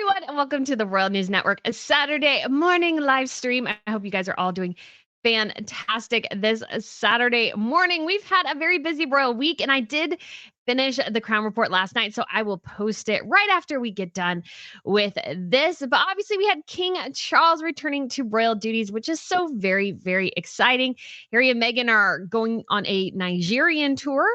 everyone, and welcome to the Royal News Network, a Saturday morning live stream. I hope you guys are all doing fantastic this Saturday morning. We've had a very busy royal week, and I did finish the Crown Report last night, so I will post it right after we get done with this. But obviously, we had King Charles returning to royal duties, which is so very, very exciting. Harry and Meghan are going on a Nigerian tour,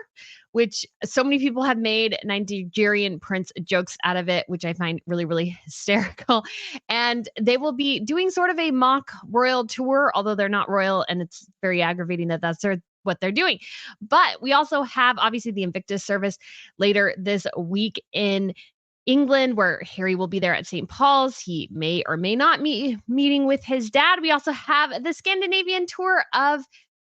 which so many people have made Nigerian prince jokes out of it, which I find really, really hysterical. And they will be doing sort of a mock royal tour, although they're not royal, and it's very aggravating that that's what they're doing. But we also have obviously the Invictus service later this week in England, where Harry will be there at St. Paul's. He may or may not meeting with his dad. We also have the Scandinavian tour of,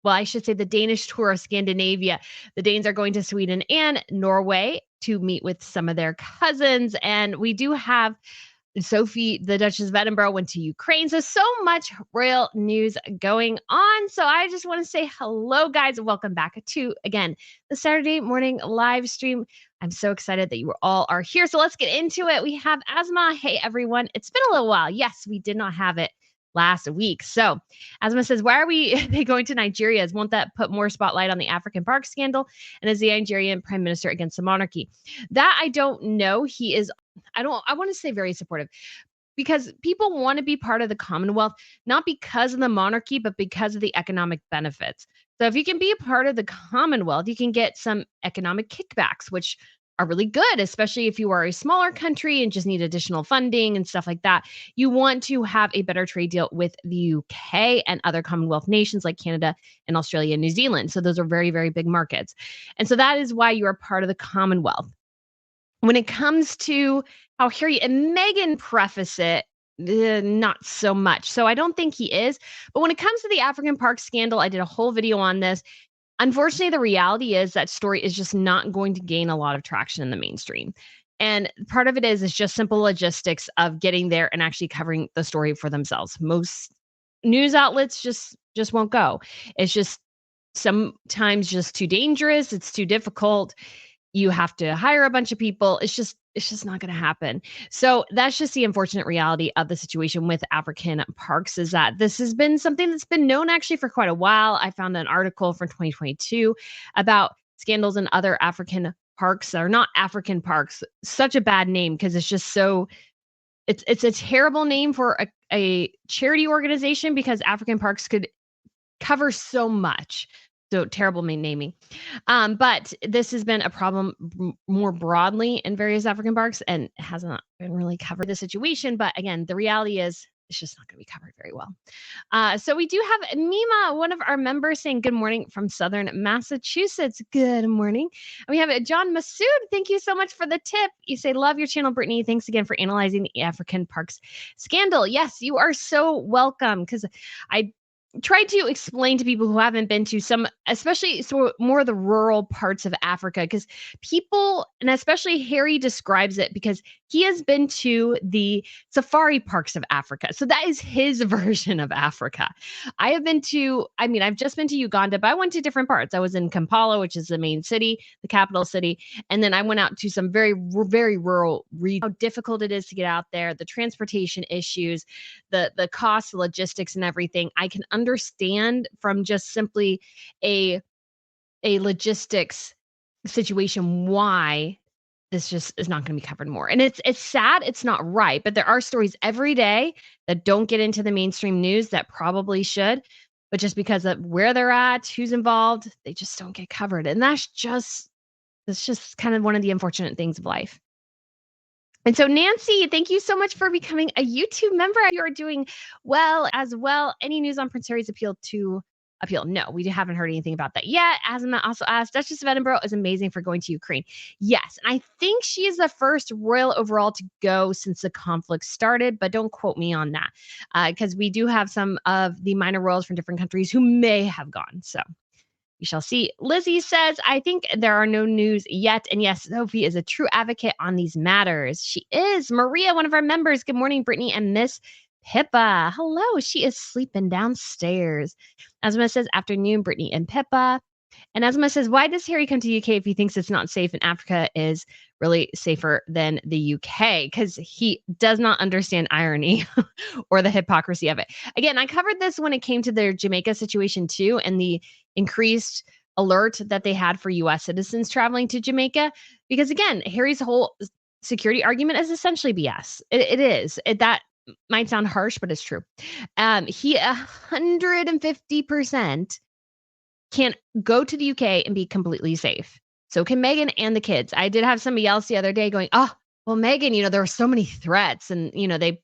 well, I should say the Danish tour of Scandinavia. The Danes are going to Sweden and Norway to meet with some of their cousins. And we do have Sophie, the Duchess of Edinburgh, went to Ukraine. So much royal news going on. So I just want to say hello, guys, and welcome back to, again, the Saturday morning live stream. I'm so excited that you all are here. So let's get into it. We have Asma. Hey, everyone. It's been a little while. Yes, we did not have it last week. So Asma says, why are they going to Nigeria? Won't that put more spotlight on the African Park scandal? And is the Nigerian prime minister against the monarchy? That I don't know. He is, I want to say very supportive, because people want to be part of the Commonwealth, not because of the monarchy, but because of the economic benefits. So if you can be a part of the Commonwealth, you can get some economic kickbacks, which are really good, especially if you are a smaller country and just need additional funding and stuff like that. You want to have a better trade deal with the UK and other Commonwealth nations like Canada and Australia and New Zealand. So those are very, very big markets. And so that is why you are part of the Commonwealth. When it comes to how Harry and Meghan preface it, not so much. So I don't think he is. But when it comes to the African Park scandal, I did a whole video on this. Unfortunately, the reality is that story is just not going to gain a lot of traction in the mainstream. And part of it is just simple logistics of getting there and actually covering the story for themselves. Most news outlets just won't go. It's just sometimes just too dangerous. It's too difficult. You have to hire a bunch of people. It's just not going to happen. So that's just the unfortunate reality of the situation with African parks, is that this has been something that's been known actually for quite a while. I found an article from 2022 about scandals in other African parks that are not African parks. Such a bad name, because it's just so, it's a terrible name for a charity organization, because African parks could cover so much. So terrible naming. But this has been a problem more broadly in various African parks, and has not been really covered the situation. But again, the reality is it's just not going to be covered very well. So we do have Mima, one of our members, saying good morning from Southern Massachusetts. Good morning. And we have John Masood. Thank you so much for the tip. You say, love your channel, Brittany. Thanks again for analyzing the African parks scandal. Yes, you are so welcome, because I try to explain to people who haven't been to some, especially more of the rural parts of Africa, because people, and especially Harry describes it because he has been to the safari parks of Africa. So that is his version of Africa. I've just been to Uganda, but I went to different parts. I was in Kampala, which is the main city, the capital city. And then I went out to some very, very rural regions. How difficult it is to get out there, the transportation issues, the cost, the logistics, and everything. I can understand from just simply a logistics situation why this just is not going to be covered more. And it's sad, it's not right, but there are stories every day that don't get into the mainstream news that probably should, but just because of where they're at, who's involved, they just don't get covered. And that's just kind of one of the unfortunate things of life. And so, Nancy, thank you so much for becoming a YouTube member. You are doing well as well. Any news on Prince Harry's appeal? No, we haven't heard anything about that yet. Asma also asked, Duchess of Edinburgh is amazing for going to Ukraine. Yes, and I think she is the first royal overall to go since the conflict started, but don't quote me on that, because we do have some of the minor royals from different countries who may have gone. So we shall see. Lizzie says, I think there are no news yet. And yes, Sophie is a true advocate on these matters. She is. Maria, one of our members. Good morning, Brittany and Miss Pippa. Hello. She is sleeping downstairs. Asma says, afternoon, Brittany and Pippa. And Asma says, why does Harry come to the UK if he thinks it's not safe and Africa is really safer than the UK? Because he does not understand irony or the hypocrisy of it. Again, I covered this when it came to their Jamaica situation too, and the increased alert that they had for US citizens traveling to Jamaica. Because again, Harry's whole security argument is essentially BS. It is. That might sound harsh, but it's true. He 150% can go to the UK and be completely safe. So can Meghan and the kids. I did have somebody else the other day going, oh, well, Meghan, there were so many threats. And, they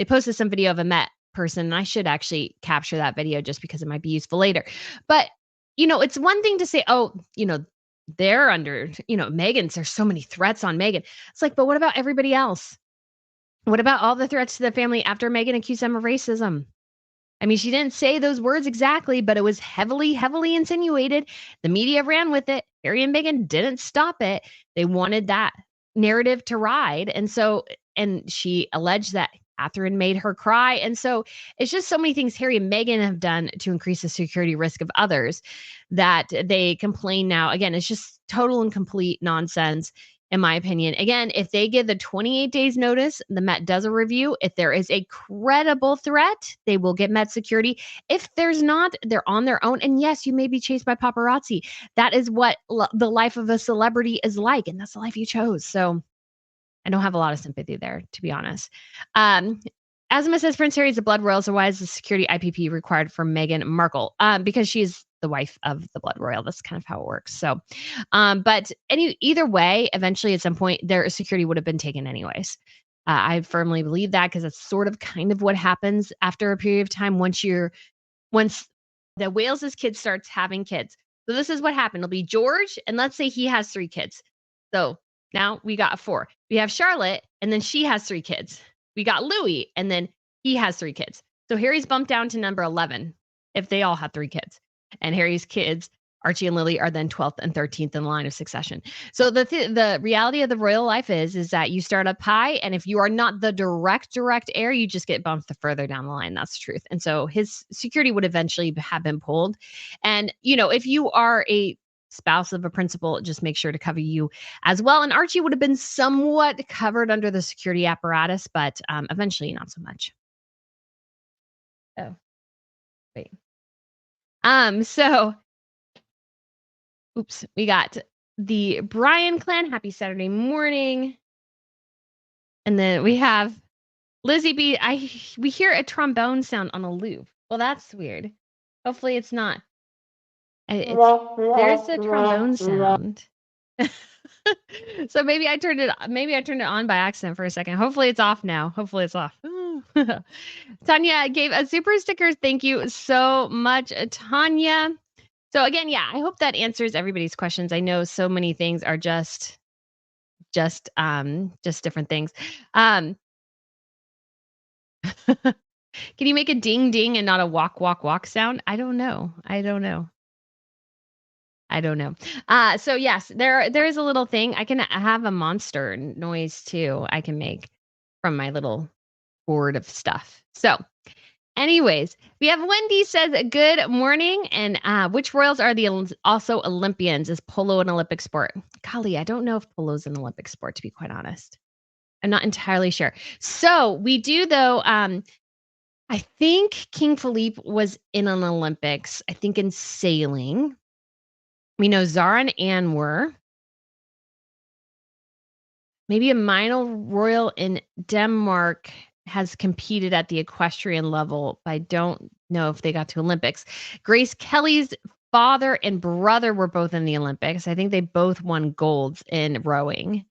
posted some video of a Met person. And I should actually capture that video just because it might be useful later. But, it's one thing to say, oh, they're under, Meghan's, there's so many threats on Meghan. It's like, but what about everybody else? What about all the threats to the family after Meghan accused them of racism? I mean, she didn't say those words exactly, but it was heavily, heavily insinuated. The media ran with it. Harry and Meghan didn't stop it. They wanted that narrative to ride. And she alleged that Catherine made her cry. And so it's just so many things Harry and Meghan have done to increase the security risk of others that they complain now. Again, it's just total and complete nonsense. In my opinion, again, if they give the 28 days notice, the Met does a review. If there is a credible threat, they will get Met security. If there's not, they're on their own. And yes, you may be chased by paparazzi. That is what the life of a celebrity is like. And that's the life you chose. So I don't have a lot of sympathy there, to be honest. Asma says Prince Harry is a blood royal. So why is the security IPP required for Meghan Markle? Because she's the wife of the blood royal. That's kind of how it works. So, but either way, eventually at some point, their security would have been taken anyways. I firmly believe that because that's sort of kind of what happens after a period of time once the Wales's kids starts having kids. So this is what happened. It'll be George, and let's say he has 3 kids. So now we got 4. We have Charlotte, and then she has 3 kids. We got Louis, and then he has 3 kids. So Harry's bumped down to number 11 if they all have 3 kids. And Harry's kids, Archie and Lily, are then 12th and 13th in the line of succession. So the reality of the royal life is that you start up high, and if you are not the direct heir, you just get bumped further down the line. That's the truth. And so his security would eventually have been pulled. And, if you are a spouse of a principal, just make sure to cover you as well. And Archie would have been somewhat covered under the security apparatus, but eventually not so much. Oh, wait. So, oops, we got the Bryan clan. Happy Saturday morning. And then we have Lizzie B. We hear a trombone sound on a loop. Well, that's weird. Hopefully it's not. There's a trombone sound. So maybe I turned it on by accident for a second. Hopefully it's off now. Hopefully it's off. Tanya gave a super sticker. Thank you so much, Tanya. So again, yeah, I hope that answers everybody's questions. I know so many things are just different things. Can you make a ding ding and not a walk walk walk sound? I don't know. So yes, there is a little thing. I can have a monster noise too. I can make from my little board of stuff. So anyways, we have Wendy says, good morning. And which royals are also Olympians? Is polo an Olympic sport? Golly, I don't know if polo is an Olympic sport, to be quite honest. I'm not entirely sure. So we do though. I think King Philippe was in an Olympics, I think in sailing. We know Zara and Anne were. Maybe a minor royal in Denmark has competed at the equestrian level, but I don't know if they got to Olympics. Grace Kelly's father and brother were both in the Olympics. I think they both won golds in rowing.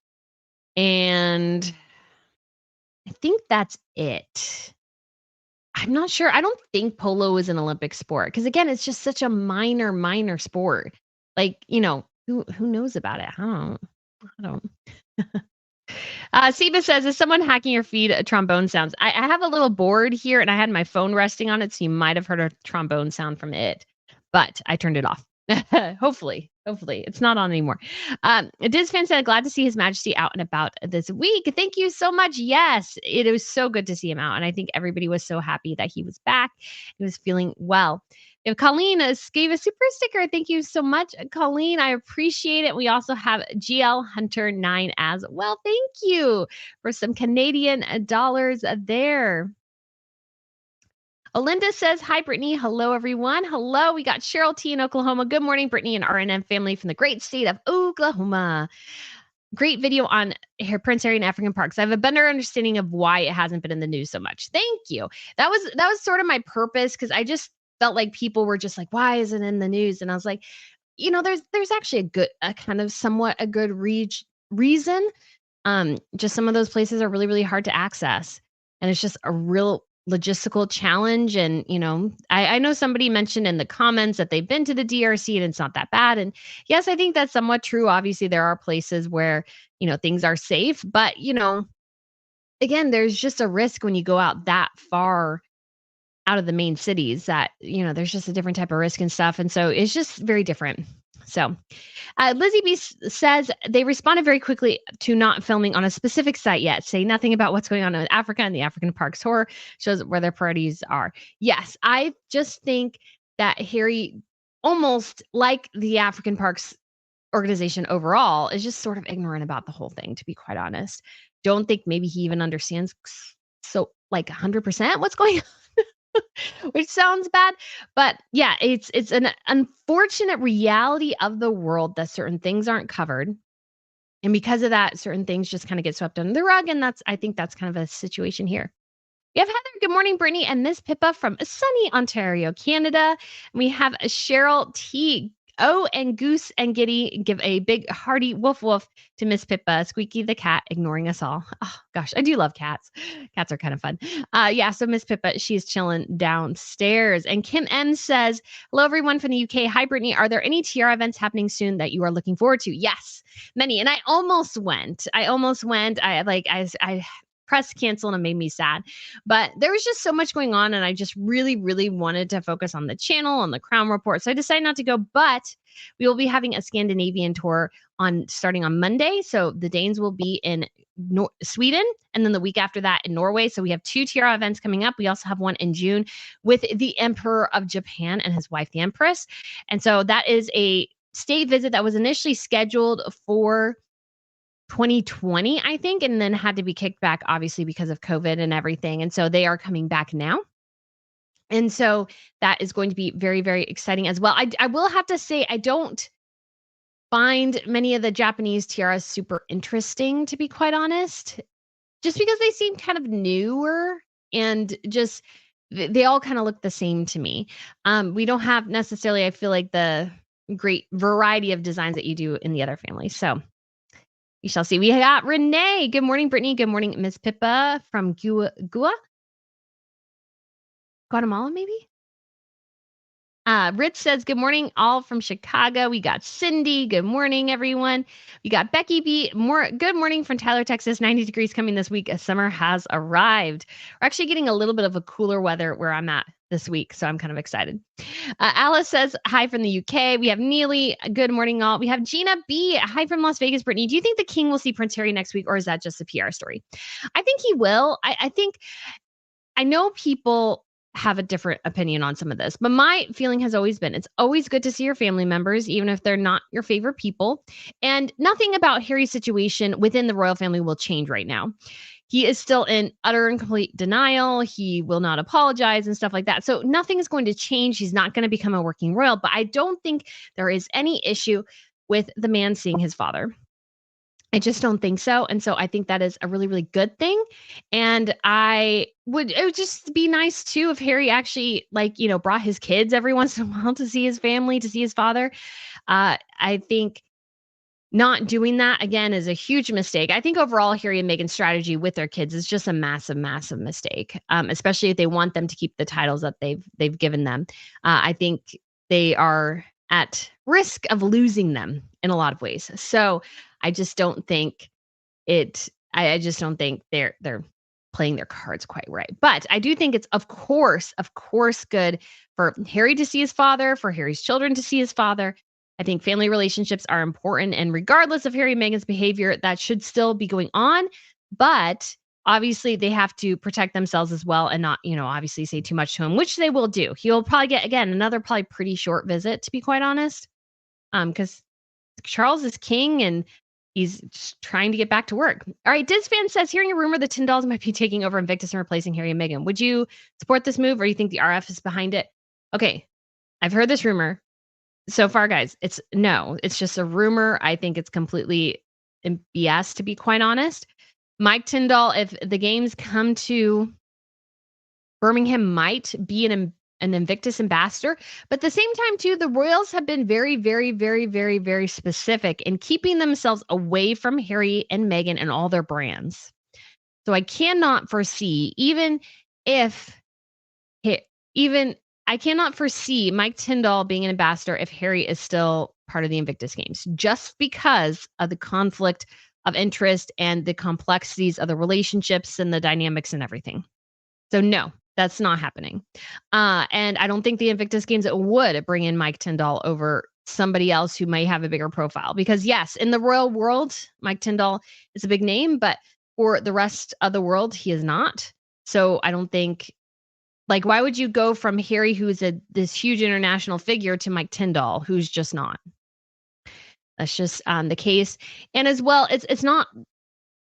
And I think that's it. I'm not sure. I don't think polo is an Olympic sport because, again, it's just such a minor sport. Like, who knows about it? I don't. Siba says, is someone hacking your feed trombone sounds? I have a little board here and I had my phone resting on it. So you might have heard a trombone sound from it, but I turned it off. Hopefully Hopefully, it's not on anymore. Diz fan said, glad to see His Majesty out and about this week. Thank you so much. Yes, it was so good to see him out. And I think everybody was so happy that he was back. He was feeling well. If Colleen gave a super sticker, thank you so much, Colleen. I appreciate it. We also have GL Hunter 9 as well. Thank you for some Canadian dollars there. Olinda says, hi, Brittany. Hello, everyone. Hello. We got Cheryl T in Oklahoma. Good morning, Brittany and RNM family from the great state of Oklahoma. Great video on Prince Harry and African parks. I have a better understanding of why it hasn't been in the news so much. Thank you. That was sort of my purpose, because I just felt like people were just like, why isn't it in the news? And I was like, there's actually a kind of somewhat a good reason. Just some of those places are really, really hard to access. And it's just a real logistical challenge. And, I know somebody mentioned in the comments that they've been to the DRC and it's not that bad. And yes, I think that's somewhat true. Obviously, there are places where, things are safe. But, again, there's just a risk when you go out that far out of the main cities that, there's just a different type of risk and stuff. And so it's just very different. So Lizzie B says they responded very quickly to not filming on a specific site yet, say nothing about what's going on in Africa, and the African Parks Tour shows where their priorities are. Yes, I just think that Harry, almost like the African Parks organization overall, is just sort of ignorant about the whole thing, to be quite honest. Don't think maybe he even understands so like 100% what's going on. Which sounds bad, but yeah, it's an unfortunate reality of the world that certain things aren't covered. And because of that, certain things just kind of get swept under the rug. And I think that's kind of a situation here. We have Heather. Good morning, Brittany and Miss Pippa from sunny Ontario, Canada. We have Cheryl T. Oh, and Goose and Giddy give a big hearty woof woof to Miss Pippa. Squeaky the cat ignoring us all. Oh gosh, I do love cats. Cats are kind of fun. Yeah, so Miss Pippa, she's chilling downstairs. And Kim M says, hello everyone from the UK. Hi Brittany, are there any TR events happening soon that you are looking forward to? Yes, many. And I almost went. I pressed cancel and it made me sad. But there was just so much going on, and I just really, really wanted to focus on the channel, on the Crown Report. So I decided not to go, but we will be having a Scandinavian tour starting on Monday. So the Danes will be in Sweden, and then the week after that in Norway. So we have 2 TR events coming up. We also have one in June with the Emperor of Japan and his wife, the Empress. And so that is a state visit that was initially scheduled for 2020, I think, and then had to be kicked back, obviously, because of COVID and everything. And so they are coming back now. And so that is going to be very, very exciting as well. I will have to say, I don't find many of the Japanese tiaras super interesting, to be quite honest, just because they seem kind of newer and just they all kind of look the same to me. We don't have necessarily, I feel like, the great variety of designs that you do in the other families. So we shall see. We got Renee. Good morning, Brittany. Good morning, Miss Pippa from Guatemala, maybe? Rich says, good morning, all from Chicago. We got Cindy. Good morning, everyone. We got Becky B. Good morning from Tyler, Texas. 90 degrees coming this week as summer has arrived. We're actually getting a little bit of a cooler weather where I'm at this week, so I'm kind of excited. Alice says, hi from the UK. We have Neely. Good morning, all. We have Gina B. Hi from Las Vegas, Brittany. Do you think the king will see Prince Harry next week, or is that just a PR story? I think he will. I know people have a different opinion on some of this, but my feeling has always been it's always good to see your family members, even if they're not your favorite people. And nothing about Harry's situation within the royal family will change right now. He is still in utter and complete denial. He will not apologize and stuff like that. So nothing is going to change. He's not going to become a working royal, but I don't think there is any issue with the man seeing his father. I just don't think so. And so I think that is a really, really good thing. And it would just be nice too if Harry actually brought his kids every once in a while to see his family, to see his father. I think not doing that again is a huge mistake. I think overall Harry and Meghan's strategy with their kids is just a massive, massive mistake. Especially if they want them to keep the titles that they've given them. I think they are at risk of losing them in a lot of ways. So I just don't think I just don't think they're playing their cards quite right. But I do think it's of course good for Harry to see his father, for Harry's children to see his father. I think family relationships are important, and regardless of Harry and Meghan's behavior, that should still be going on. But obviously, they have to protect themselves as well and not, obviously say too much to him, which they will do. He'll probably get, again, another probably pretty short visit, to be quite honest, because Charles is king and he's just trying to get back to work. All right, Dizfan says, hearing a rumor the Tyndalls might be taking over Invictus and replacing Harry and Meghan. Would you support this move, or you think the RF is behind it? Okay, I've heard this rumor. So far, guys, it's just a rumor. I think it's completely BS, to be quite honest. Mike Tyndall, if the games come to Birmingham, might be an Invictus ambassador. But at the same time, too, the Royals have been very, very, very, very, very specific in keeping themselves away from Harry and Meghan and all their brands. So I cannot foresee, I cannot foresee Mike Tyndall being an ambassador if Harry is still part of the Invictus Games, just because of the conflict of interest and the complexities of the relationships and the dynamics and everything. So no, that's not happening. And I don't think the Invictus Games would bring in Mike Tyndall over somebody else who may have a bigger profile. Because yes, in the royal world, Mike Tyndall is a big name, but for the rest of the world, he is not. So I don't think, why would you go from Harry, who's this huge international figure, to Mike Tyndall, who's just not? That's just the case. And as well, it's not,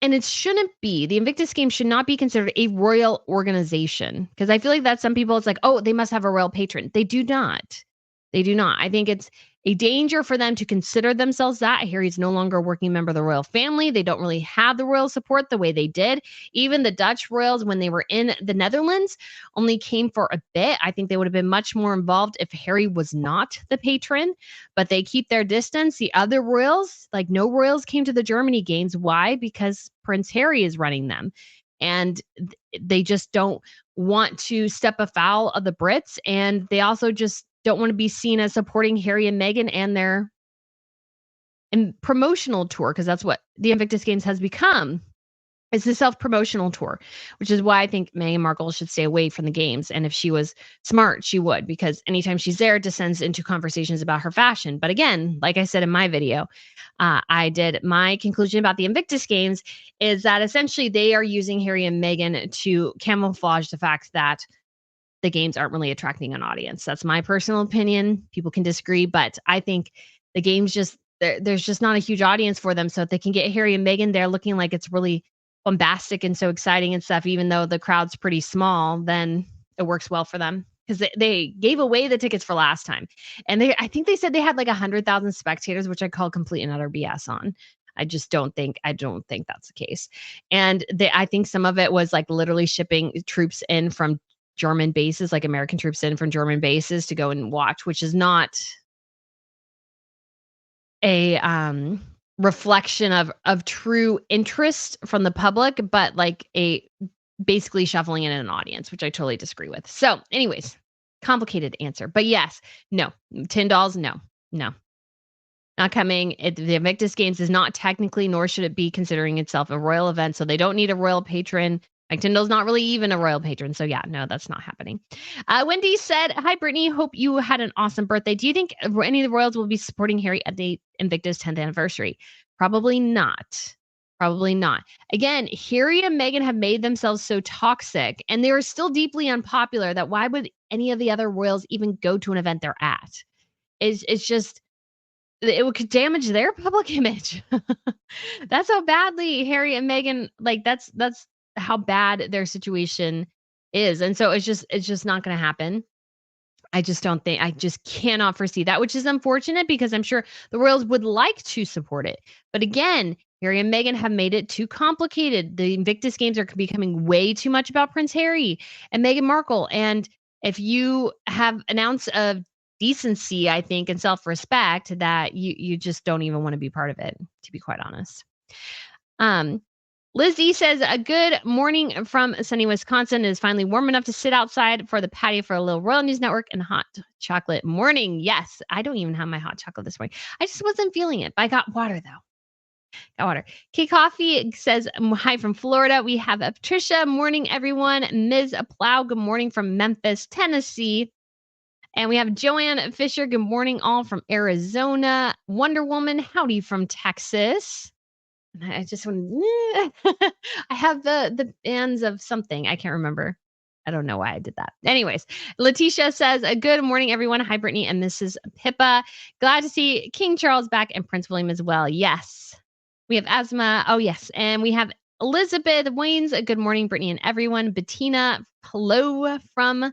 and it shouldn't be. The Invictus Games should not be considered a royal organization, because I feel like that some people, it's like, oh, they must have a royal patron. They do not. They do not. I think it's a danger for them to consider themselves that. Harry's no longer a working member of the royal family. They don't really have the royal support the way they did. Even the Dutch royals, when they were in the Netherlands, only came for a bit. I think they would have been much more involved if Harry was not the patron, but they keep their distance. The other royals, no royals came to the Germany games. Why? Because Prince Harry is running them. And they just don't want to step afoul of the Brits. And they also just don't want to be seen as supporting Harry and Meghan and their promotional tour, because that's what the Invictus Games has become. It's a self-promotional tour, which is why I think Meghan Markle should stay away from the games. And if she was smart, she would, because anytime she's there, it descends into conversations about her fashion. But again, like I said in my video, my conclusion about the Invictus Games is that essentially they are using Harry and Meghan to camouflage the fact that the games aren't really attracting an audience. That's my personal opinion. People can disagree, but I think the games there's just not a huge audience for them. So if they can get Harry and Meghan there looking like it's really bombastic and so exciting and stuff, even though the crowd's pretty small, then it works well for them, because they gave away the tickets for last time. And I think they said they had 100,000 spectators, which I call complete and utter BS on. I don't think that's the case. And I think some of it was literally shipping troops in from German bases, American troops in from German bases to go and watch, which is not a reflection of true interest from the public, but a basically shuffling in an audience, which I totally disagree with. So anyways, complicated answer, but yes, no, Tyndalls, no, not coming. The Invictus Games is not technically, nor should it be considering itself a royal event. So they don't need a royal patron. Mike Tyndall's not really even a royal patron. So yeah, no, that's not happening. Wendy said, hi, Brittany. Hope you had an awesome birthday. Do you think any of the royals will be supporting Harry at the Invictus 10th anniversary? Probably not. Probably not. Again, Harry and Meghan have made themselves so toxic, and they are still deeply unpopular, that why would any of the other royals even go to an event they're at? It's just, it could damage their public image. That's how badly Harry and Meghan, that's how bad their situation is. And so it's just not going to happen. I just cannot foresee that, which is unfortunate, because I'm sure the royals would like to support it. But again, Harry and Meghan have made it too complicated. The Invictus Games are becoming way too much about Prince Harry and Meghan Markle. And if you have an ounce of decency, I think, and self-respect, that you just don't even want to be part of it, to be quite honest. Lizzie says, a good morning from sunny Wisconsin. It is finally warm enough to sit outside for the patio for a little Royal News Network and hot chocolate morning. Yes, I don't even have my hot chocolate this morning. I just wasn't feeling it, but I got water though. Got water. Key Coffee says, hi from Florida. We have Patricia. Morning, everyone. Ms. Plow, good morning from Memphis, Tennessee. And we have Joanne Fisher. Good morning, all from Arizona. Wonder Woman, howdy from Texas. And I just want I have the bands of something. I can't remember. I don't know why I did that. Anyways, Letitia says, good morning, everyone. Hi, Brittany and Mrs. Pippa. Glad to see King Charles back and Prince William as well. Yes. We have Asma. Oh, yes. And we have Elizabeth Waynes. Good morning, Brittany and everyone. Bettina hello from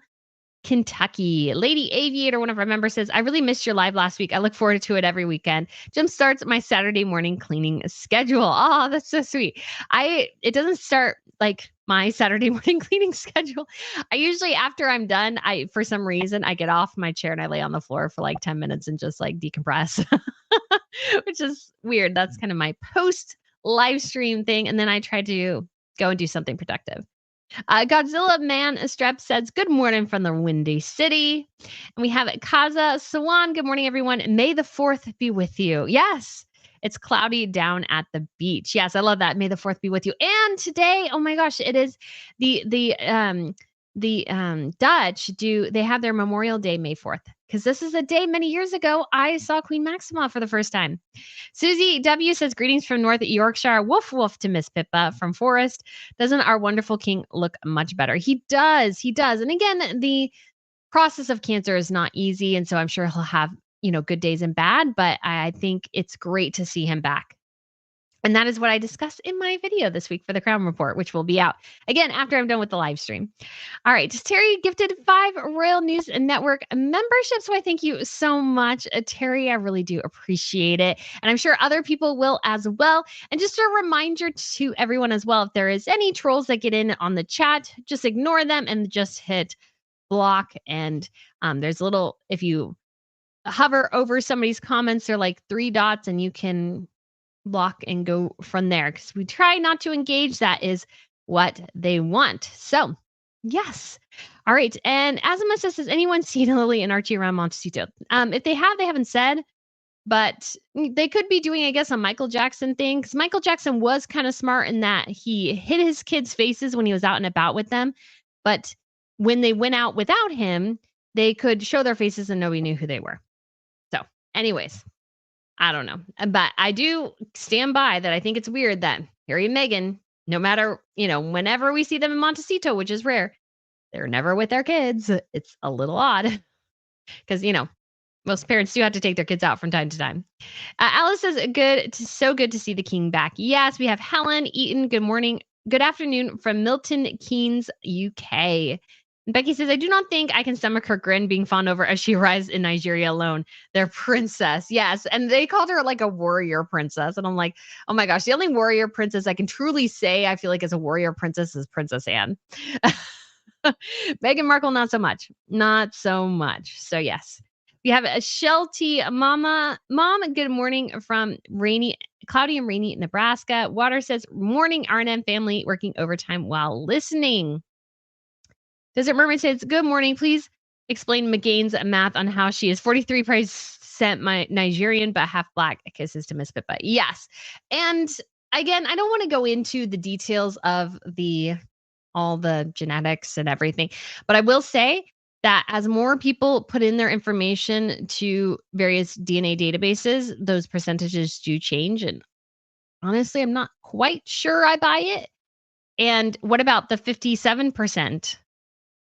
Kentucky. Lady Aviator, one of our members, says, I really missed your live last week. I look forward to it every weekend. Jim starts my Saturday morning cleaning schedule. Oh, that's so sweet. It doesn't start like my Saturday morning cleaning schedule. I usually, after I'm done, for some reason, I get off my chair and I lay on the floor for like 10 minutes and just like decompress, which is weird. That's kind of my post live stream thing. And then I try to go and do something productive. Godzilla Man Strep says, good morning from the Windy City. And we have Kaza Sawan. Good morning, everyone. May the 4th be with you. Yes, it's cloudy down at the beach. Yes, I love that. May the 4th be with you. And today, oh my gosh, it is the Dutch they have their Memorial Day May 4th, because this is a day many years ago I saw Queen Maxima for the first time. Susie W says, greetings from North Yorkshire. Woof woof to Miss Pippa from Forest. Doesn't our wonderful king look much better? He does. He does. And again, the process of cancer is not easy. And so I'm sure he'll have, good days and bad, but I think it's great to see him back. And that is what I discussed in my video this week for the Crown Report, which will be out again after I'm done with the live stream. All right. Terry gifted 5 Royal News Network memberships. So I thank you so much, Terry. I really do appreciate it. And I'm sure other people will as well. And just a reminder to everyone as well, if there is any trolls that get in on the chat, just ignore them and just hit block. And there's a little, if you hover over somebody's comments, they're like 3 dots and you can block and go from there, because we try not to engage. That is what they want. So yes. All right. And Azima says, has anyone seen Lily and Archie around Montecito? If they have, they haven't said, but they could be doing, I guess, a Michael Jackson thing, because Michael Jackson was kind of smart in that he hid his kids' faces when he was out and about with them. But when they went out without him, they could show their faces and nobody knew who they were. So anyways, I don't know. But I do stand by that. I think it's weird that Harry and Meghan, no matter, whenever we see them in Montecito, which is rare, they're never with their kids. It's a little odd because, most parents do have to take their kids out from time to time. Alice says, so good to see the king back. Yes, we have Helen Eaton. Good morning. Good afternoon from Milton Keynes, UK. And Becky says, I do not think I can stomach her grin being fawned over as she arrives in Nigeria alone. Their princess. Yes. And they called her like a warrior princess. And I'm like, oh my gosh, the only warrior princess I can truly say I feel like is a warrior princess is Princess Anne. Meghan Markle, not so much. Not so much. So yes. We have a Shelty Mom, good morning from cloudy and rainy Nebraska. Water says, morning, R&M family working overtime while listening. Desert Mermaid says, good morning. Please explain McGain's math on how she is 43% Nigerian, but half black. Kisses to Miss Pippa. Yes. And again, I don't want to go into the details of all the genetics and everything, but I will say that as more people put in their information to various DNA databases, those percentages do change. And honestly, I'm not quite sure I buy it. And what about the 57%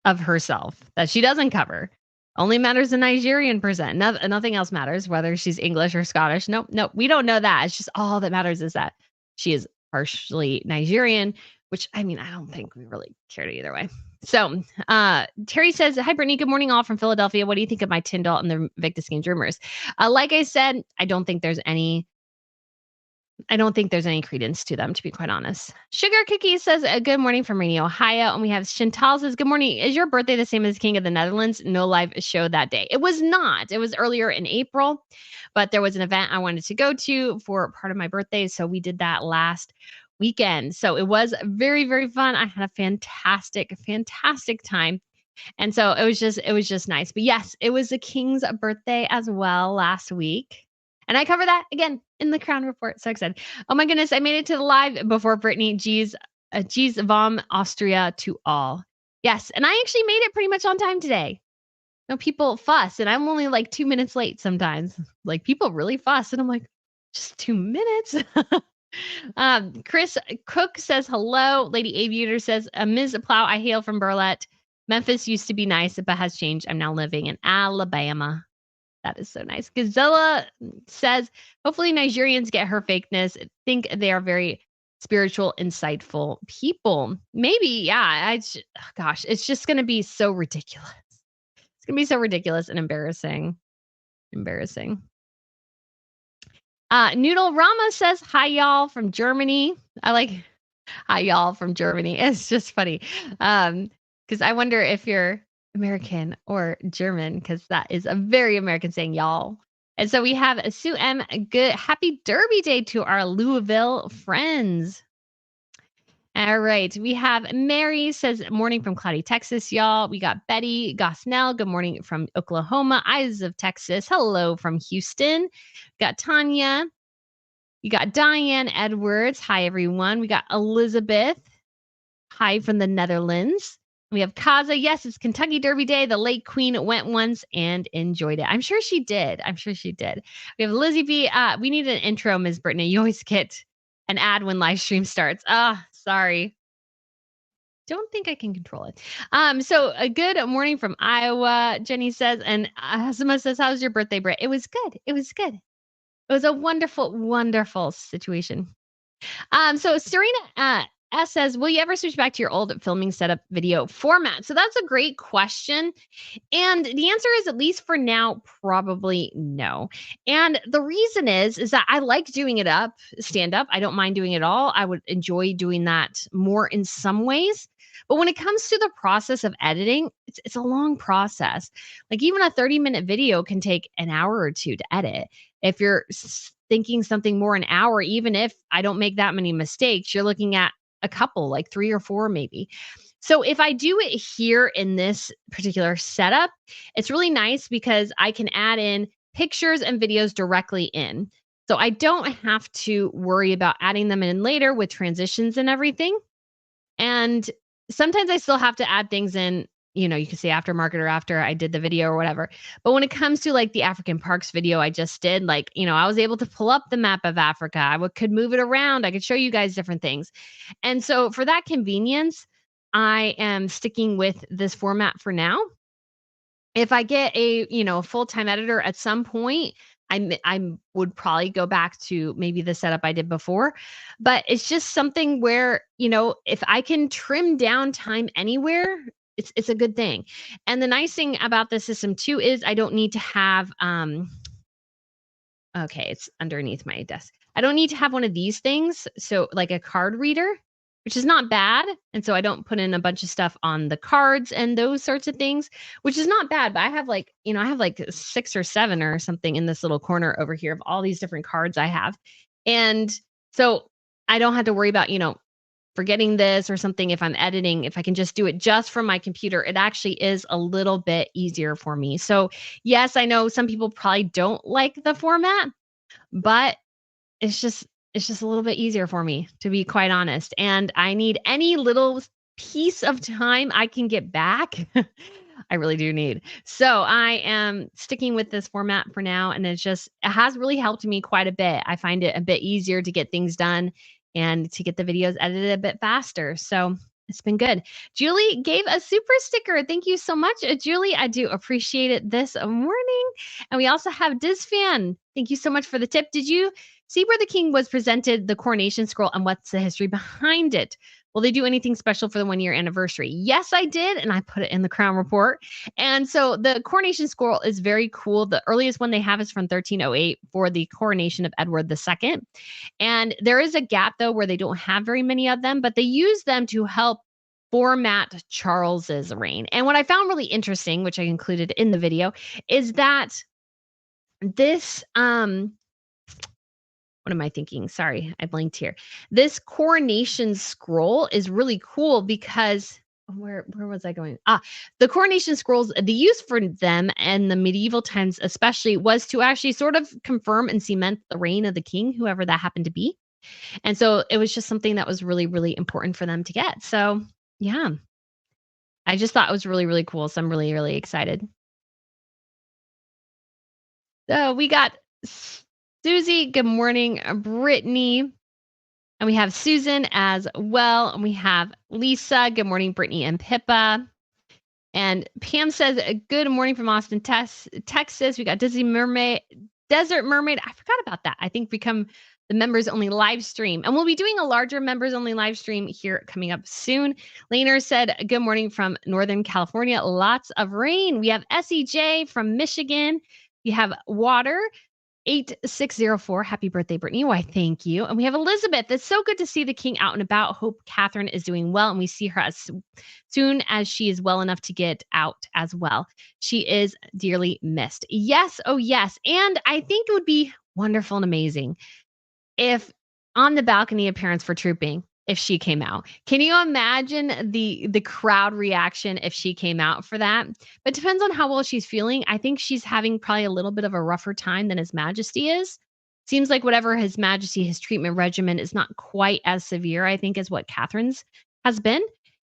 of herself that she doesn't cover? Only matters the Nigerian percent. Nothing else matters, whether she's English or Scottish. Nope. We don't know that. It's just all that matters is that she is partially Nigerian, which I don't think we really cared either way. So Terry says, hi, Brittany. Good morning, all from Philadelphia. What do you think of my Tyndall and the Invictus Games rumors? Like I said, I don't think there's any credence to them, to be quite honest. Sugar Cookie says, good morning from rainy Ohio. And we have Chantal says, good morning. Is your birthday the same as King of the Netherlands? No live show that day. It was not. It was earlier in April, but there was an event I wanted to go to for part of my birthday. So we did that last weekend. So it was very, very fun. I had a fantastic time. And so it was just nice. But yes, it was the King's birthday as well last week. And I cover that again in the Crown Report. So excited. Oh my goodness. I made it to the live before Brittany. Geez, vom Austria to all. Yes. And I actually made it pretty much on time today. No, people fuss, and I'm only like 2 minutes late sometimes. Like, people really fuss, and I'm like, just 2 minutes? Chris Cook says, hello. Lady Aviator says, Ms. Plow, I hail from Burlette. Memphis used to be nice, but has changed. I'm now living in Alabama. That is so nice. Gazella says, hopefully Nigerians get her fakeness. I think they are very spiritual, insightful people. Maybe, yeah. Gosh, it's just going to be so ridiculous. It's going to be so ridiculous and embarrassing. Embarrassing. Noodle Rama says, hi, y'all from Germany. I like hi, y'all from Germany. It's just funny. Because I wonder if you're American or German, because that is a very American saying, y'all. And so we have Sue M. Good happy Derby Day to our Louisville friends. All right. We have Mary says, morning from cloudy Texas, y'all. We got Betty Gosnell. Good morning from Oklahoma. Eyes of Texas. Hello from Houston. Got Tanya. You got Diane Edwards. Hi, everyone. We got Elizabeth. Hi from the Netherlands. We have Kaza. Yes, it's Kentucky Derby Day. The late Queen went once and enjoyed it. I'm sure she did. We have Lizzie B. We need an intro, Ms. Brittany. You always get an ad when live stream starts. Sorry. Don't think I can control it. So a good morning from Iowa, Jenny says, and Asima says, how's your birthday, Britt? It was good. It was a wonderful, wonderful situation. So Serena S says, will you ever switch back to your old filming setup video format? So that's a great question. And the answer is, at least for now, probably no. And the reason is that I like doing it up, stand up. I don't mind doing it all. I would enjoy doing that more in some ways. But when it comes to the process of editing, it's a long process. Like, even a 30-minute video can take an hour or two to edit. If you're thinking something more an hour, even if I don't make that many mistakes, you're looking at a couple, like 3 or 4 maybe. So if I do it here in this particular setup, it's really nice because I can add in pictures and videos directly in. So I don't have to worry about adding them in later with transitions and everything. And sometimes I still have to add things in, you can say aftermarket or after I did the video or whatever. But when it comes to like the African parks video I just did, like, I was able to pull up the map of Africa. I could move it around. I could show you guys different things. And so for that convenience, I am sticking with this format for now. If I get a, full-time editor at some point, I would probably go back to maybe the setup I did before. But it's just something where, if I can trim down time anywhere, it's a good thing. And the nice thing about this system too is I don't need to have okay, it's underneath my desk. I don't need to have one of these things. So like a card reader, which is not bad. And so I don't put in a bunch of stuff on the cards and those sorts of things, which is not bad. But I have like 6 or 7 or something in this little corner over here of all these different cards I have. And so I don't have to worry about, forgetting this or something if I'm editing. If I can just do it just from my computer, it actually is a little bit easier for me. So yes, I know some people probably don't like the format, but it's just a little bit easier for me, to be quite honest. And I need any little piece of time I can get back. I really do need. So I am sticking with this format for now. And it has really helped me quite a bit. I find it a bit easier to get things done and to get the videos edited a bit faster. So it's been good. Julie gave a super sticker. Thank you so much, Julie. I do appreciate it this morning. And we also have Diz Fan. Thank you so much for the tip. Did you see where the king was presented the coronation scroll and what's the history behind it? Will they do anything special for the 1-year anniversary? Yes, I did. And I put it in the Crown Report. And so the coronation scroll is very cool. The earliest one they have is from 1308 for the coronation of Edward II. And there is a gap, though, where they don't have very many of them, but they use them to help format Charles's reign. And what I found really interesting, which I included in the video, is that this, what am I thinking? Sorry, I blanked here. This coronation scroll is really cool because where was I going? The coronation scrolls, the use for them in the medieval times especially was to actually sort of confirm and cement the reign of the king, whoever that happened to be. And so it was just something that was really, really important for them to get. So yeah, I just thought it was really, really cool. So I'm really, really excited. So we got Susie. Good morning, Brittany. And we have Susan as well. And we have Lisa. Good morning, Brittany and Pippa. And Pam says, good morning from Austin, Texas. We got Desert Mermaid. I forgot about that. I think become the members only live stream. And we'll be doing a larger members only live stream here coming up soon. Laner said, good morning from Northern California. Lots of rain. We have SEJ from Michigan. We have water. 8604. Happy birthday, Brittany. Why, thank you. And we have Elizabeth. It's so good to see the king out and about. Hope Catherine is doing well. And we see her as soon as she is well enough to get out as well. She is dearly missed. Yes. Oh, yes. And I think it would be wonderful and amazing if on the balcony appearance for Trooping, if she came out. Can you imagine the crowd reaction if she came out for that? But it depends on how well she's feeling. I think she's having probably a little bit of a rougher time than His Majesty is. Seems like whatever His Majesty, his treatment regimen is not quite as severe, I think, as what Catherine's has been.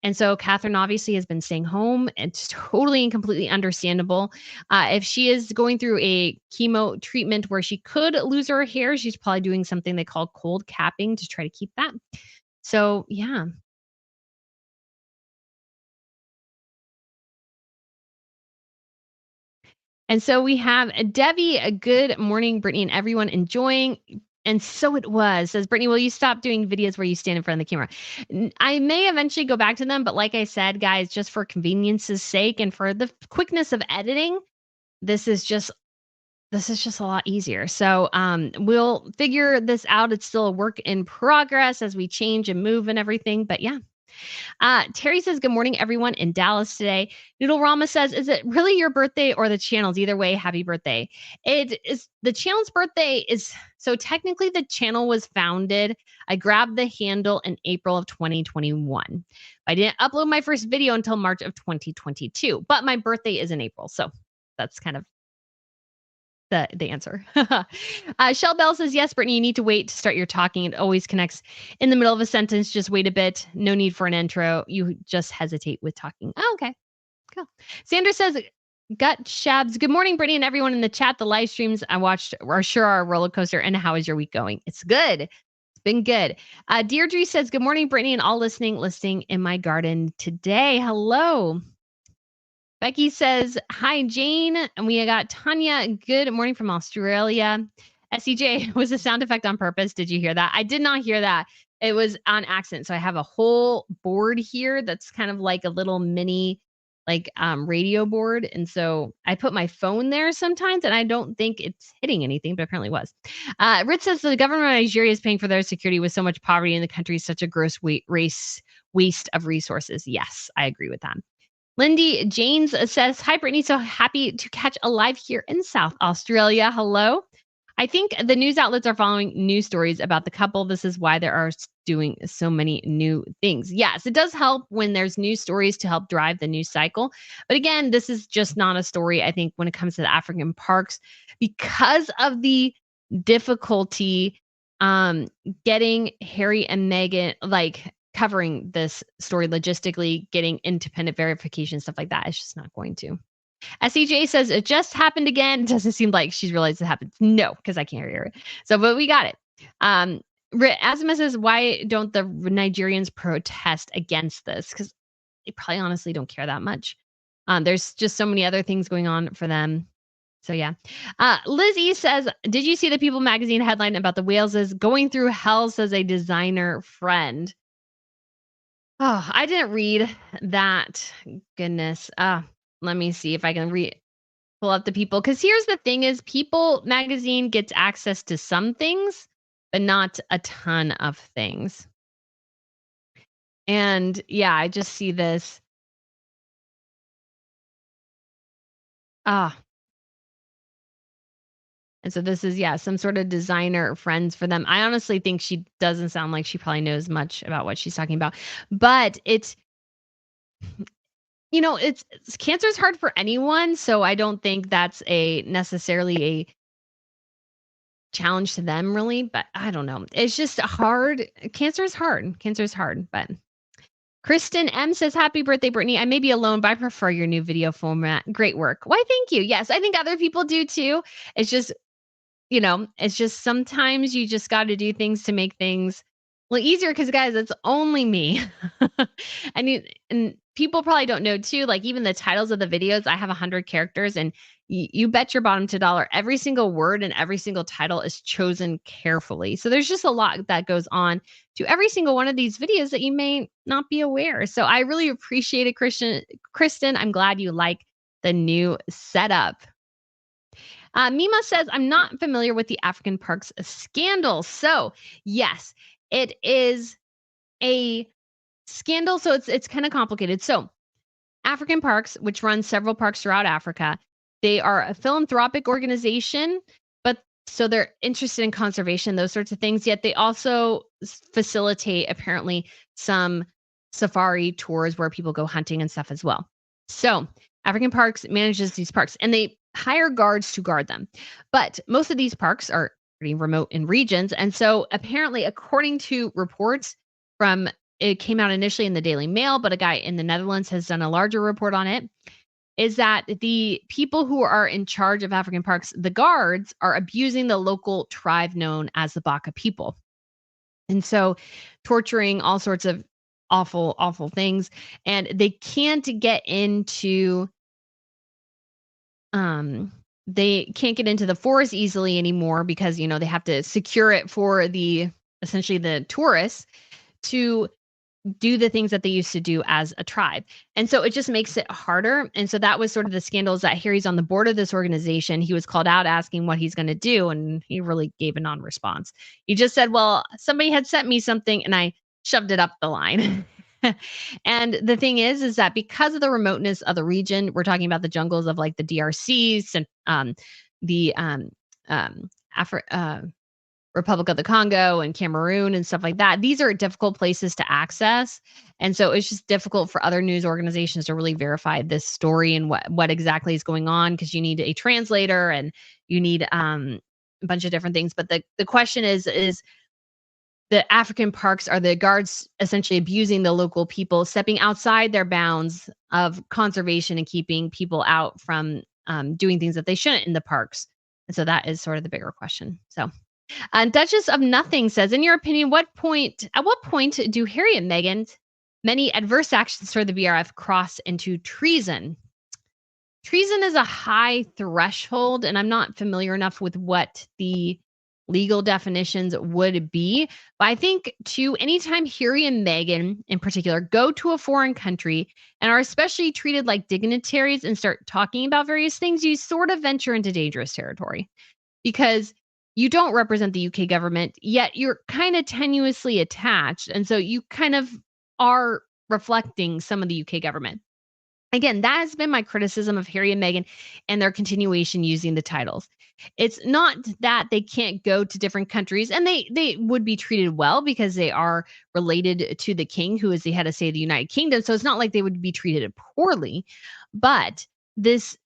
And so Catherine obviously has been staying home. It's totally and completely understandable. If she is going through a chemo treatment where she could lose her hair, she's probably doing something they call cold capping to try to keep that. So, yeah. And so we have Debbie, a good morning, Brittany, and everyone enjoying. And so it was. Says Brittany, will you stop doing videos where you stand in front of the camera? I may eventually go back to them, but like I said, guys, just for convenience's sake and for the quickness of editing, this is just a lot easier. So we'll figure this out. It's still a work in progress as we change and move and everything. But yeah. Terry says, good morning, everyone in Dallas today. Noodle Rama says, is it really your birthday or the channel's? Either way, happy birthday. It is the channel's birthday is so technically the channel was founded. I grabbed the handle in April of 2021. I didn't upload my first video until March of 2022, but my birthday is in April. So that's kind of the answer. Shell Bell says, yes, Brittany, you need to wait to start your talking. It always connects in the middle of a sentence. Just wait a bit. No need for an intro. You just hesitate with talking. Oh, okay. Cool. Sandra says, gut shabs. Good morning, Brittany, and everyone in the chat. The live streams I watched are sure are a roller coaster. And how is your week going? It's good. It's been good. Deirdre says, good morning, Brittany, and all listening in my garden today. Hello. Becky says, hi, Jane. And we got Tanya. Good morning from Australia. SEJ was a sound effect on purpose. Did you hear that? I did not hear that. It was on accident. So I have a whole board here that's kind of like a little mini radio board. And so I put my phone there sometimes and I don't think it's hitting anything, but apparently it was. Rich says the government of Nigeria is paying for their security with so much poverty in the country, such a gross waste of resources. Yes, I agree with that. Lindy Janes says, hi, Brittany. So happy to catch a live here in South Australia. Hello. I think the news outlets are following news stories about the couple. This is why they are doing so many new things. Yes, it does help when there's news stories to help drive the news cycle. But again, this is just not a story, I think, when it comes to the African parks because of the difficulty getting Harry and Meghan, covering this story logistically, getting independent verification, stuff like that. It's just not going to. SEJ says it just happened again. It doesn't seem like she's realized it happened. No, because I can't hear it. So, but we got it. Asima says, why don't the Nigerians protest against this? Because they probably honestly don't care that much. There's just so many other things going on for them. So yeah. Lizzie says, did you see the People magazine headline about the Waleses going through hell, says a designer friend? Oh, I didn't read that. Goodness. Let me see if I can pull up the People. Because here's the thing is People magazine gets access to some things, but not a ton of things. And yeah, I just see this. And so this is, yeah, some sort of designer friends for them. I honestly think she doesn't sound like she probably knows much about what she's talking about. But it's cancer is hard for anyone. So I don't think that's necessarily a challenge to them, really. But I don't know. It's just hard. Cancer is hard. But Kristen M says, "Happy birthday, Brittany. I may be alone, but I prefer your new video format. Great work." Why, thank you. Yes, I think other people do too. It's just, it's just sometimes you just got to do things to make things easier because, guys, it's only me. And people probably don't know too, like even the titles of the videos, I have 100 characters and you bet your bottom to dollar every single word and every single title is chosen carefully. So there's just a lot that goes on to every single one of these videos that you may not be aware. So I really appreciate it, Kristen. I'm glad you like the new setup. Mima says, "I'm not familiar with the African Parks scandal." So, yes, it is a scandal. So it's kind of complicated. So, African Parks, which runs several parks throughout Africa, they are a philanthropic organization, but so they're interested in conservation, those sorts of things. Yet they also facilitate apparently some safari tours where people go hunting and stuff as well. So African Parks manages these parks and they hire guards to guard them. But most of these parks are pretty remote in regions. And so apparently, according to reports from it came out initially in the Daily Mail, but a guy in the Netherlands has done a larger report on it, is that the people who are in charge of African parks, the guards, are abusing the local tribe known as the Baka people. And so torturing all sorts of awful, awful things. And they can't get into they can't get into the forest easily anymore because, they have to secure it for essentially the tourists to do the things that they used to do as a tribe. And so it just makes it harder. And so that was sort of the scandals that Harry's on the board of this organization. He was called out asking what he's going to do. And he really gave a non-response. He just said, well, somebody had sent me something and I shoved it up the line. And the thing is that because of the remoteness of the region, we're talking about the jungles of like the DRC, the Republic of the Congo and Cameroon and stuff like that. These are difficult places to access. And so it's just difficult for other news organizations to really verify this story and what exactly is going on because you need a translator and you need a bunch of different things. But the question is the African parks, are the guards essentially abusing the local people, stepping outside their bounds of conservation and keeping people out from doing things that they shouldn't in the parks? And so that is sort of the bigger question. So Duchess of Nothing says, "In your opinion, at what point do Harry and Meghan's many adverse actions for the BRF cross into treason?" Treason is a high threshold, and I'm not familiar enough with what the legal definitions would be. But I think anytime Harry and Meghan in particular go to a foreign country and are especially treated like dignitaries and start talking about various things, you sort of venture into dangerous territory because you don't represent the UK government, yet you're kind of tenuously attached. And so you kind of are reflecting some of the UK government. Again, that has been my criticism of Harry and Meghan and their continuation using the titles. It's not that they can't go to different countries, and they would be treated well because they are related to the king, who is the head of state of the United Kingdom. So it's not like they would be treated poorly. But this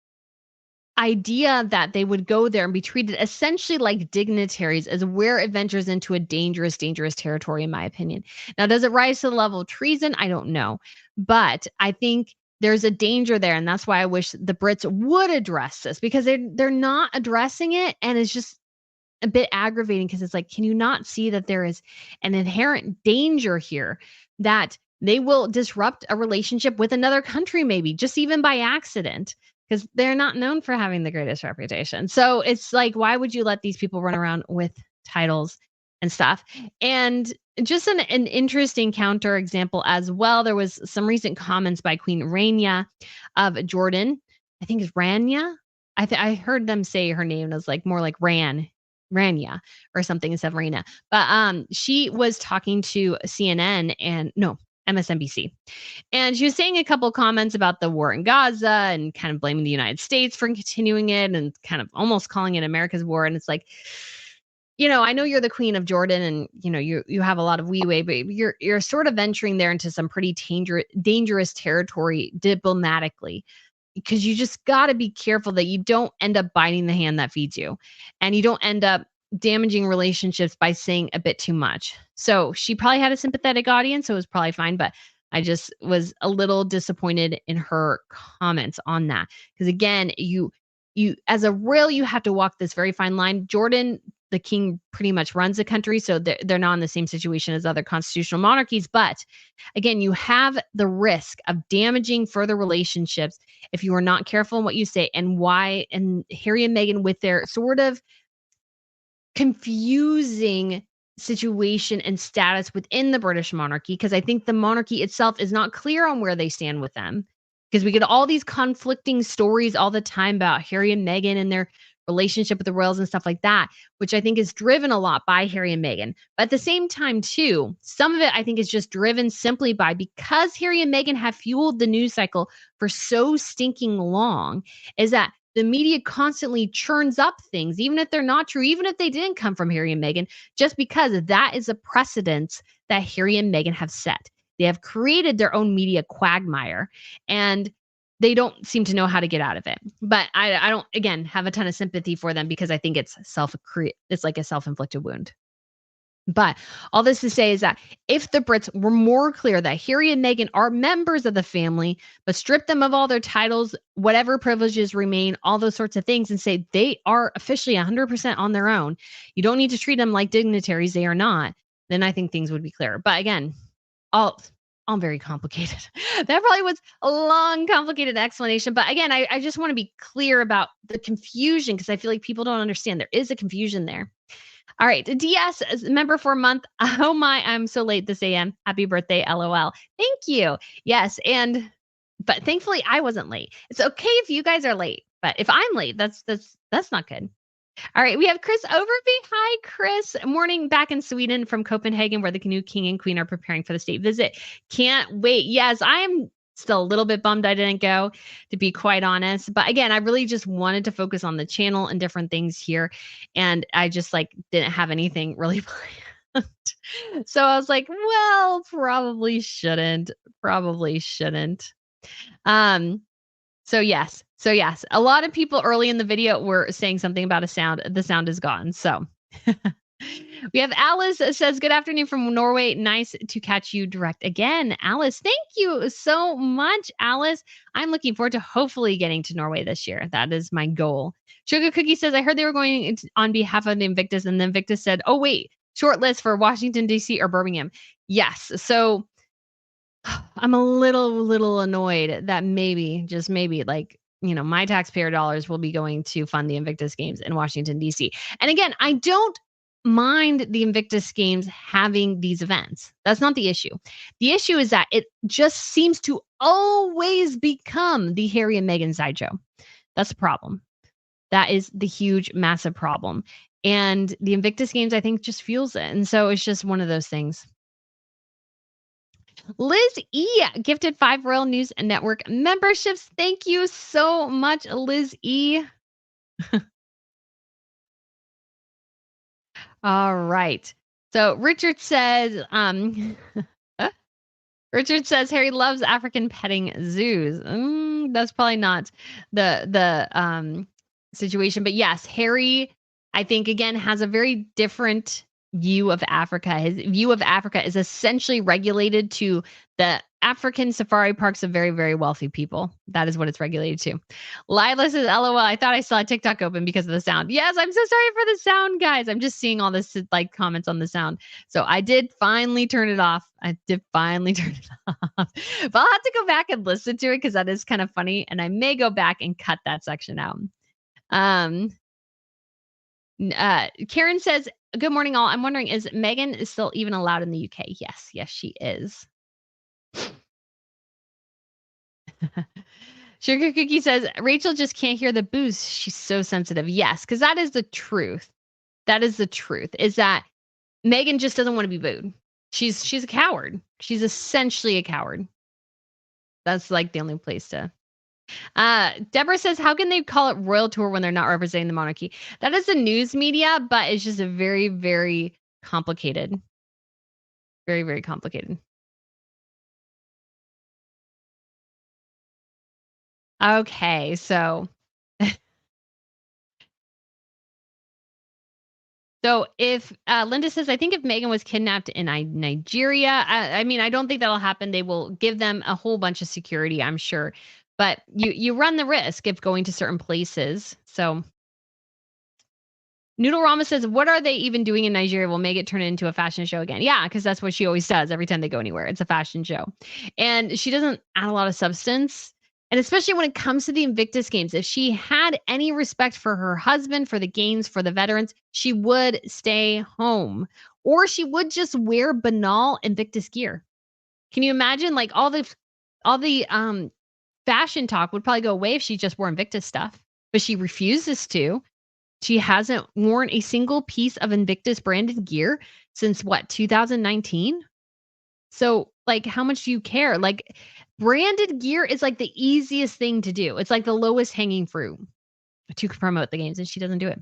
idea that they would go there and be treated essentially like dignitaries is where it ventures into a dangerous, dangerous territory, in my opinion. Now, does it rise to the level of treason? I don't know. But I think there's a danger there. And that's why I wish the Brits would address this because they're not addressing it. And it's just a bit aggravating because it's like, can you not see that there is an inherent danger here that they will disrupt a relationship with another country, maybe just even by accident? Because they're not known for having the greatest reputation. So it's like, why would you let these people run around with titles and stuff? And just an interesting counter example as well. There was some recent comments by Queen Rania of Jordan. I think it's Rania. I heard them say her name was like more like Rania or something instead of Rania. But she was talking to CNN and MSNBC. And she was saying a couple comments about the war in Gaza and kind of blaming the United States for continuing it and kind of almost calling it America's war. And it's like, I know you're the queen of Jordan and, you have a lot of leeway, but you're sort of venturing there into some pretty dangerous territory diplomatically because you just got to be careful that you don't end up biting the hand that feeds you and you don't end up damaging relationships by saying a bit too much. So she probably had a sympathetic audience, so it was probably fine. But I just was a little disappointed in her comments on that. Because again, you as a royal, you have to walk this very fine line. Jordan, the king, pretty much runs the country, so they're not in the same situation as other constitutional monarchies. But again, you have the risk of damaging further relationships if you are not careful in what you say. And why? And Harry and Meghan, with their sort of confusing situation and status within the British monarchy, because I think the monarchy itself is not clear on where they stand with them. Because we get all these conflicting stories all the time about Harry and Meghan and their relationship with the royals and stuff like that, which I think is driven a lot by Harry and Meghan. But at the same time, too, some of it I think is just driven simply by because Harry and Meghan have fueled the news cycle for so stinking long, is that the media constantly churns up things, even if they're not true, even if they didn't come from Harry and Meghan, just because that is a precedence that Harry and Meghan have set. They have created their own media quagmire, and they don't seem to know how to get out of it. But I don't, again, have a ton of sympathy for them because I think it's like a self-inflicted wound. But all this to say is that if the Brits were more clear that Harry and Meghan are members of the family, but strip them of all their titles, whatever privileges remain, all those sorts of things, and say they are officially 100% on their own, you don't need to treat them like dignitaries, they are not, then I think things would be clearer. But again, all very complicated. That probably was a long, complicated explanation. But again, I just want to be clear about the confusion because I feel like people don't understand. There is a confusion there. All right. DS member for a month. Oh my, I'm so late this AM. Happy birthday, LOL. Thank you. Yes. But thankfully I wasn't late. It's okay if you guys are late, but if I'm late, that's not good. All right. We have Chris Overby. Hi, Chris. Morning back in Sweden from Copenhagen, where the new king and queen are preparing for the state visit. Can't wait. Yes, I am still a little bit bummed I didn't go, to be quite honest. But again, I really just wanted to focus on the channel and different things here. And I just like didn't have anything really planned. So I was like, well, probably shouldn't. Probably shouldn't. Um, so yes, a lot of people early in the video were saying something about a sound. The sound is gone. So we have Alice says, good afternoon from Norway. Nice to catch you direct again. Alice, thank you so much, Alice. I'm looking forward to hopefully getting to Norway this year. That is my goal. Sugar Cookie says, I heard they were going on behalf of the Invictus, and the Invictus said, oh, wait, short list for Washington, D.C. or Birmingham. Yes. So I'm a little annoyed that maybe, just maybe, like, my taxpayer dollars will be going to fund the Invictus Games in Washington, D.C. And again, I don't mind the Invictus Games having these events. That's not the issue. The issue is that it just seems to always become the Harry and Meghan sideshow. That's the problem. That is the huge, massive problem. And the Invictus Games, I think, just fuels it. And so it's just one of those things. Liz E gifted 5 Royal News Network memberships. Thank you so much, Liz E. All right. So Richard says, Richard says Harry loves African petting zoos. That's probably not the situation, but yes, Harry, I think again has a very different view of Africa. His view of Africa is essentially regulated to the African safari parks of very, very wealthy people. That is what it's regulated to. Lila says, LOL, I thought I saw TikTok open because of the sound. Yes, I'm so sorry for the sound, guys. I'm just seeing all this like comments on the sound. So I did finally turn it off. I did finally turn it off. But I'll have to go back and listen to it because that is kind of funny. And I may go back and cut that section out. Karen says, good morning, all. I'm wondering, is Meghan still even allowed in the UK? Yes, she is. Sugar Cookie says, Rachel just can't hear the boos. She's so sensitive. Yes, because that is the truth. That is the truth, is that Meghan just doesn't want to be booed. She's a coward. She's essentially a coward. That's like the only place to. Deborah says, how can they call it royal tour when they're not representing the monarchy? That is the news media, but it's just a very, very complicated. Very, very complicated. Okay, so So if Linda says, I think if Meghan was kidnapped in Nigeria, I mean, I don't think that'll happen. They will give them a whole bunch of security, I'm sure. But you run the risk of going to certain places. So Noodle Rama says, what are they even doing in Nigeria? Will make it turn into a fashion show again. Yeah, because that's what she always does every time they go anywhere. It's a fashion show. And she doesn't add a lot of substance. And especially when it comes to the Invictus Games, if she had any respect for her husband, for the games, for the veterans, she would stay home. Or she would just wear banal Invictus gear. Can you imagine? Like all the fashion talk would probably go away if she just wore Invictus stuff. But she refuses to. She hasn't worn a single piece of Invictus branded gear since what, 2019? So, like, how much do you care? Like, branded gear is like the easiest thing to do. It's like the lowest hanging fruit to promote the games, and she doesn't do it.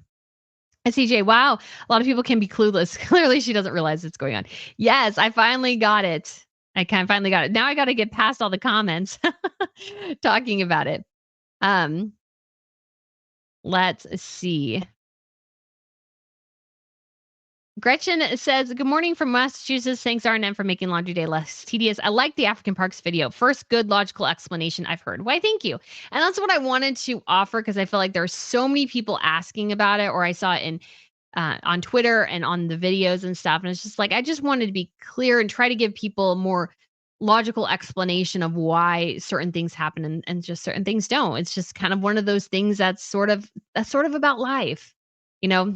And CJ, wow, a lot of people can be clueless. Clearly, she doesn't realize what's going on. Yes, I finally got it. I kind of finally got it. Now I got to get past all the comments talking about it. Um, let's see. Gretchen says, good morning from Massachusetts. Thanks, RNM, for making laundry day less tedious. I like the African Parks video. First good logical explanation I've heard. Why, thank you. And that's what I wanted to offer because I feel like there's so many people asking about it, or I saw it in on Twitter and on the videos and stuff. And it's just like, I just wanted to be clear and try to give people more logical explanation of why certain things happen and just certain things don't. It's just kind of one of those things that's sort of about life, you know.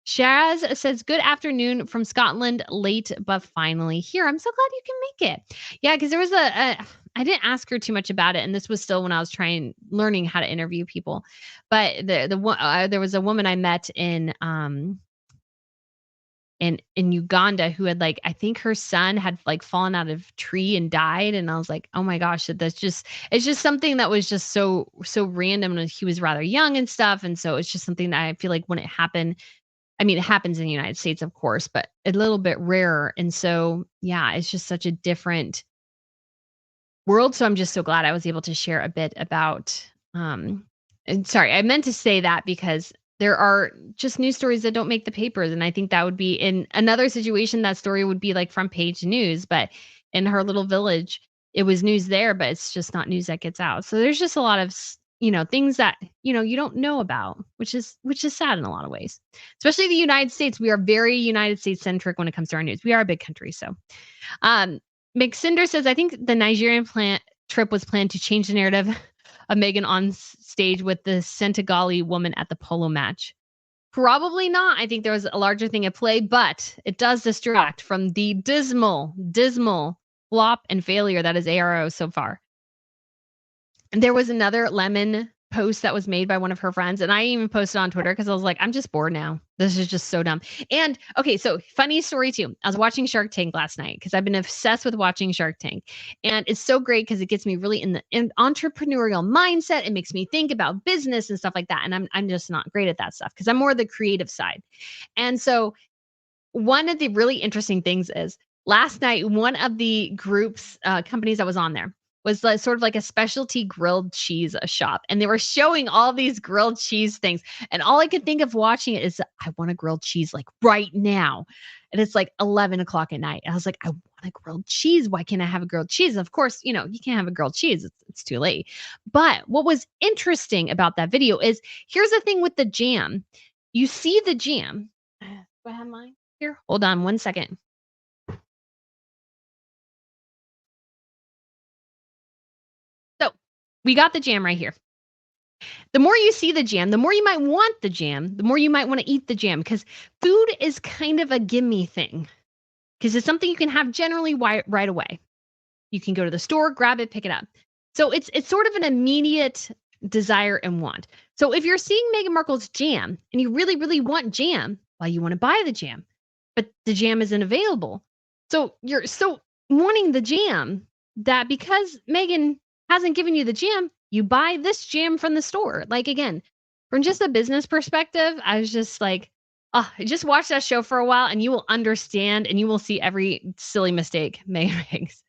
Shaz says, good afternoon from Scotland, late but finally here. I'm so glad you can make it. Yeah, because there was I didn't ask her too much about it, and this was still when I was learning how to interview people. But there was a woman I met in Uganda who had, like, I think her son had, like, fallen out of tree and died, and I was like, "Oh my gosh, it's just something that was just so random, and he was rather young and stuff, and so it's just something that I feel like when it happened, I mean, it happens in the United States, of course, but a little bit rarer, and so, yeah, it's just such a different world, so I'm just so glad I was able to share a bit about, and sorry, I meant to say that because there are just news stories that don't make the papers, and I think that would be in another situation, that story would be, like, front page news, but in her little village, it was news there, but it's just not news that gets out. So there's just a lot of things that, you don't know about, which is sad in a lot of ways. Especially the United States, we are very United States centric when it comes to our news. We are a big country, so um, McCinder says, I think the Nigerian trip was planned to change the narrative of Meghan on stage with the Senegali woman at the polo match. Probably not. I think there was a larger thing at play, but it does distract from the dismal flop and failure that is ARO so far. And there was another lemon post that was made by one of her friends, and I even posted on Twitter because I was like, I'm just bored now. This is just so dumb. And okay, so funny story too. I was watching Shark Tank last night because I've been obsessed with watching Shark Tank, and it's so great because it gets me really in the entrepreneurial mindset. It makes me think about business and stuff like that, and I'm just not great at that stuff because I'm more the creative side. And so one of the really interesting things is last night, one of the groups, companies that was on there was like, sort of like a specialty grilled cheese shop. And they were showing all these grilled cheese things. And all I could think of watching it is, I want a grilled cheese like right now. And it's like 11 o'clock at night. And I was like, I want a grilled cheese. Why can't I have a grilled cheese? And of course, you can't have a grilled cheese. It's too late. But what was interesting about that video is, here's the thing with the jam. You see the jam. Do I have mine here? Hold on one second. So we got the jam right here. The more you see the jam, the more you might want the jam, the more you might want to eat the jam, because food is kind of a gimme thing, because it's something you can have generally right away. You can go to the store, grab it, pick it up. So it's sort of an immediate desire and want. So if you're seeing Meghan Markle's jam and you really, really want jam, well, you want to buy the jam, but the jam isn't available. So you're so wanting the jam that because Meghan hasn't given you the jam, you buy this jam from the store. Like, again, from just a business perspective, I was just like, oh, just watch that show for a while and you will understand and you will see every silly mistake Meghan makes.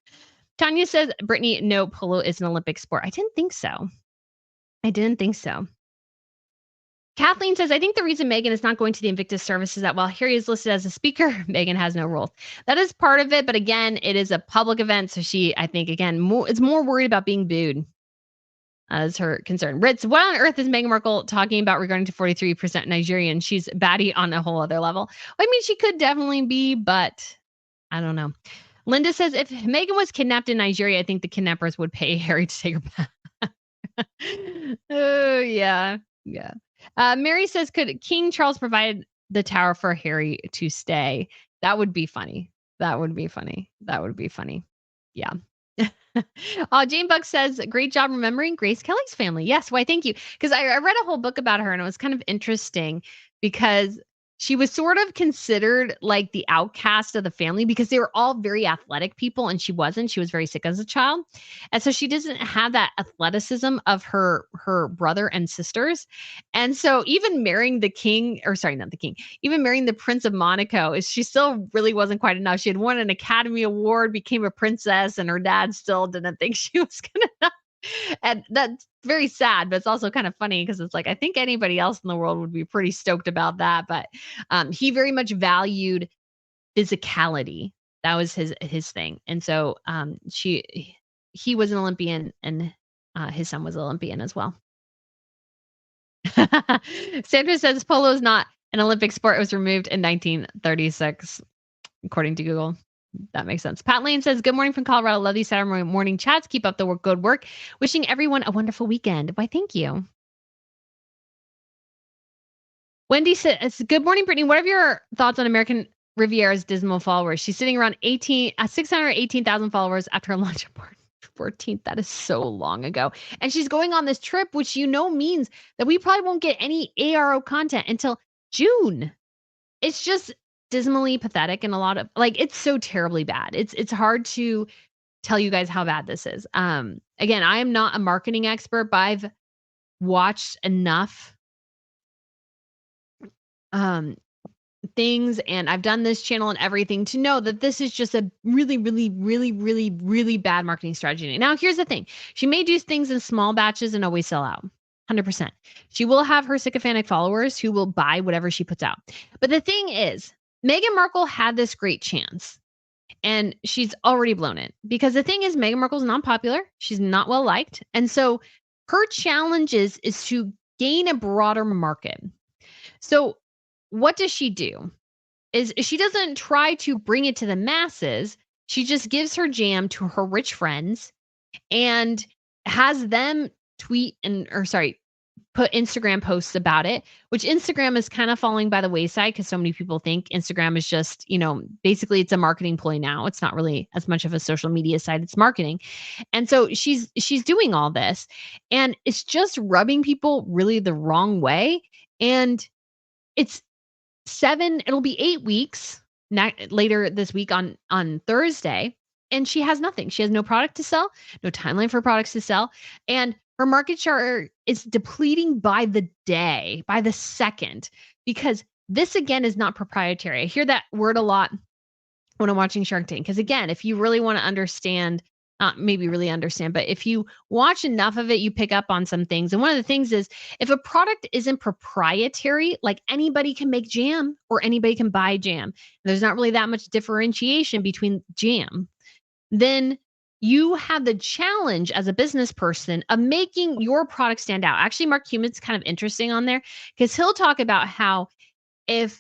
Tanya says, Brittany, no, polo is an Olympic sport. I didn't think so. Kathleen says, I think the reason Meghan is not going to the Invictus service is that while Harry is listed as a speaker, Meghan has no rules. That is part of it. But again, it is a public event. So she, I think, again, is more worried about being booed as her concern. Ritz, what on earth is Meghan Markle talking about regarding to 43% Nigerian? She's baddie on a whole other level. I mean, she could definitely be, but I don't know. Linda says, if Meghan was kidnapped in Nigeria, I think the kidnappers would pay Harry to take her back. Oh, yeah. Yeah. Mary says, could King Charles provide the tower for Harry to stay? That would be funny. That would be funny. That would be funny. Yeah. Jane Buck says, great job remembering Grace Kelly's family. Yes. Why, thank you. Because I read a whole book about her and it was kind of interesting because she was sort of considered like the outcast of the family because they were all very athletic people and she wasn't. She was very sick as a child. And so she doesn't have that athleticism of her brother and sisters. And so even marrying the king, or sorry, not the king, even marrying the Prince of Monaco, she still really wasn't quite enough. She had won an Academy Award, became a princess, and her dad still didn't think she was gonna. And that's very sad, but it's also kind of funny because it's like I think anybody else in the world would be pretty stoked about that. But he very much valued physicality. That was his thing. And so he was an Olympian and his son was an Olympian as well. Sandra says polo is not an Olympic sport. It was removed in 1936, according to Google. That makes sense. Pat Lane says, good morning from Colorado. Love these Saturday morning chats. Keep up the good work. Wishing everyone a wonderful weekend. Why, thank you. Wendy says, good morning, Brittany. What are your thoughts on American Riviera's dismal followers? She's sitting around 618,000 followers after her launch on March 14th. That is so long ago. And she's going on this trip, which means that we probably won't get any ARO content until June. It's just dismally pathetic and a lot of it's so terribly bad. It's hard to tell you guys how bad this is. Again, I am not a marketing expert, but I've watched enough things and I've done this channel and everything to know that this is just a really, really, really, really, really bad marketing strategy. Now, here's the thing. She may do things in small batches and always sell out. 100%. She will have her sycophantic followers who will buy whatever she puts out. But the thing is, Meghan Markle had this great chance and she's already blown it because the thing is Meghan Markle's not popular. She's not well liked. And so her challenge is to gain a broader market. So what does she do? Is she doesn't try to bring it to the masses. She just gives her jam to her rich friends and has them put Instagram posts about it, which Instagram is kind of falling by the wayside because so many people think Instagram is just, basically it's a marketing ploy now. It's not really as much of a social media site, it's marketing. And so she's doing all this and it's just rubbing people really the wrong way. And it'll be 8 weeks later this week on Thursday. And she has nothing. She has no product to sell, no timeline for products to sell. And her market share is depleting by the day, by the second, because this again is not proprietary. I hear that word a lot when I'm watching Shark Tank. Because again, if you really want to understand, not maybe really understand, but if you watch enough of it, you pick up on some things. And one of the things is if a product isn't proprietary, like anybody can make jam or anybody can buy jam. There's not really that much differentiation between jam. Then you have the challenge as a business person of making your product stand out. Actually, Mark Cuban's kind of interesting on there because he'll talk about how because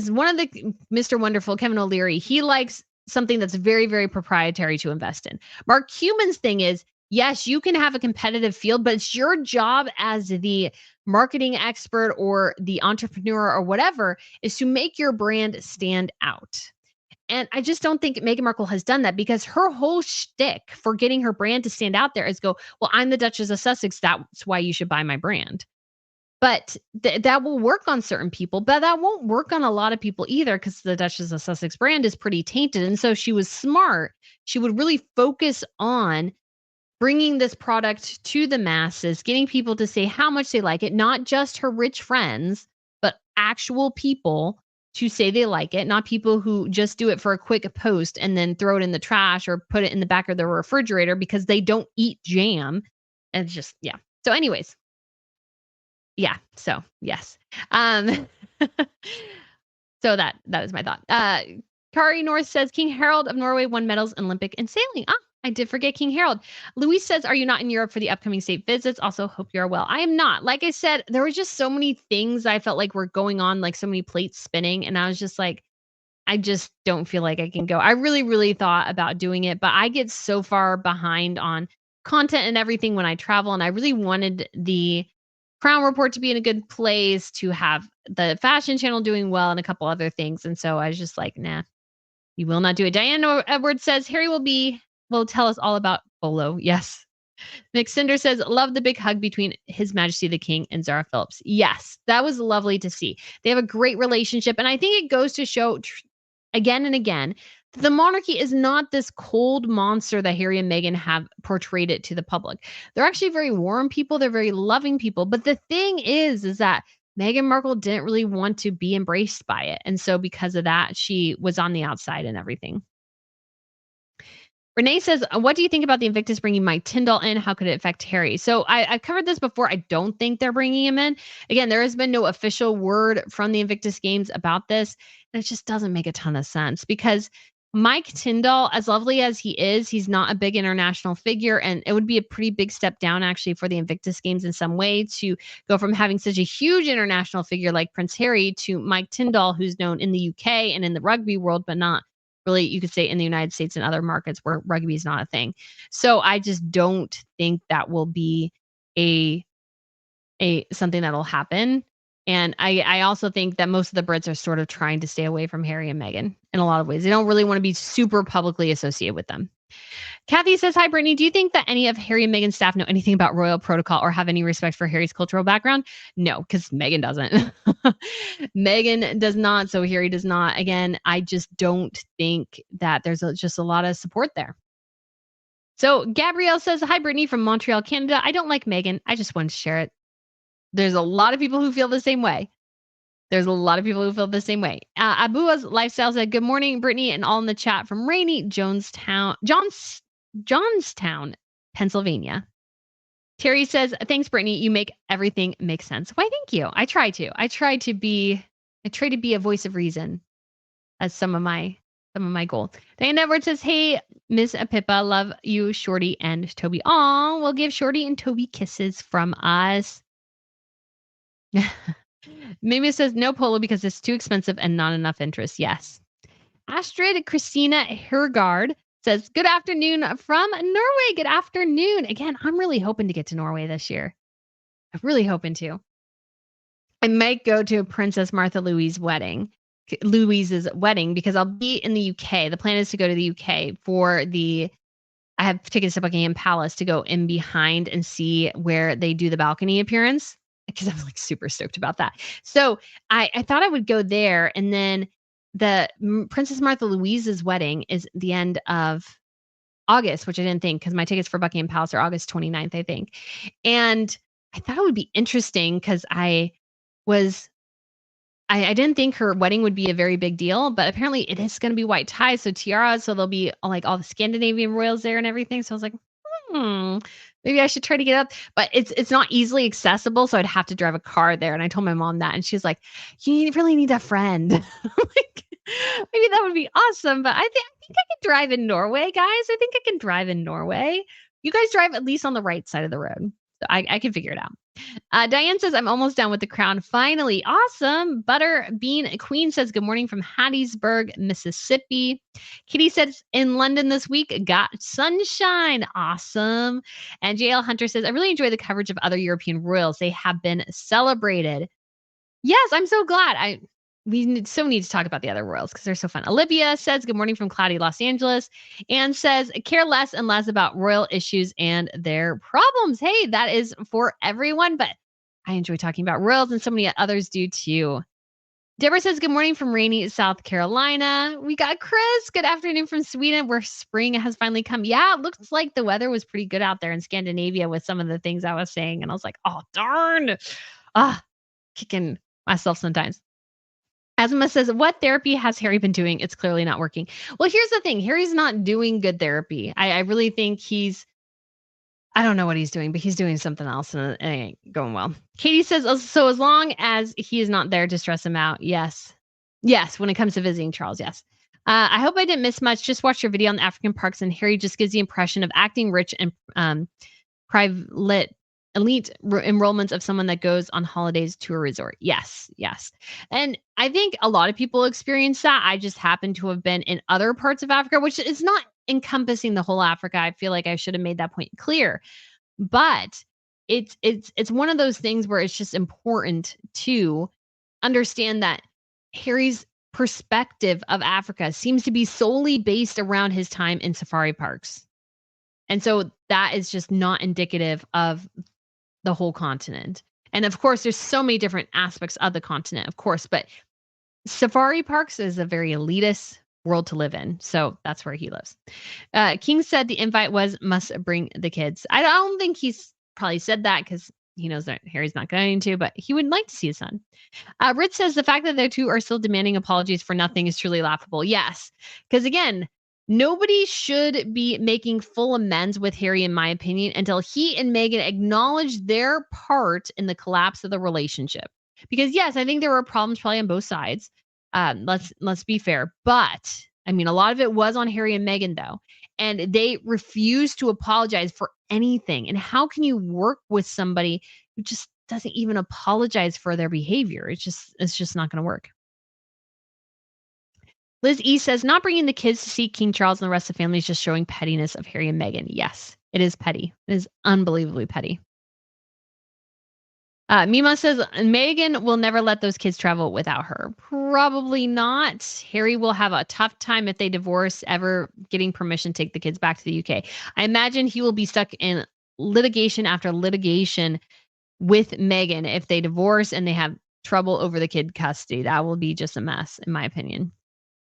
one of the Mr. Wonderful, Kevin O'Leary, he likes something that's very, very proprietary to invest in. Mark Cuban's thing is, yes, you can have a competitive field, but it's your job as the marketing expert or the entrepreneur or whatever is to make your brand stand out. And I just don't think Meghan Markle has done that because her whole shtick for getting her brand to stand out there is well, I'm the Duchess of Sussex. That's why you should buy my brand. But that will work on certain people, but that won't work on a lot of people either because the Duchess of Sussex brand is pretty tainted. And so she was smart. She would really focus on bringing this product to the masses, getting people to say how much they like it, not just her rich friends, but actual people to say they like it, not people who just do it for a quick post and then throw it in the trash or put it in the back of their refrigerator because they don't eat jam. And it's just, yeah. So anyways, Yeah. So yes. Um, so that is my thought. Kari North says King Harold of Norway won medals in Olympic and sailing. Ah, I did forget King Harold. Luis says, "Are you not in Europe for the upcoming state visits? Also, hope you are well." I am not. Like I said, there were just so many things I felt like were going on, like so many plates spinning, and I was just like, I just don't feel like I can go. I really, really thought about doing it, but I get so far behind on content and everything when I travel. And I really wanted the Crown Report to be in a good place, to have the fashion channel doing well, and a couple other things. And so I was just like, nah, you will not do it. Diana Edwards says Harry will tell us all about Bolo. Yes. Nick Cinder says, love the big hug between His Majesty the King and Zara Phillips. Yes, that was lovely to see. They have a great relationship. And I think it goes to show again and again that the monarchy is not this cold monster that Harry and Meghan have portrayed it to the public. They're actually very warm people. They're very loving people. But the thing is that Meghan Markle didn't really want to be embraced by it. And so because of that, she was on the outside and everything. Renee says, what do you think about the Invictus bringing Mike Tyndall in? How could it affect Harry? So I've covered this before. I don't think they're bringing him in. Again, there has been no official word from the Invictus Games about this. And it just doesn't make a ton of sense because Mike Tyndall, as lovely as he is, he's not a big international figure. And it would be a pretty big step down, actually, for the Invictus Games in some way to go from having such a huge international figure like Prince Harry to Mike Tyndall, who's known in the UK and in the rugby world, but not really, you could say, in the United States and other markets where rugby is not a thing. So I just don't think that will be a something that'll happen. And I also think that most of the Brits are sort of trying to stay away from Harry and Meghan in a lot of ways. They don't really want to be super publicly associated with them. Kathy says, hi, Brittany. Do you think that any of Harry and Meghan's staff know anything about royal protocol or have any respect for Harry's cultural background? No, because Meghan doesn't. Meghan does not. So Harry does not. Again, I just don't think that there's just a lot of support there. So Gabrielle says, hi, Brittany from Montreal, Canada. I don't like Meghan. I just wanted to share it. There's a lot of people who feel the same way. There's a lot of people who feel the same way. Abua's Lifestyle said, good morning, Brittany, and all in the chat from rainy Johnstown, Pennsylvania. Terry says, thanks, Brittany. You make everything make sense. Why, thank you. I try to be a voice of reason as some of my goals. Diane Edwards says, hey, Miss Pippa, love you, Shorty and Toby. Aw, we'll give Shorty and Toby kisses from us. Mimi says no polo because it's too expensive and not enough interest. Yes. Astrid Christina Hergard says, good afternoon from Norway. Good afternoon. Again, I'm really hoping to get to Norway this year. I'm really hoping to. I might go to Princess Martha Louise's wedding because I'll be in the UK. The plan is to go to the UK I have tickets to Buckingham Palace to go in behind and see where they do the balcony appearance, because I'm like super stoked about that. So I thought I would go there. And then the Princess Martha Louise's wedding is the end of August, which I didn't think, because my tickets for Buckingham Palace are August 29th, I think. And I thought it would be interesting because I didn't think her wedding would be a very big deal, but apparently it is going to be white ties, so tiaras. So there'll be like all the Scandinavian royals there and everything. So I was like, maybe I should try to get up, but it's not easily accessible. So I'd have to drive a car there. And I told my mom that, and she's like, you really need a friend. Like, maybe that would be awesome. But I think I can drive in Norway, guys. I think I can drive in Norway. You guys drive at least on the right side of the road. So I can figure it out. Diane says, I'm almost done with the crown. Finally. Awesome. Butter Bean Queen says, good morning from Hattiesburg, Mississippi. Kitty says, in London this week, got sunshine. Awesome. And JL Hunter says, I really enjoy the coverage of other European royals. They have been celebrated. Yes, I'm so glad. We need to talk about the other royals because they're so fun. Olivia says, good morning from cloudy Los Angeles, and says, care less and less about royal issues and their problems. Hey, that is for everyone, but I enjoy talking about royals, and so many others do too. Deborah says, good morning from rainy South Carolina. We got Chris. Good afternoon from Sweden, where spring has finally come. Yeah, it looks like the weather was pretty good out there in Scandinavia with some of the things I was saying. And I was like, oh, darn. Kicking myself sometimes. Asma says, what therapy has Harry been doing? It's clearly not working. Well, here's the thing. Harry's not doing good therapy. I really think I don't know what he's doing, but he's doing something else and it ain't going well. Katie says, so as long as he is not there to stress him out, yes. Yes, when it comes to visiting Charles, yes. I hope I didn't miss much. Just watched your video on the African parks, and Harry just gives the impression of acting rich and private elite enrollments of someone that goes on holidays to a resort. Yes, yes. And I think a lot of people experience that. I just happen to have been in other parts of Africa, which is not encompassing the whole Africa. I feel like I should have made that point clear. But it's one of those things where it's just important to understand that Harry's perspective of Africa seems to be solely based around his time in safari parks. And so that is just not indicative of the whole continent. And of course, there's so many different aspects of the continent, of course, but safari parks is a very elitist world to live in. So that's where he lives. King said the invite was must bring the kids. I don't think he's probably said that because he knows that Harry's not going to, but he would like to see his son. Rich says the fact that the two are still demanding apologies for nothing is truly laughable. Yes, because again, nobody should be making full amends with Harry, in my opinion, until he and Meghan acknowledge their part in the collapse of the relationship. Because yes, I think there were problems probably on both sides. Let's be fair, but I mean, a lot of it was on Harry and Meghan though, and they refused to apologize for anything. And how can you work with somebody who just doesn't even apologize for their behavior? It's just not going to work. Liz E says, not bringing the kids to see King Charles and the rest of the family is just showing pettiness of Harry and Meghan. Yes, it is petty. It is unbelievably petty. Mima says, Meghan will never let those kids travel without her. Probably not. Harry will have a tough time if they divorce, ever getting permission to take the kids back to the UK. I imagine he will be stuck in litigation after litigation with Meghan if they divorce and they have trouble over the kid custody. That will be just a mess, in my opinion.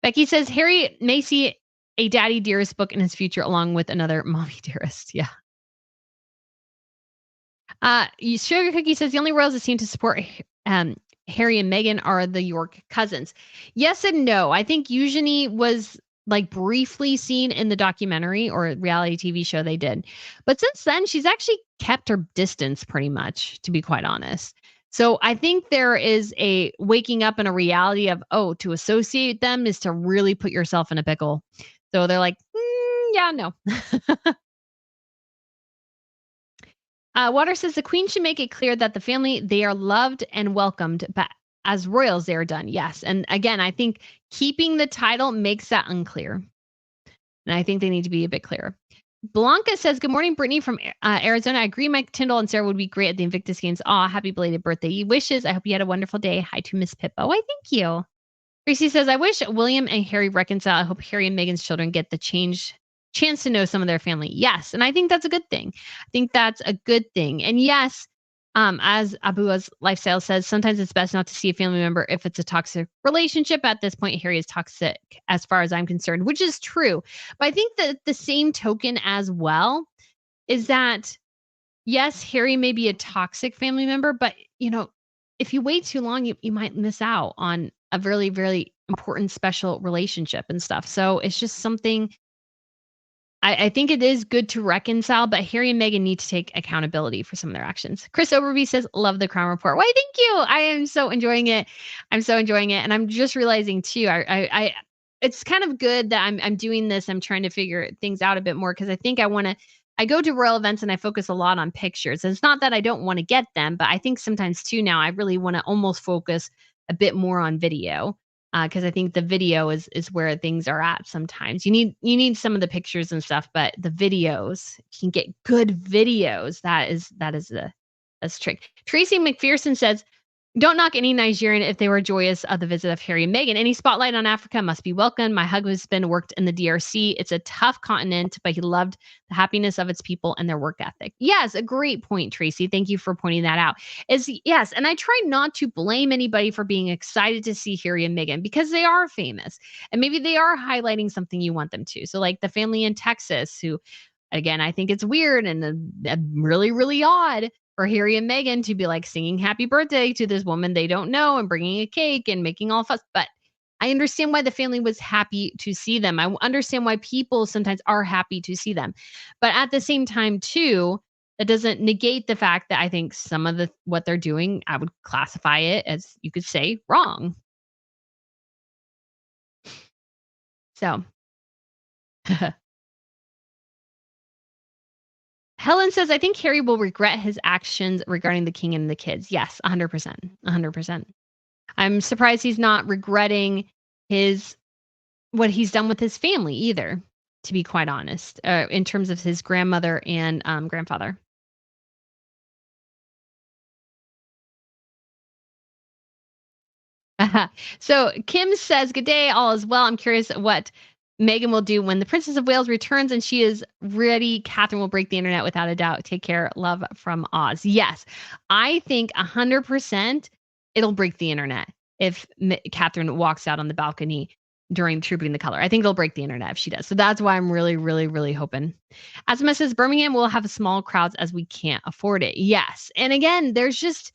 Becky says, Harry may see a Daddy Dearest book in his future along with another Mommy Dearest. Yeah. Sugar Cookie says the only royals that seem to support Harry and Meghan are the York cousins. Yes and no. I think Eugenie was like briefly seen in the documentary or reality TV show they did. But since then, she's actually kept her distance pretty much, to be quite honest. So I think there is a waking up in a reality of, oh, to associate them is to really put yourself in a pickle. So they're like, yeah, no. Water says the queen should make it clear that the family, they are loved and welcomed, but as royals, they are done. Yes. And again, I think keeping the title makes that unclear. And I think they need to be a bit clearer. Blanca says, good morning, Brittany from Arizona. I agree Mike Tyndall and Sarah would be great at the Invictus Games. Aw, happy belated birthday wishes. I hope you had a wonderful day. Hi to Miss Pippo. Why, thank you. Tracy says, I wish William and Harry reconcile. I hope Harry and Meghan's children get the chance to know some of their family. Yes. And I think that's a good thing. I think that's a good thing. And yes, as Abua's lifestyle says, sometimes it's best not to see a family member if it's a toxic relationship. At this point, Harry is toxic as far as I'm concerned, which is true. But I think that the same token as well is that, yes, Harry may be a toxic family member, but if you wait too long, you might miss out on a really, really important, special relationship and stuff. So it's just something I think it is good to reconcile, but Harry and Meghan need to take accountability for some of their actions. Chris Overby says, love the Crown Report. Why, thank you. I am so enjoying it. I'm so enjoying it. And I'm just realizing too, it's kind of good that I'm doing this. I'm trying to figure things out a bit more because I think I go to royal events and I focus a lot on pictures. And it's not that I don't want to get them, but I think sometimes too now I really want to almost focus a bit more on video. Because I think the video is where things are at sometimes. You need some of the pictures and stuff, but the videos, you can get good videos. That's trick. Tracy McPherson says, don't knock any Nigerian if they were joyous of the visit of Harry and Meghan. Any spotlight on Africa must be welcomed. My husband worked in the DRC. It's a tough continent, but he loved the happiness of its people and their work ethic. Yes, a great point, Tracy. Thank you for pointing that out. Yes, and I try not to blame anybody for being excited to see Harry and Meghan because they are famous and maybe they are highlighting something you want them to. So like the family in Texas who, again, I think it's weird and really, really odd for Harry and Meghan to be like singing happy birthday to this woman they don't know and bringing a cake and making all fuss. But I understand why the family was happy to see them. I understand why people sometimes are happy to see them. But at the same time, too, that doesn't negate the fact that I think some of what they're doing, I would classify it as, you could say, wrong. So Helen says, I think Harry will regret his actions regarding the king and the kids. Yes, 100%. 100%. I'm surprised he's not regretting his what he's done with his family either, to be quite honest, in terms of his grandmother and grandfather. So Kim says, "Good day, all is well. I'm curious what Megan will do when the Princess of Wales returns and she is ready. Catherine will break the internet without a doubt. Take care. Love from Oz." Yes, I think 100% it'll break the internet if Catherine walks out on the balcony during Trooping the Color. I think it'll break the internet if she does. So that's why I'm really, really, really hoping. Asma says, Birmingham will have small crowds as we can't afford it. Yes. And again, there's just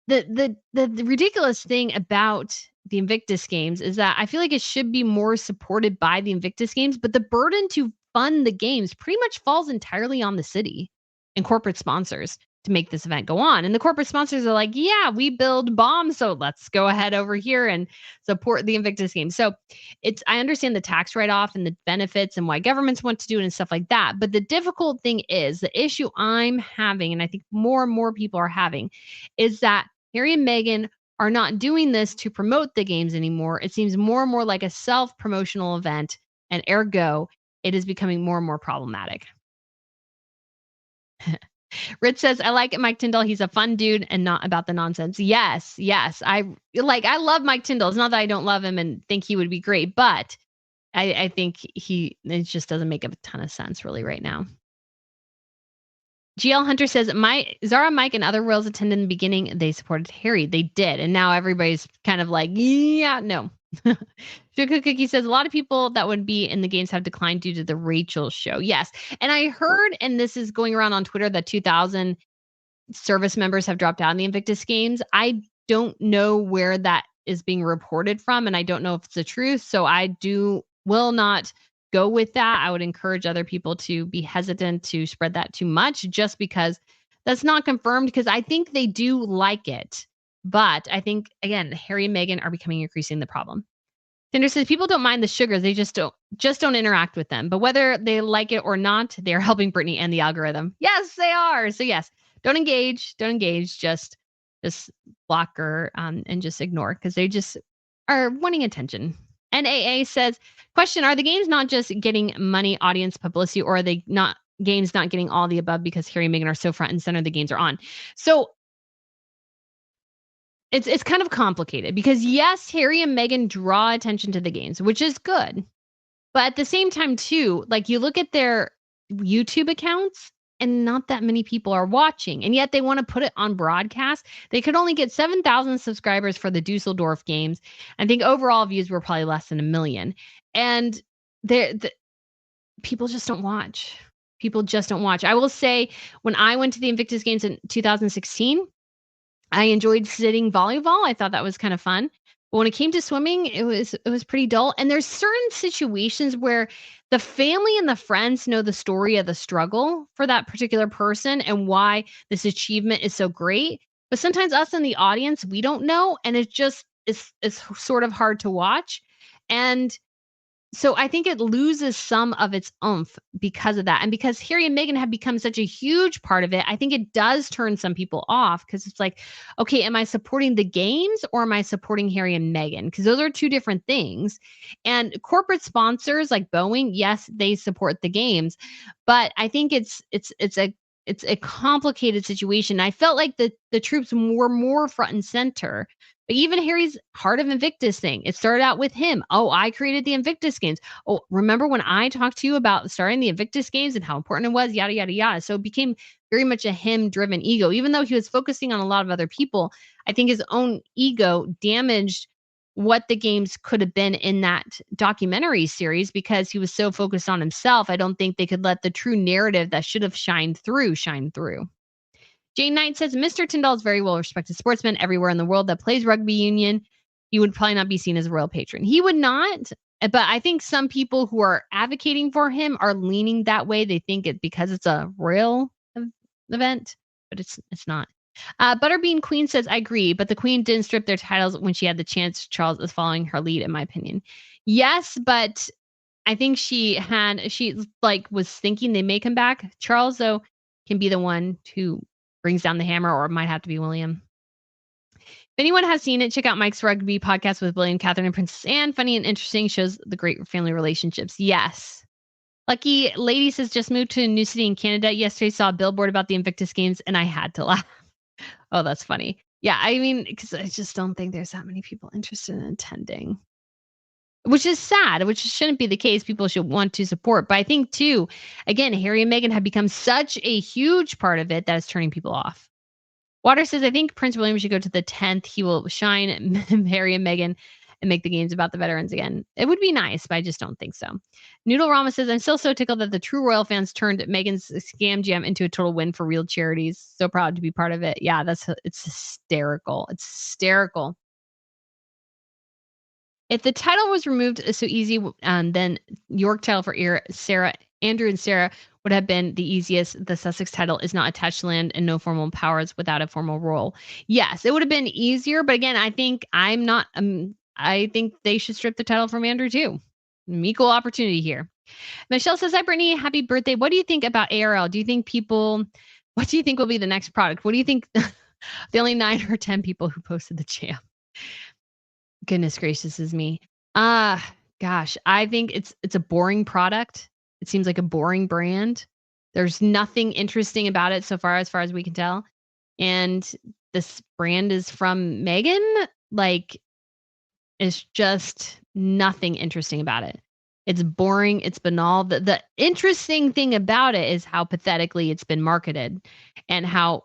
the ridiculous thing about the Invictus Games is that I feel like it should be more supported by the Invictus Games, but the burden to fund the games pretty much falls entirely on the city and corporate sponsors to make this event go on. And the corporate sponsors are like, yeah, we build bombs, so let's go ahead over here and support the Invictus Games. So I understand the tax write-off and the benefits and why governments want to do it and stuff like that. But the difficult thing is the issue I'm having, and I think more and more people are having, is that Harry and Meghan are not doing this to promote the games anymore. It seems more and more like a self-promotional event, and ergo, it is becoming more and more problematic. Rich says, I like Mike Tyndall. He's a fun dude and not about the nonsense. Yes, yes. I love Mike Tyndall. It's not that I don't love him and think he would be great, but I think it just doesn't make a ton of sense really right now. GL Hunter says, Zara, Mike, and other royals attended in the beginning. They supported Harry. They did. And now everybody's kind of like, yeah, no. Sugar Cookie says, a lot of people that would be in the games have declined due to the Rachel show. Yes. And I heard, and this is going around on Twitter, that 2,000 service members have dropped out in the Invictus Games. I don't know where that is being reported from, and I don't know if it's the truth. So will not go with that. I would encourage other people to be hesitant to spread that too much, just because that's not confirmed, because I think they do like it. But I think, again, Harry and Meghan are becoming increasingly the problem. Tinder says people don't mind the sugars, they just don't interact with them. But whether they like it or not, they're helping Britney and the algorithm. Yes, they are. So yes, don't engage, just block her and just ignore, because they just are wanting attention. NAA says, question, are the games not just getting money, audience, publicity, or are they not games not getting all the above because Harry and Meghan are so front and center the games are on? So it's kind of complicated, because yes, Harry and Meghan draw attention to the games, which is good. But at the same time too, like, you look at their YouTube accounts and not that many people are watching, and yet they want to put it on broadcast. They could only get 7,000 subscribers for the Dusseldorf games. I think overall views were probably less than 1 million. And people just don't watch. People just don't watch. I will say, when I went to the Invictus Games in 2016, I enjoyed sitting volleyball. I thought that was kind of fun. But when it came to swimming, it was pretty dull. And there's certain situations where the family and the friends know the story of the struggle for that particular person and why this achievement is so great. But sometimes us in the audience, we don't know, and it just is sort of hard to watch. And so I think it loses some of its oomph because of that. And because Harry and Meghan have become such a huge part of it, I think it does turn some people off, because it's like, okay, am I supporting the games or am I supporting Harry and Meghan? Because those are two different things. And corporate sponsors like Boeing, yes, they support the games, but I think it's a complicated situation. I felt like the troops were more front and center. But even Harry's Heart of Invictus thing, it started out with him. Oh, I created the Invictus Games. Oh, remember when I talked to you about starting the Invictus Games and how important it was, yada, yada, yada. So it became very much a him-driven ego. Even though he was focusing on a lot of other people, I think his own ego damaged what the games could have been in that documentary series, because he was so focused on himself. I don't think they could let the true narrative that should have shined through shine through. Jane Knight says, Mr. Tyndall is very well respected sportsman everywhere in the world that plays rugby union. He would probably not be seen as a royal patron. He would not, but I think some people who are advocating for him are leaning that way. They think it because it's a royal event, but it's not. Butterbean Queen says, I agree, but the Queen didn't strip their titles when she had the chance. Charles is following her lead, in my opinion. Yes, but I think she like was thinking they may come back. Charles, though, can be the one who brings down the hammer, or it might have to be William. If anyone has seen it, check out Mike's Rugby podcast with William, Catherine, and Princess Anne. Funny and interesting, shows the great family relationships. Yes. Lucky Lady says, just moved to a new city in Canada. Yesterday saw a billboard about the Invictus games and I had to laugh. Oh, that's funny. Yeah, I mean, because I just don't think there's that many people interested in attending, which is sad, which shouldn't be the case. People should want to support. But I think, too, again, Harry and Meghan have become such a huge part of it that it's turning people off. Water says, I think Prince William should go to the 10th. He will shine Harry and Meghan and make the games about the veterans again. It would be nice, but I just don't think so. Noodle Rama says, I'm still so tickled that the true royal fans turned Meghan's scam jam into a total win for real charities. So proud to be part of it. Yeah, it's hysterical. It's hysterical. If the title was removed so easy, then York title for Andrew and Sarah would have been the easiest. The Sussex title is not attached to land and no formal powers without a formal role. Yes, it would have been easier, but again, I think I think they should strip the title from Andrew too. Equal opportunity here. Michelle says, hi, Brittany. Happy birthday. What do you think about ARL? What do you think will be the next product? What do you think the only 9 or 10 people who posted the jam? Goodness gracious is me. Gosh, I think it's a boring product. It seems like a boring brand. There's nothing interesting about it so far as we can tell. And this brand is from Meghan. Like, it's just nothing interesting about it. It's boring. It's banal. The interesting thing about it is how pathetically it's been marketed and how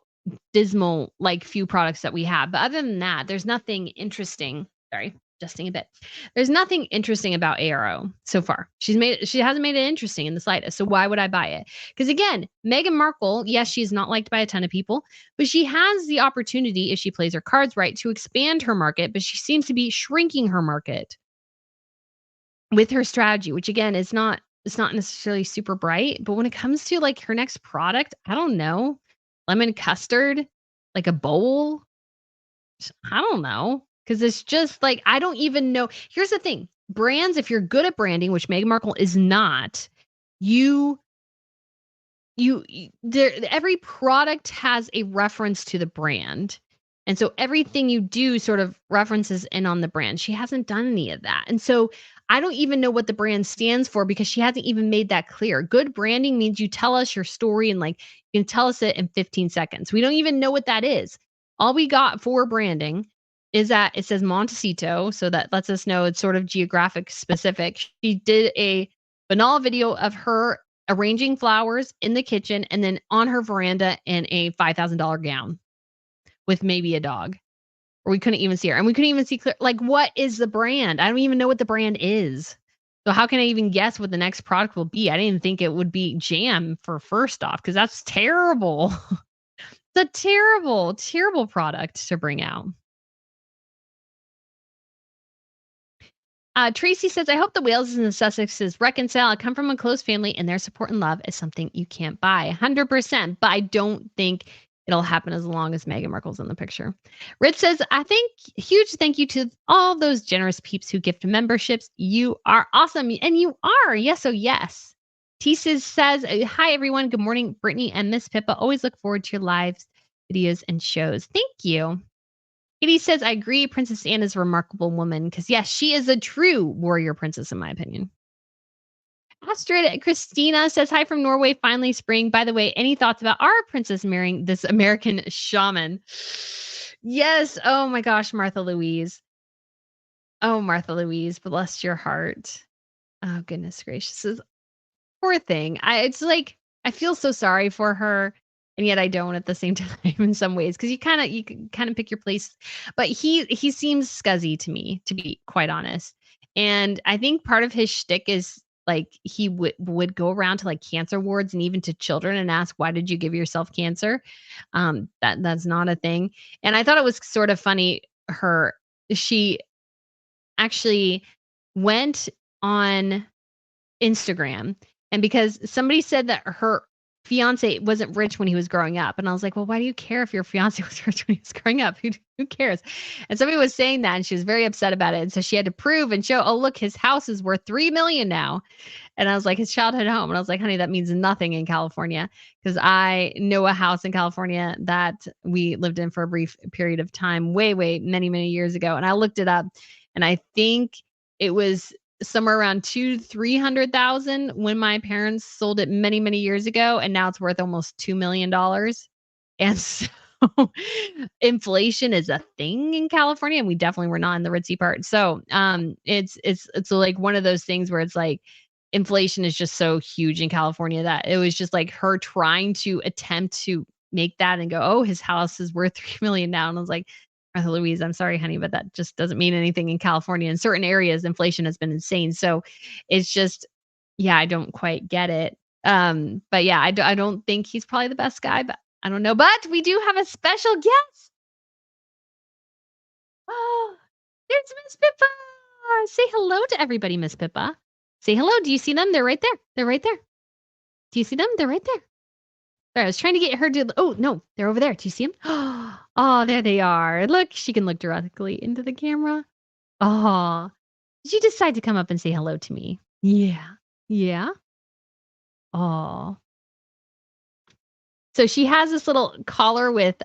dismal, like, few products that we have. But other than that, there's nothing interesting. Sorry, adjusting a bit. There's nothing interesting about ARO so far. She hasn't made it interesting in the slightest. So why would I buy it? Because again, Meghan Markle, yes, she's not liked by a ton of people, but she has the opportunity, if she plays her cards right, to expand her market. But she seems to be shrinking her market with her strategy, which again is not necessarily super bright. But when it comes to like her next product, I don't know, lemon custard, like a bowl. I don't know. Because it's just like, I don't even know. Here's the thing. Brands, if you're good at branding, which Meghan Markle is not, every product has a reference to the brand. And so everything you do sort of references in on the brand. She hasn't done any of that. And so I don't even know what the brand stands for because she hasn't even made that clear. Good branding means you tell us your story and like you can tell us it in 15 seconds. We don't even know what that is. All we got for branding is that it says Montecito, so that lets us know it's sort of geographic specific. She did a banal video of her arranging flowers in the kitchen and then on her veranda in a $5,000 gown with maybe a dog. Or we couldn't even see her. And we couldn't even see clear. Like, what is the brand? I don't even know what the brand is. So how can I even guess what the next product will be? I didn't think it would be jam for first off, because that's terrible. It's a terrible, terrible product to bring out. Tracy says, I hope the Wales and the Sussexes reconcile. I come from a close family, and their support and love is something you can't buy. 100%. But I don't think it'll happen as long as Meghan Markle's in the picture. Rich says, I think huge thank you to all those generous peeps who gift memberships. You are awesome. And you are. Yes, oh yes. T says, hi, everyone. Good morning, Brittany and Miss Pippa. Always look forward to your lives, videos, and shows. Thank you. Katie says, I agree. Princess Anne is a remarkable woman because, yes, she is a true warrior princess, in my opinion. Astrid Christina says, hi from Norway, finally spring. By the way, any thoughts about our princess marrying this American shaman? Yes. Oh, my gosh, Martha Louise. Oh, Martha Louise, bless your heart. Oh, goodness gracious. Poor thing. It's like, I feel so sorry for her. And yet I don't at the same time in some ways, because you can kind of pick your place. But he seems scuzzy to me, to be quite honest. And I think part of his shtick is like he would go around to like cancer wards and even to children and ask, why did you give yourself cancer? That's not a thing. And I thought it was sort of funny. She actually went on Instagram, and because somebody said that her fiance wasn't rich when he was growing up. And I was like, well, why do you care if your fiance was rich when he was growing up? Who cares? And somebody was saying that and she was very upset about it. And so she had to prove and show, oh, look, his house is worth 3 million now. And I was like, his childhood home. And I was like, honey, that means nothing in California. Because I know a house in California that we lived in for a brief period of time, way, many years ago. And I looked it up and I think it was somewhere around 300,000 when my parents sold it many years ago. And now it's worth almost $2 million. And so inflation is a thing in California, and we definitely were not in the ritzy part. So it's like one of those things where it's like inflation is just so huge in California that it was just like her trying to attempt to make that and go, oh, his house is worth 3 million now. And I was like, Martha Louise, I'm sorry, honey, but that just doesn't mean anything in California. In certain areas, inflation has been insane. So it's just, yeah, I don't quite get it. But yeah, I don't think he's probably the best guy, but I don't know. But we do have a special guest. Oh, there's Miss Pippa. Say hello to everybody, Miss Pippa. Say hello. Do you see them? They're right there. They're right there. Do you see them? They're right there. Sorry, I was trying to get her to. Oh, no, they're over there. Do you see them? Oh, there they are. Look, she can look directly into the camera. Oh, did you decide to come up and say hello to me? Yeah. Yeah. Oh. So she has this little collar with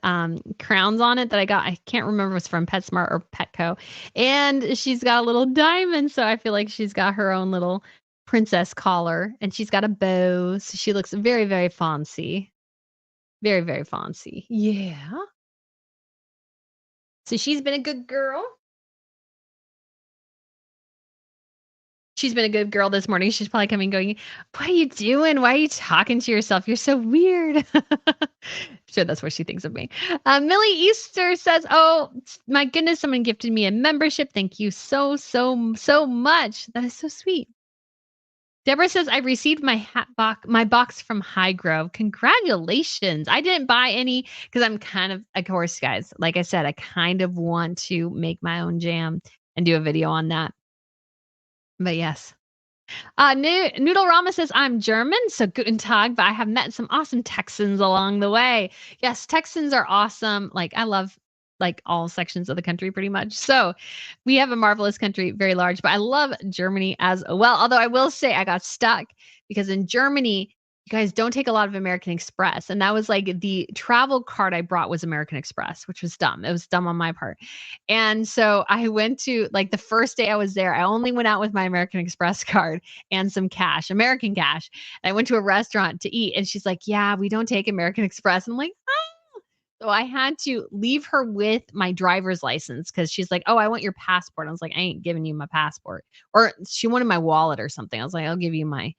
crowns on it that I got. I can't remember if it's from PetSmart or Petco. And she's got a little diamond. So I feel like she's got her own little princess collar. And she's got a bow. So she looks very fancy. Very fancy. Yeah. So she's been a good girl. She's been a good girl this morning. She's probably coming going, what are you doing? Why are you talking to yourself? You're so weird. Sure, that's what she thinks of me. Millie Easter says, oh, my goodness, someone gifted me a membership. Thank you so much. That is so sweet. Deborah says, I received my my box from High Grove. Congratulations. I didn't buy any because I'm kind of course, guys, like I said, I kind of want to make my own jam and do a video on that. But yes. Noodle Rama says, I'm German, so guten Tag, but I have met some awesome Texans along the way. Yes, Texans are awesome. Like, I love like all sections of the country pretty much. So we have a marvelous country, very large, but I love Germany as well. Although I will say I got stuck because in Germany, you guys don't take a lot of American Express. And that was like the travel card I brought was American Express, which was dumb. It was dumb on my part. And so I went to like the first day I was there, I only went out with my American Express card and some cash, American cash. And I went to a restaurant to eat and she's like, yeah, we don't take American Express. I'm like, oh. So I had to leave her with my driver's license because she's like, oh, I want your passport. I was like, I ain't giving you my passport. Or she wanted my wallet or something. I was like, I'll give you my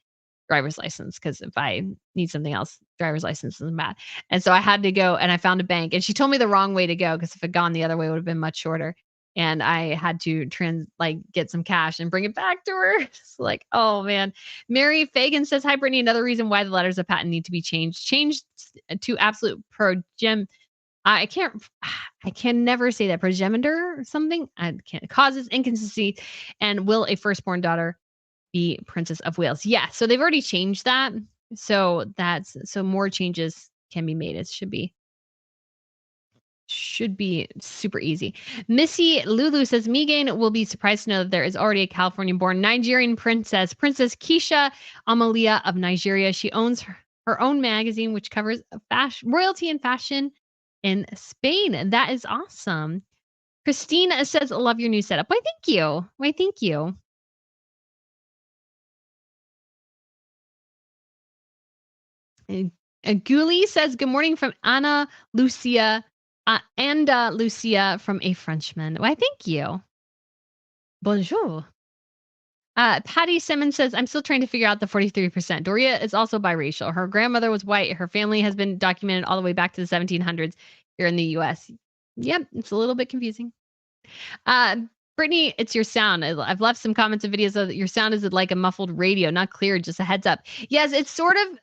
driver's license because if I need something else, driver's license isn't bad. And so I had to go and I found a bank and she told me the wrong way to go because if I'd gone the other way, it would have been much shorter. And I had to get some cash and bring it back to her. It's like, oh man. Mary Fagan says, hi, Brittany. Another reason why the letters of patent need to be changed to absolute progem. I can never say that progenitor or something. I can't causes inconsistency and will a firstborn daughter be Princess of Wales. Yeah, so they've already changed that. So more changes can be made. It should be super east. Missy Lulu says Megan will be surprised to know that there is already a Californian-born Nigerian princess, Princess Keisha Amalia of Nigeria. She owns her own magazine, which covers royalty and fashion in Spain. And that is awesome. Christina says, love your new setup. Why, thank you. Why, thank you. Guli says, good morning from Anna Lucia, Lucia from a Frenchman. Why, thank you. Bonjour. Patty Simmons says, I'm still trying to figure out the 43%. Doria is also biracial. Her grandmother was white. Her family has been documented all the way back to the 1700s here in the US. Yep, it's a little bit confusing. Brittany, it's your sound. I've left some comments and videos of your sound is like a muffled radio, not clear, just a heads up. Yes, it's sort of.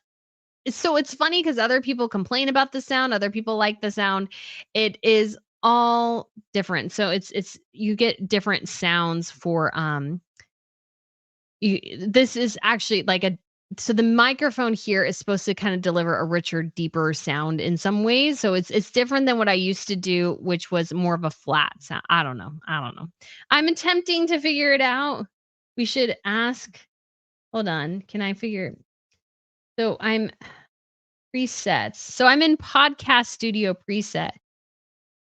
So it's funny because other people complain about the sound, other people like the sound. It is all different. So it's you get different sounds for this is actually like So the microphone here is supposed to kind of deliver a richer, deeper sound in some ways. So it's different than what I used to do, which was more of a flat sound. I don't know. I don't know. I'm attempting to figure it out. We should ask. Hold on. Can I figure? So I'm presets. So I'm in podcast studio preset.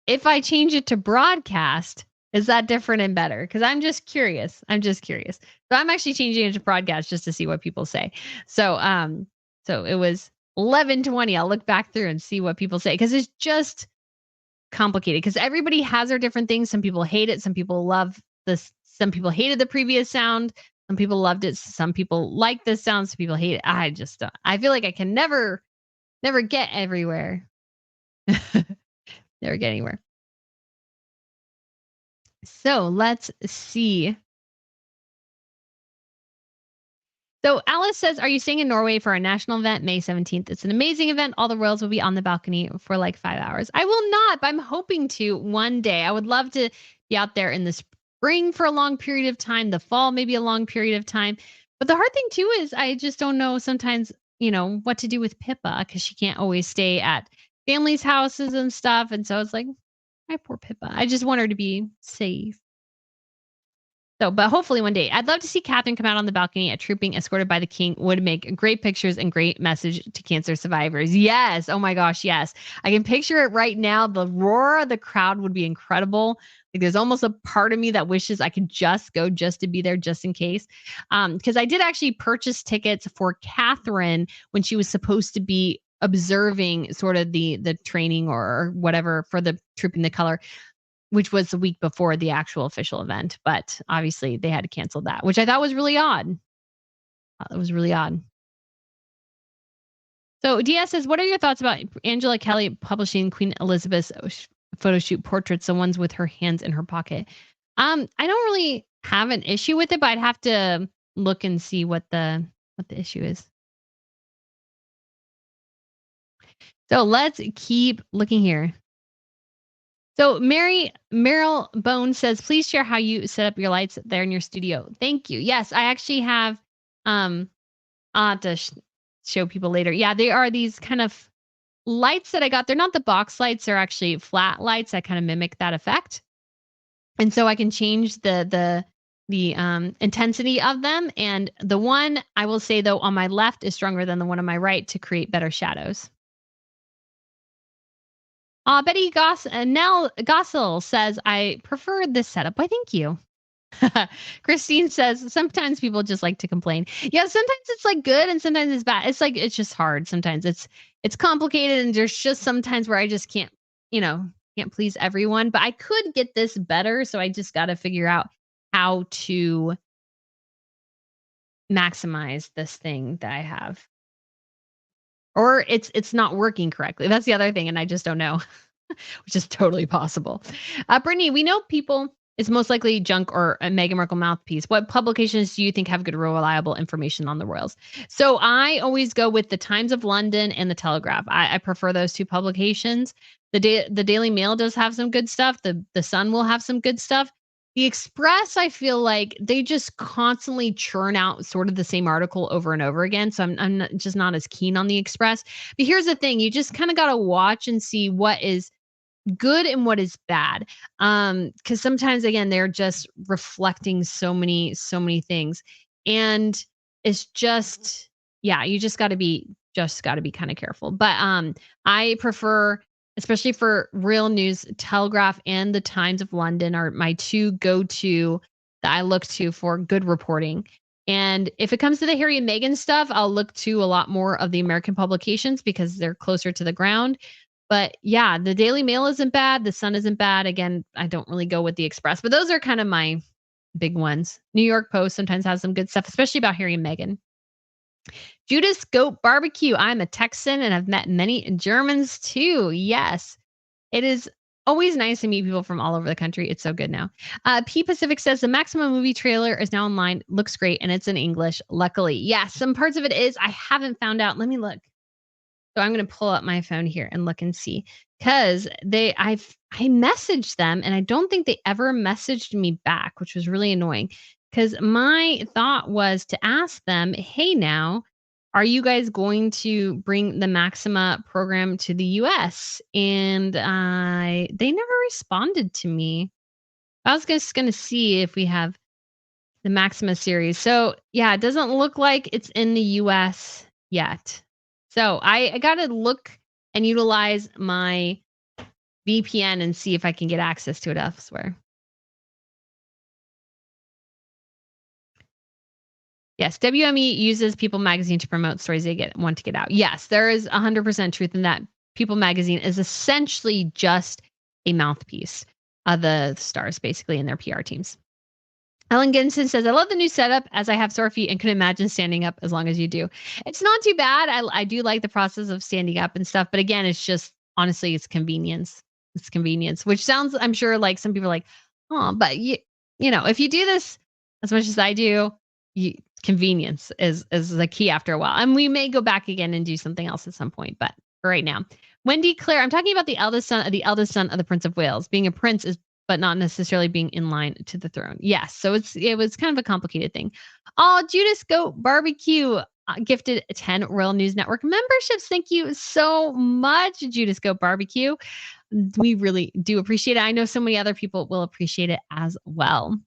If I change it to broadcast, is that different and better? Because I'm just curious. I'm just curious. So I'm actually changing it to broadcast just to see what people say. So it was 11:20. I'll look back through and see what people say because it's just complicated. Because everybody has their different things. Some people hate it. Some people love this. Some people hated the previous sound. Some people loved it. Some people like this sound. Some people hate it. I just don't. I feel like I can never get everywhere. Never get anywhere. So let's see. So Alice says, "Are you staying in Norway for our national event, May 17th? It's an amazing event. All the royals will be on the balcony for like 5 hours. I will not, but I'm hoping to one day. I would love to be out there in the spring for a long period of time, the fall, maybe a long period of time. But the hard thing too is I just don't know sometimes, what to do with Pippa because she can't always stay at family's houses and stuff. And so it's like, my poor Pippa. I just want her to be safe. So, but hopefully one day, I'd love to see Catherine come out on the balcony at trooping, escorted by the king. Would make great pictures and great message to cancer survivors. Yes. Oh my gosh. Yes. I can picture it right now. The roar of the crowd would be incredible. Like there's almost a part of me that wishes I could just go just to be there just in case. Because I did actually purchase tickets for Catherine when she was supposed to be observing sort of the training or whatever for the Trooping the Color, which was the week before the actual official event. But obviously they had to cancel that, which I thought was really odd. It was really odd. So DS says, what are your thoughts about Angela Kelly publishing Queen Elizabeth's photo shoot portraits, the ones with her hands in her pocket? I don't really have an issue with it, but I'd have to look and see what the issue is. So let's keep looking here. So Meryl Bone says, please share how you set up your lights there in your studio. Thank you. Yes, I actually have I'll have to show people later. Yeah, they are these kind of lights that I got. They're not the box lights, they're actually flat lights that kind of mimic that effect. And so I can change the intensity of them. And the one I will say though on my left is stronger than the one on my right to create better shadows. Betty Nell Gossel says, I prefer this setup. Why, thank you. Christine says, sometimes people just like to complain. Yeah, sometimes it's like good and sometimes it's bad. It's like, it's just hard. Sometimes it's complicated and there's just sometimes where I just can't please everyone. But I could get this better. So I just got to figure out how to maximize this thing that I have. Or it's not working correctly. That's the other thing, and I just don't know, which is totally possible. Brittany, we know people is most likely junk or a Meghan Markle mouthpiece. What publications do you think have good, reliable information on the royals? So I always go with the Times of London and the Telegraph. I prefer those two publications. The Daily Mail does have some good stuff. The Sun will have some good stuff. The Express, I feel like they just constantly churn out sort of the same article over and over again. So I'm just not as keen on the Express. But here's the thing, you just kind of got to watch and see what is good and what is bad. Because sometimes again, they're just reflecting so many things. And it's just, yeah, you just got to be kind of careful. But I prefer, especially for real news, Telegraph and the Times of London are my two go-to that I look to for good reporting. And if it comes to the Harry and Meghan stuff, I'll look to a lot more of the American publications because they're closer to the ground. But yeah, the Daily Mail isn't bad. The Sun isn't bad. Again, I don't really go with the Express, but those are kind of my big ones. New York Post sometimes has some good stuff, especially about Harry and Meghan. Judas Goat Barbecue. I'm a Texan and I've met many Germans too. Yes, it is always nice to meet people from all over the country. It's so good now. P Pacific says the Maximum movie trailer is now online. Looks great and it's in English. Luckily, yes, some parts of it is. I haven't found out. Let me look. So I'm going to pull up my phone here and look and see because I messaged them and I don't think they ever messaged me back, which was really annoying because my thought was to ask them, hey now, Are you guys going to bring the Maxima program to the US? And they never responded to me. I was just going to see if we have the Maxima series. So, yeah, it doesn't look like it's in the US yet. So, I got to look and utilize my VPN and see if I can get access to it elsewhere. Yes, WME uses People Magazine to promote stories they want to get out. Yes, there is 100% truth in that. People Magazine is essentially just a mouthpiece of the stars, basically, in their PR teams. Ellen Ginson says, I love the new setup as I have sore feet and can imagine standing up as long as you do. It's not too bad. I do like the process of standing up and stuff. But again, it's just, honestly, it's convenience. It's convenience, which sounds, I'm sure, like some people are like, oh, but if you do this as much as I do, convenience is the key after a while. And we may go back again and do something else at some point. But for right now, Wendy Claire, I'm talking about the eldest son of the Prince of Wales. Being a prince is but not necessarily being in line to the throne. Yes, so it was kind of a complicated thing. Oh, Judas Goat Barbecue gifted 10 Royal News Network memberships. Thank you so much, Judas Goat Barbecue. We really do appreciate it. I know so many other people will appreciate it as well.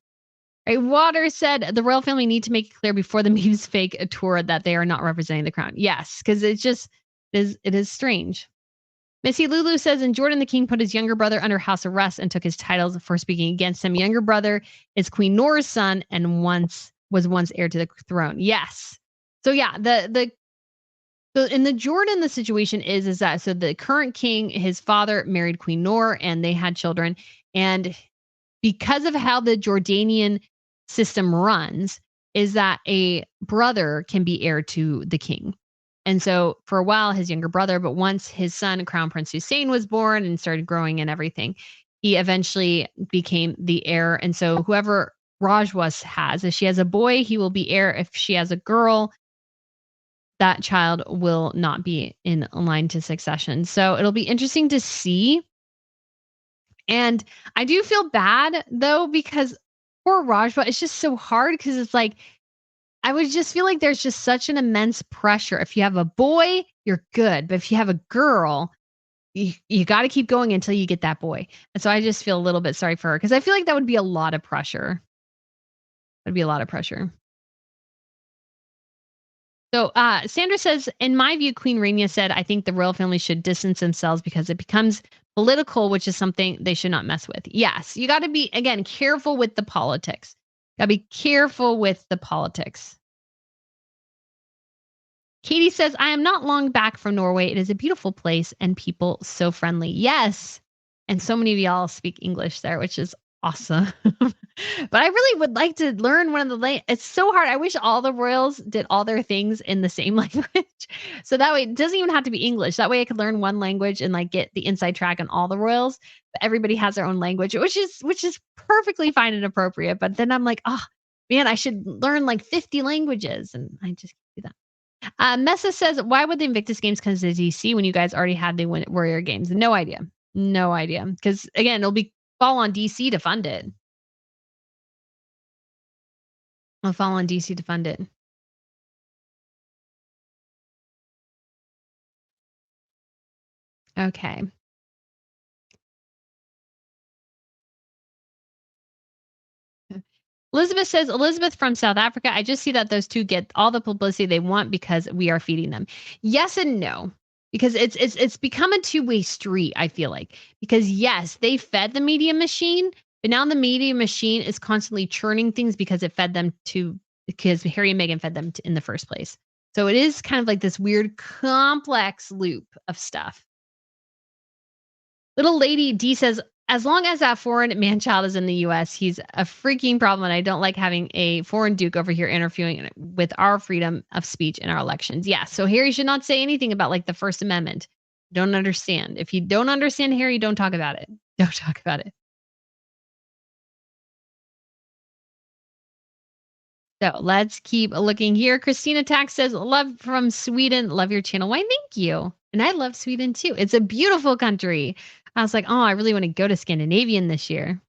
Right, Water said the royal family need to make it clear before the memes fake a tour that they are not representing the crown. Yes, because it is strange. Missy Lulu says, and Jordan the King put his younger brother under house arrest and took his titles for speaking against him. Younger brother is Queen Nora's son and was once heir to the throne. Yes. So yeah, so in the Jordan, the situation is that so the current king, his father married Queen Nora and they had children. And because of how the Jordanian system runs, is that a brother can be heir to the king. And so for a while, his younger brother, but once his son, Crown Prince Hussein, was born and started growing and everything, he eventually became the heir. And so whoever Rajwas has, if she has a boy, he will be heir. If she has a girl, that child will not be in line to succession. So it'll be interesting to see. And I do feel bad though, because poor Rajwa, it's just so hard because it's like, I would just feel like there's just such an immense pressure. If you have a boy, you're good. But if you have a girl, you got to keep going until you get that boy. And so I just feel a little bit sorry for her because I feel like that would be a lot of pressure. That'd be a lot of pressure. So Sandra says, in my view, Queen Rania said, I think the royal family should distance themselves because it becomes political, which is something they should not mess with. Yes, you got to be, again, careful with the politics. Got to be careful with the politics. Katie says, I am not long back from Norway. It is a beautiful place and people so friendly. Yes. And so many of y'all speak English there, which is awesome. But I really would like to learn one of the it's so hard. I wish all the royals did all their things in the same language. So that way it doesn't even have to be English. That way I could learn one language and like get the inside track on all the royals. But everybody has their own language, which is perfectly fine and appropriate. But then I'm like, oh man, I should learn like 50 languages. And I just can't do that. Messa says, why would the Invictus games come to DC when you guys already had the Warrior games? No idea. No idea. Because again, it'll fall on DC to fund it. It'll fall on DC to fund it. Okay. Elizabeth says, Elizabeth from South Africa, I just see that those two get all the publicity they want because we are feeding them. Yes and no. Because it's become a two-way street, I feel like. Because yes, they fed the media machine, but now the media machine is constantly churning things because because Harry and Meghan fed them in the first place. So it is kind of like this weird complex loop of stuff. Little Lady D says, as long as that foreign man child is in the US, he's a freaking problem. And I don't like having a foreign duke over here interfering with our freedom of speech in our elections. Yeah. So Harry should not say anything about like the First Amendment. Don't understand. If you don't understand Harry, don't talk about it. Don't talk about it. So let's keep looking here. Christina Tax says, love from Sweden. Love your channel. Why, thank you. And I love Sweden too. It's a beautiful country. I was like, oh, I really want to go to Scandinavian this year.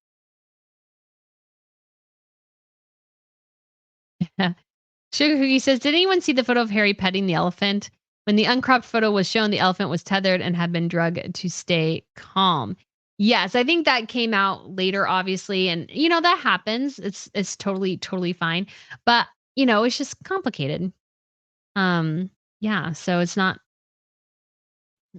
Sugar Cookie says, did anyone see the photo of Harry petting the elephant? When the uncropped photo was shown, the elephant was tethered and had been drugged to stay calm. Yes, I think that came out later, obviously, and that happens. It's totally fine, but it's just complicated. Yeah, so it's not.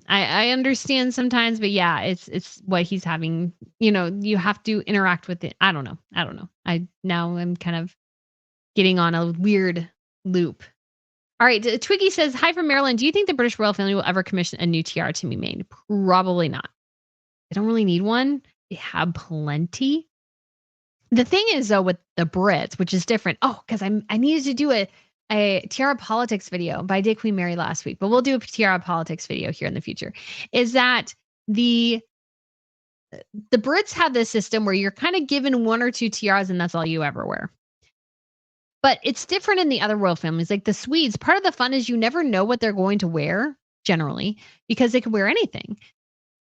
I understand sometimes, but yeah, it's what he's having. You have to interact with it. I don't know. I'm kind of getting on a weird loop. All right, Twiggy says, hi from Maryland. Do you think the British royal family will ever commission a new tiara to be made? Probably not. They don't really need one. They have plenty. The thing is, though, with the Brits, which is different. Oh, because I needed to do a tiara politics video, but I did Queen Mary last week. But we'll do a tiara politics video here in the future. Is that the Brits have this system where you're kind of given one or two tiaras and that's all you ever wear. But it's different in the other royal families. Like the Swedes, part of the fun is you never know what they're going to wear generally because they could wear anything.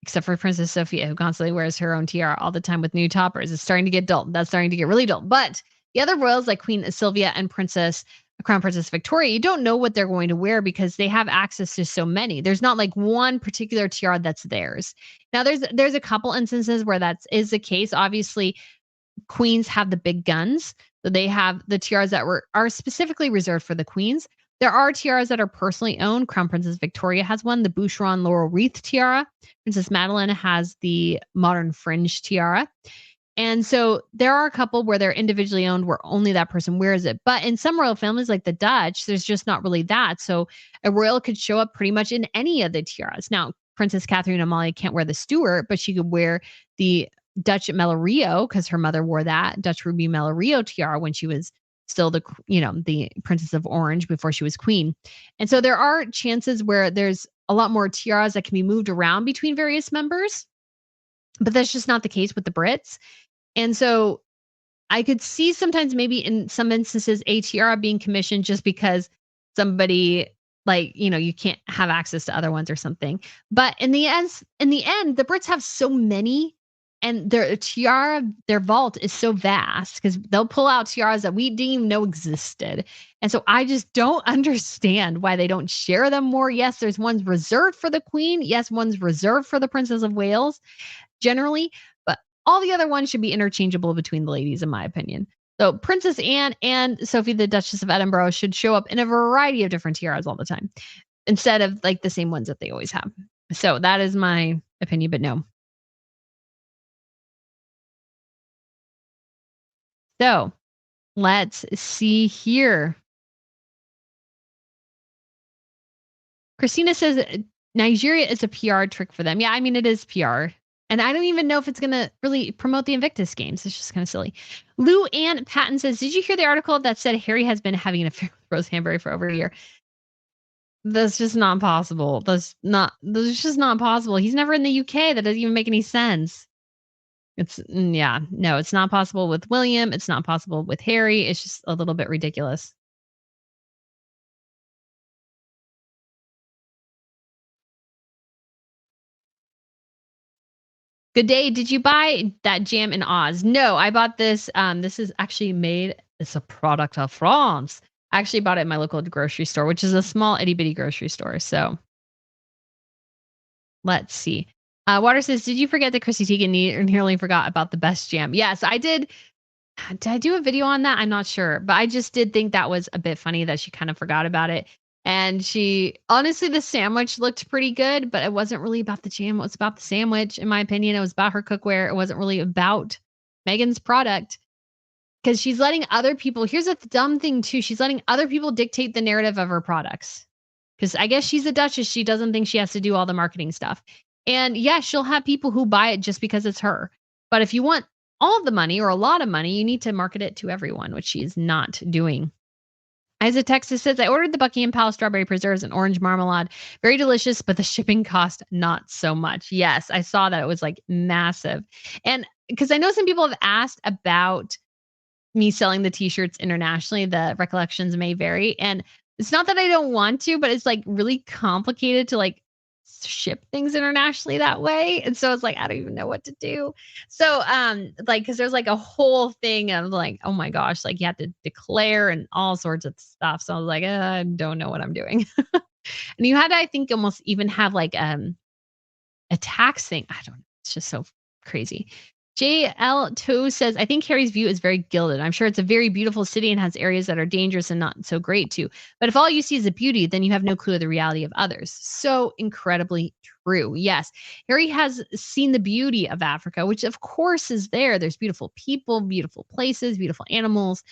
Except for Princess Sophia, who constantly wears her own tiara all the time with new toppers. It's starting to get dull. That's starting to get really dull. But the other royals like Queen Sylvia and Crown Princess Victoria, you don't know what they're going to wear because they have access to so many. There's not like one particular tiara that's theirs. Now there's a couple instances where that is the case. Obviously, queens have the big guns. So they have the tiaras that are specifically reserved for the queens. There are tiaras that are personally owned. Crown Princess Victoria has one, the Boucheron Laurel Wreath tiara. Princess Madeline has the modern fringe tiara. And so there are a couple where they're individually owned where only that person wears it. But in some royal families like the Dutch, there's just not really that. So a royal could show up pretty much in any of the tiaras. Now, Princess Catherine Amalia can't wear the Stuart, but she could wear the Dutch Mellorio because her mother wore that Dutch Ruby Mellorio tiara when she was still the Princess of Orange before she was queen. And so there are chances where there's a lot more tiaras that can be moved around between various members, but that's just not the case with the Brits. And so I could see sometimes maybe in some instances a tiara being commissioned just because somebody you can't have access to other ones or something. But in the end, the Brits have so many. And their tiara, their vault is so vast because they'll pull out tiaras that we didn't even know existed. And so I just don't understand why they don't share them more. Yes, there's ones reserved for the Queen. Yes, one's reserved for the Princess of Wales generally. But all the other ones should be interchangeable between the ladies, in my opinion. So Princess Anne and Sophie, the Duchess of Edinburgh, should show up in a variety of different tiaras all the time instead of like the same ones that they always have. So that is my opinion, but no. So let's see here. Christina says Nigeria is a PR trick for them. Yeah, I mean, it is PR. And I don't even know if it's going to really promote the Invictus games. It's just kind of silly. Lou Ann Patton says, did you hear the article that said Harry has been having an affair with Rose Hanbury for over a year? That's just not possible. That's just not possible. He's never in the UK. That doesn't even make any sense. It's not possible with William. It's not possible with Harry. It's just a little bit ridiculous. Good day. Did you buy that jam in Oz? No, I bought this. This is actually it's a product of France. I actually bought it in my local grocery store, which is a small itty bitty grocery store. So let's see. Water says, did you forget that Chrissy Teigen nearly forgot about the best jam? Yes, I did. Did I do a video on that? I'm not sure, but I just did think that was a bit funny that she kind of forgot about it. And honestly, the sandwich looked pretty good, but it wasn't really about the jam. It was about the sandwich, in my opinion. It was about her cookware. It wasn't really about Meghan's product because she's letting other people. Here's a dumb thing too. She's letting other people dictate the narrative of her products because I guess she's a duchess. She doesn't think she has to do all the marketing stuff. And yeah, she'll have people who buy it just because it's her. But if you want all of the money or a lot of money, you need to market it to everyone, which she is not doing. Isa Texas says, I ordered the Buckingham Palace strawberry preserves and orange marmalade. Very delicious, but the shipping cost not so much. Yes, I saw that. It was like massive. And because I know some people have asked about me selling the t-shirts internationally, the recollections may vary. And it's not that I don't want to, but it's like really complicated to like ship things internationally that way. And so it's like, I don't even know what to do. So, like, cause there's like a whole thing of like, oh my gosh, like you have to declare and all sorts of stuff. So I was like, I don't know what I'm doing. And you had to, I think, almost even have like a tax thing. I don't know. It's just so crazy. JL2 says, I think Harry's view is very gilded. I'm sure it's a very beautiful city and has areas that are dangerous and not so great too. But if all you see is the beauty, then you have no clue of the reality of others. So incredibly true. Yes. Harry has seen the beauty of Africa, which of course is there. There's beautiful people, beautiful places, beautiful animals.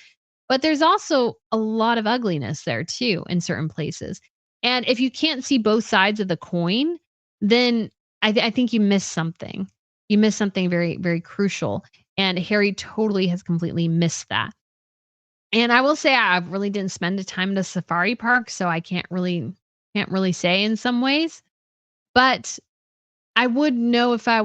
But there's also a lot of ugliness there too in certain places. And if you can't see both sides of the coin, then I think you miss something. You miss something very, very crucial. And Harry totally has completely missed that. And I will say I really didn't spend the time in the safari park, so I can't really say in some ways. But I would know if I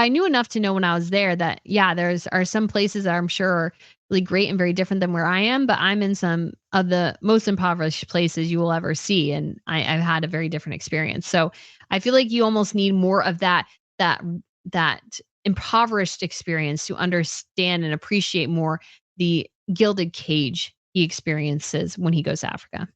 knew enough to know when I was there that, yeah, there's are some places that I'm sure are really great and very different than where I am, but I'm in some of the most impoverished places you will ever see, and I've had a very different experience. So I feel like you almost need more of that that impoverished experience to understand and appreciate more the gilded cage he experiences when he goes to Africa.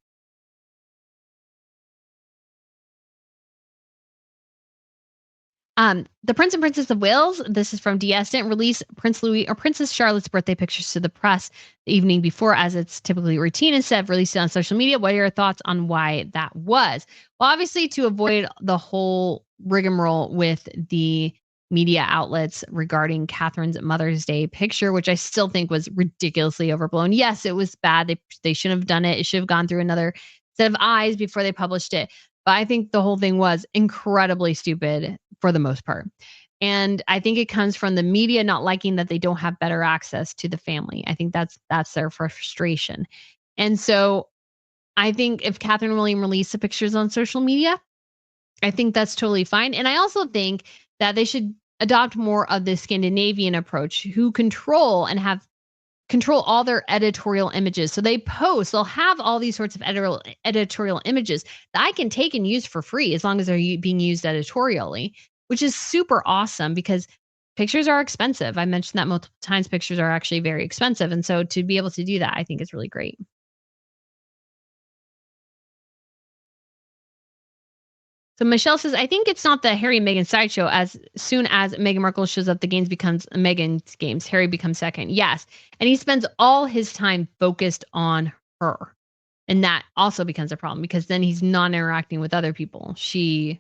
The Prince and Princess of Wales, this is from DS, didn't release Prince Louis or Princess Charlotte's birthday pictures to the press the evening before, as it's typically routine, instead of releasing it on social media. What are your thoughts on why that was? Well, obviously, to avoid the whole rigmarole with the media outlets regarding Catherine's Mother's Day picture, which I still think was ridiculously overblown. Yes, it was bad. They shouldn't have done it. It should have gone through another set of eyes before they published it. But I think the whole thing was incredibly stupid for the most part. And I think it comes from the media not liking that they don't have better access to the family. I think that's their frustration. And so I think if Catherine William released the pictures on social media, I think that's totally fine. And I also think that they should adopt more of the Scandinavian approach, who control all their editorial images. So they'll have all these sorts of editorial images that I can take and use for free as long as they're being used editorially, which is super awesome because pictures are expensive. I mentioned that multiple times. Pictures are actually very expensive. And so to be able to do that, I think is really great. So Michelle says, I think it's not the Harry and Meghan sideshow. As soon as Meghan Markle shows up, the games becomes Meghan's games. Harry becomes second. Yes. And he spends all his time focused on her. And that also becomes a problem because then he's not interacting with other people. She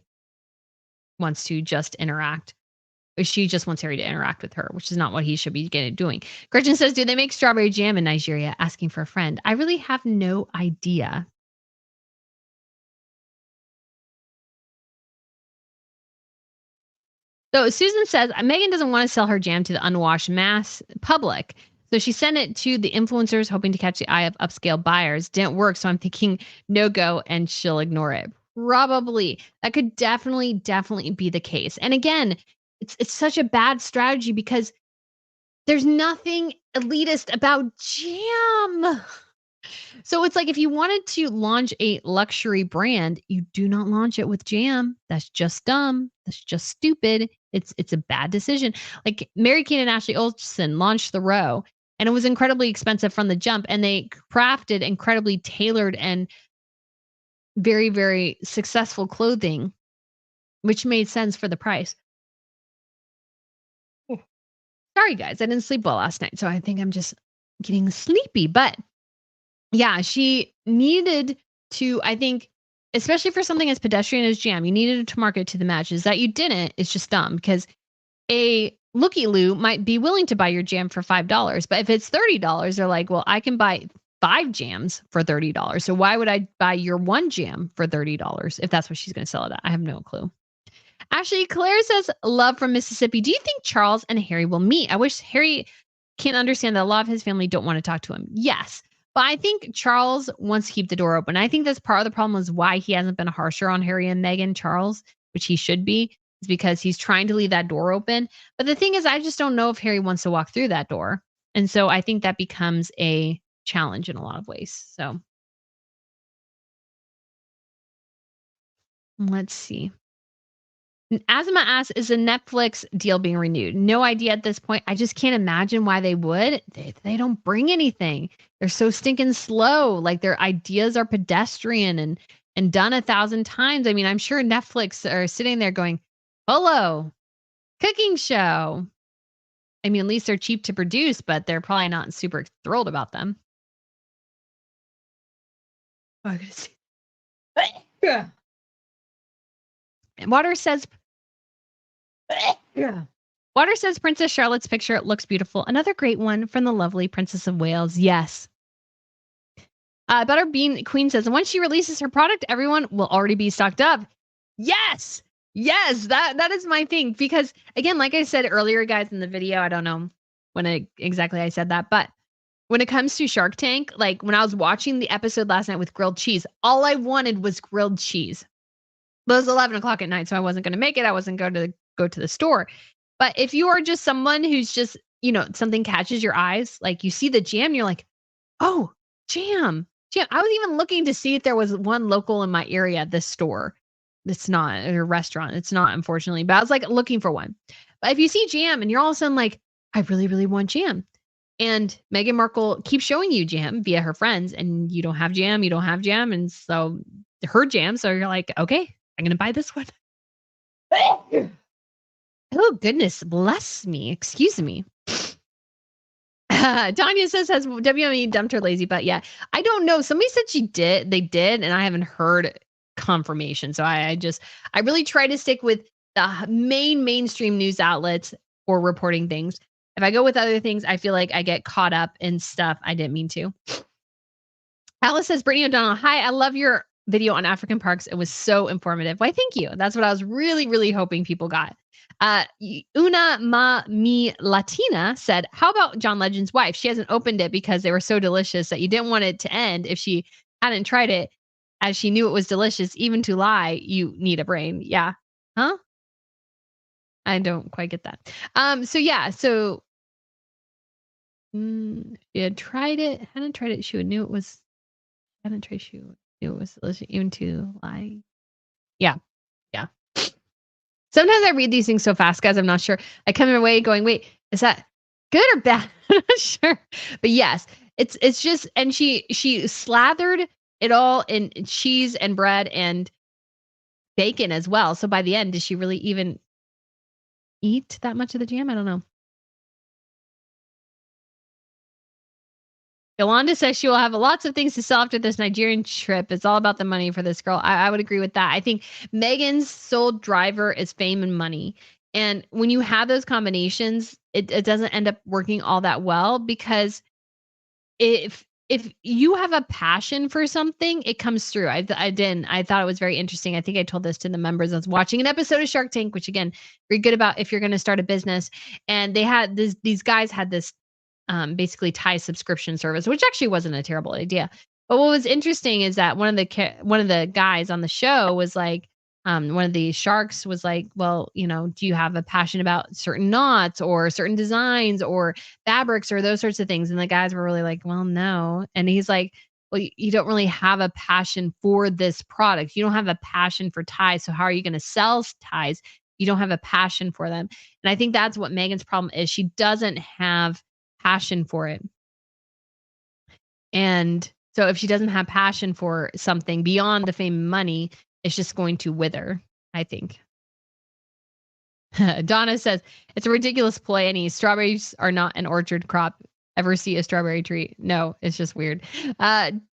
wants to just interact. Or she just wants Harry to interact with her, which is not what he should be doing. Gretchen says, do they make strawberry jam in Nigeria? Asking for a friend. I really have no idea. So Susan says Megan doesn't want to sell her jam to the unwashed mass public. So she sent it to the influencers, hoping to catch the eye of upscale buyers. Didn't work. So I'm thinking no go and she'll ignore it. Probably. That could definitely be the case. And again, it's such a bad strategy because there's nothing elitist about jam. So it's like if you wanted to launch a luxury brand, you do not launch it with jam. That's just dumb. That's just stupid. It's a bad decision. Like Mary Kate and Ashley Olsen launched the row and it was incredibly expensive from the jump and they crafted incredibly tailored and very very successful clothing which made sense for the price. Oh, sorry guys, I didn't sleep well last night, so I think I'm just getting sleepy, but yeah, she needed to, I think, especially for something as pedestrian as jam, you needed to market to the matches. That you didn't, it's just dumb because a looky loo might be willing to buy your jam for $5, but if it's $30, they're like, well, I can buy 5 jams for $30. So why would I buy your one jam for $30 if that's what she's going to sell it at? I have no clue. Actually, Claire says, love from Mississippi. Do you think Charles and Harry will meet? I wish Harry can understand that a lot of his family don't want to talk to him. Yes. But I think Charles wants to keep the door open. I think that's part of the problem is why he hasn't been harsher on Harry and Meghan. Charles, which he should be, is because he's trying to leave that door open. But the thing is, I just don't know if Harry wants to walk through that door. And so I think that becomes a challenge in a lot of ways. So Let's see. Asma asks, is the Netflix deal being renewed? No idea at this point. I just can't imagine why they would. They don't bring anything. They're so stinking slow. Like their ideas are pedestrian and done 1,000 times. I mean, I'm sure Netflix are sitting there going, hello, cooking show. I mean, at least they're cheap to produce, but they're probably not super thrilled about them. Oh, I gotta see. Yeah. Water says Yeah. Water says Princess Charlotte's picture looks beautiful. Another great one from the lovely Princess of Wales. Yes. Butterbean Queen says once she releases her product, everyone will already be stocked up. Yes. Yes, that is my thing. Because again, like I said earlier, guys, in the video, I don't know when exactly I said that, but when it comes to Shark Tank, like when I was watching the episode last night with grilled cheese, all I wanted was grilled cheese. It was 11 o'clock at night, so I wasn't going to make it. I wasn't going to go to the store. But if you are just someone who's just, something catches your eyes, like you see the jam, you're like, oh, jam. I was even looking to see if there was one local in my area at this store. It's not a restaurant. It's not, unfortunately. But I was like looking for one. But if you see jam and you're all of a sudden like, I really, really want jam. And Meghan Markle keeps showing you jam via her friends, and you don't have jam. And so her jam. So you're like, okay, I'm going to buy this one. Oh, goodness. Bless me. Excuse me. Tanya says, has WME dumped her lazy butt yet? I don't know. Somebody said they did, and I haven't heard confirmation. So I really try to stick with the mainstream news outlets for reporting things. If I go with other things, I feel like I get caught up in stuff I didn't mean to. Alice says, Brittany O'Donnell, hi, I love your video on African parks. It was so informative. Why, thank you. That's what I was really, really hoping people got. Una Ma Mi Latina said, how about John Legend's wife? She hasn't opened it because they were so delicious that you didn't want it to end if she hadn't tried it, as she knew it was delicious. Even to lie, you need a brain. Yeah. Huh? I don't quite get that. So she had tried it, hadn't tried it. She knew it was, hadn't tried, she knew it was delicious, even to lie. Yeah. Yeah. Sometimes I read these things so fast, guys. I'm not sure. I come away going, wait, is that good or bad? I'm not sure. But yes, it's just, and she slathered it all in cheese and bread and bacon as well. So by the end, did she really even eat that much of the jam? I don't know. Yolanda says she will have lots of things to sell after this Nigerian trip. It's all about the money for this girl. I would agree with that. I think Meghan's sole driver is fame and money. And when you have those combinations, it doesn't end up working all that well, because if you have a passion for something, it comes through. I thought it was very interesting. I think I told this to the members. I was watching an episode of Shark Tank, which again, very good about if you're going to start a business. And they had these guys had this basically Thai subscription service, which actually wasn't a terrible idea. But what was interesting is that one of the guys on the show was like, one of the sharks was like, well, do you have a passion about certain knots or certain designs or fabrics or those sorts of things? And the guys were really like, well, no. And he's like, well, you don't really have a passion for this product. You don't have a passion for ties. So how are you going to sell ties? You don't have a passion for them. And I think that's what Meghan's problem is. She doesn't have passion for it. And so if she doesn't have passion for something beyond the fame and money, it's just going to wither, I think. Donna says, it's a ridiculous ploy. Any strawberries are not an orchard crop. Ever see a strawberry tree? No, it's just weird.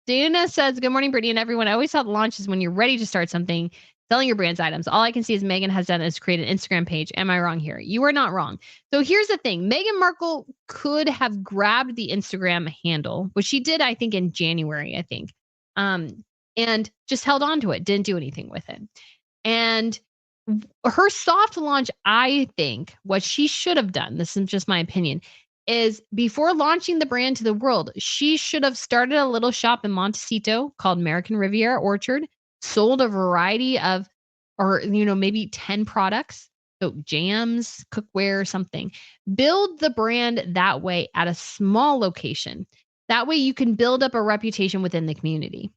Dana says, good morning, Brittany and everyone. I always thought launch is when you're ready to start something, selling your brand's items. All I can see is Meghan has done is create an Instagram page. Am I wrong here? You are not wrong. So here's the thing. Meghan Markle could have grabbed the Instagram handle, which she did, I think, in January, I think. And just held on to it, didn't do anything with it. And her soft launch, I think, what she should have done, this is just my opinion, is before launching the brand to the world, she should have started a little shop in Montecito called American Riviera Orchard, sold a variety of, or maybe 10 products, so jams, cookware, something. Build the brand that way at a small location. That way you can build up a reputation within the community.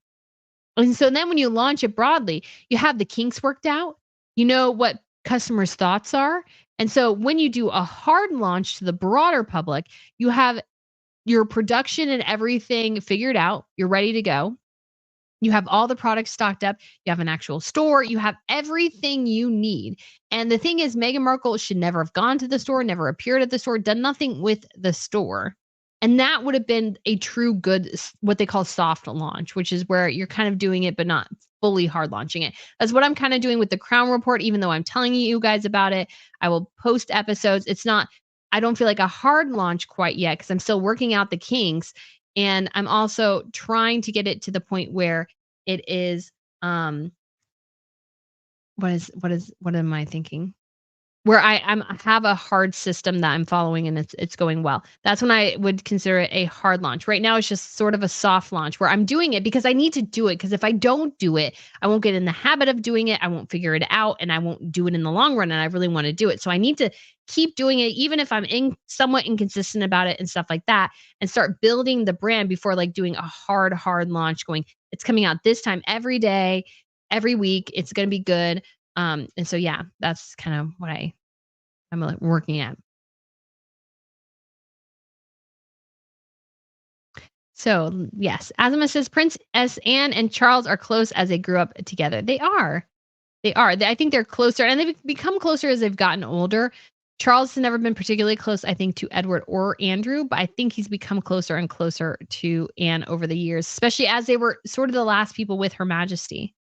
And so then when you launch it broadly, you have the kinks worked out. You know what customers' thoughts are. And so when you do a hard launch to the broader public, you have your production and everything figured out. You're ready to go. You have all the products stocked up. You have an actual store. You have everything you need. And the thing is, Meghan Markle should never have gone to the store, never appeared at the store, done nothing with the store. And that would have been a true good, what they call soft launch, which is where you're kind of doing it, but not fully hard launching it. That's what I'm kind of doing with the Crown Report, even though I'm telling you guys about it. I will post episodes. It's not, I don't feel like a hard launch quite yet because I'm still working out the kinks. And I'm also trying to get it to the point where it is, what am I thinking? Where I have a hard system that I'm following and it's going well. That's when I would consider it a hard launch. Right now, it's just sort of a soft launch where I'm doing it because I need to do it. Because if I don't do it, I won't get in the habit of doing it. I won't figure it out, and I won't do it in the long run. And I really want to do it, so I need to keep doing it, even if I'm somewhat inconsistent about it and stuff like that, and start building the brand before like doing a hard launch. Going, it's coming out this time every day, every week. It's going to be good. And so yeah, that's kind of what I'm like working at. So yes, Azima says Princess Anne and Charles are close as they grew up together. They are. They are. I think they're closer, and they've become closer as they've gotten older. Charles has never been particularly close, I think, to Edward or Andrew, but I think he's become closer and closer to Anne over the years, especially as they were sort of the last people with Her Majesty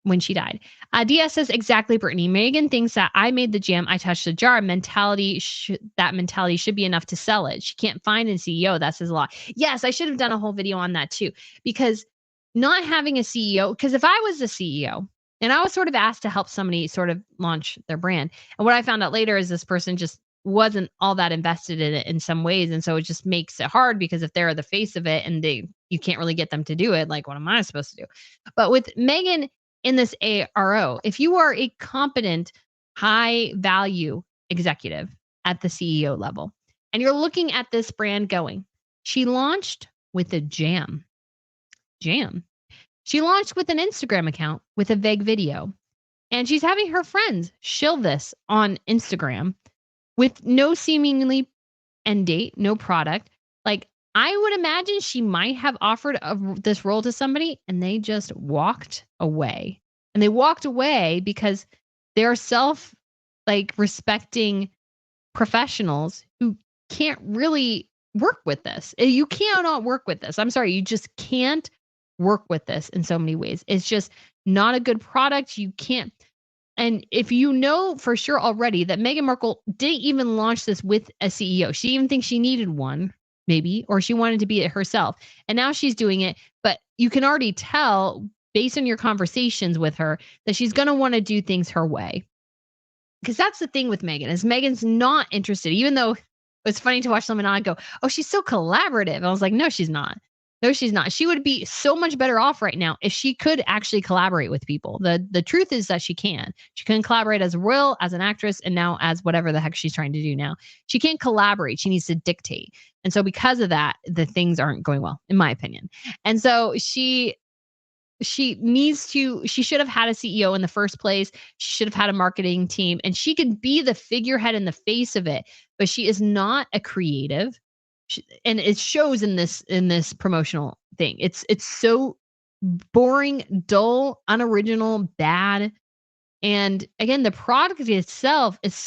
when she died. DS says, exactly, Brittany. Meghan thinks that I made the jam, I touched the jar. That mentality should be enough to sell it. She can't find a CEO. That says a lot. Yes, I should have done a whole video on that too, because not having a CEO, because if I was the CEO and I was sort of asked to help somebody sort of launch their brand, and what I found out later is this person just wasn't all that invested in it in some ways. And so it just makes it hard because if they're the face of it and you can't really get them to do it, like, what am I supposed to do? But with Meghan, in this ARO, if you are a competent, high value executive at the CEO level, and you're looking at this brand going, she launched with a jam. She launched with an Instagram account with a vague video, and she's having her friends shill this on Instagram with no seemingly end date, no product. Like, I would imagine she might have offered this role to somebody and they just walked away. And they walked away because they're respecting professionals who can't really work with this. You cannot work with this. I'm sorry, you just can't work with this in so many ways. It's just not a good product. You can't. And if you know for sure already that Meghan Markle didn't even launch this with a CEO, she didn't even think she needed one, maybe, or she wanted to be it herself. And now she's doing it. But you can already tell based on your conversations with her that she's going to want to do things her way. Because that's the thing with Meghan, is Meghan's not interested, even though it's funny to watch someone on go, oh, she's so collaborative. And I was like, no, she's not. No, she's not. She would be so much better off right now if she could actually collaborate with people. The truth is that she can. She can collaborate as Royal, as an actress, and now as whatever the heck she's trying to do now. She can't collaborate. She needs to dictate. And so because of that, the things aren't going well, in my opinion. And so she should have had a CEO in the first place. She should have had a marketing team, and she could be the figurehead in the face of it, but she is not a creative. And it shows in this promotional thing. It's so boring, dull, unoriginal, bad. And again, the product itself is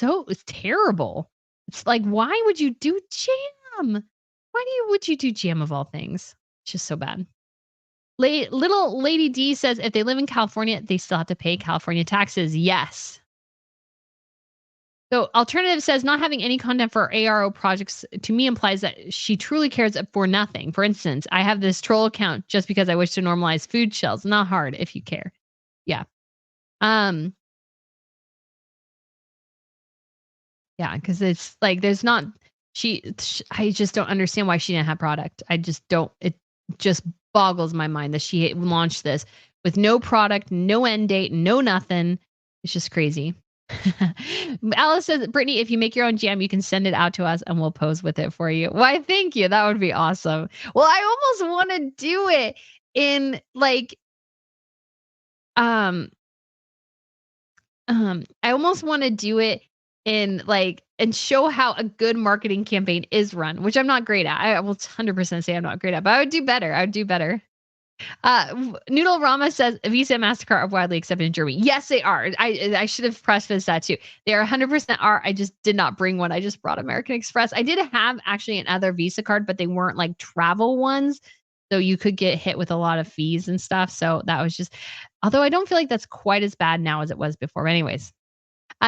terrible. It's like, why would you do jam? Would you do jam of all things? It's just so bad. Little Lady D says, if they live in California, they still have to pay California taxes. Yes. So Alternative says, not having any content for ARO projects to me implies that she truly cares for nothing. For instance, I have this troll account just because I wish to normalize food shells. Not hard if you care. Yeah. Yeah, because it's like there's not I just don't understand why she didn't have product. I just don't. It just boggles my mind that she launched this with no product, no end date, no nothing. It's just crazy. Alice says, Brittany, if you make your own jam, you can send it out to us and we'll pose with it for you. Why, thank you. That would be awesome. Well, I almost want to do it in like Um, I almost wanna do it in, like and show how a good marketing campaign is run, which I'm not great at. I will 100% say I'm not great at, but I would do better. I would do better. Noodle Rama says Visa and MasterCard are widely accepted in Germany. Yes, they are. I should have prefaced that too. They are 100% are. I just did not bring one. I just brought American Express. I did have actually another Visa card, but they weren't like travel ones. So you could get hit with a lot of fees and stuff. So that was just, although I don't feel like that's quite as bad now as it was before. But anyways,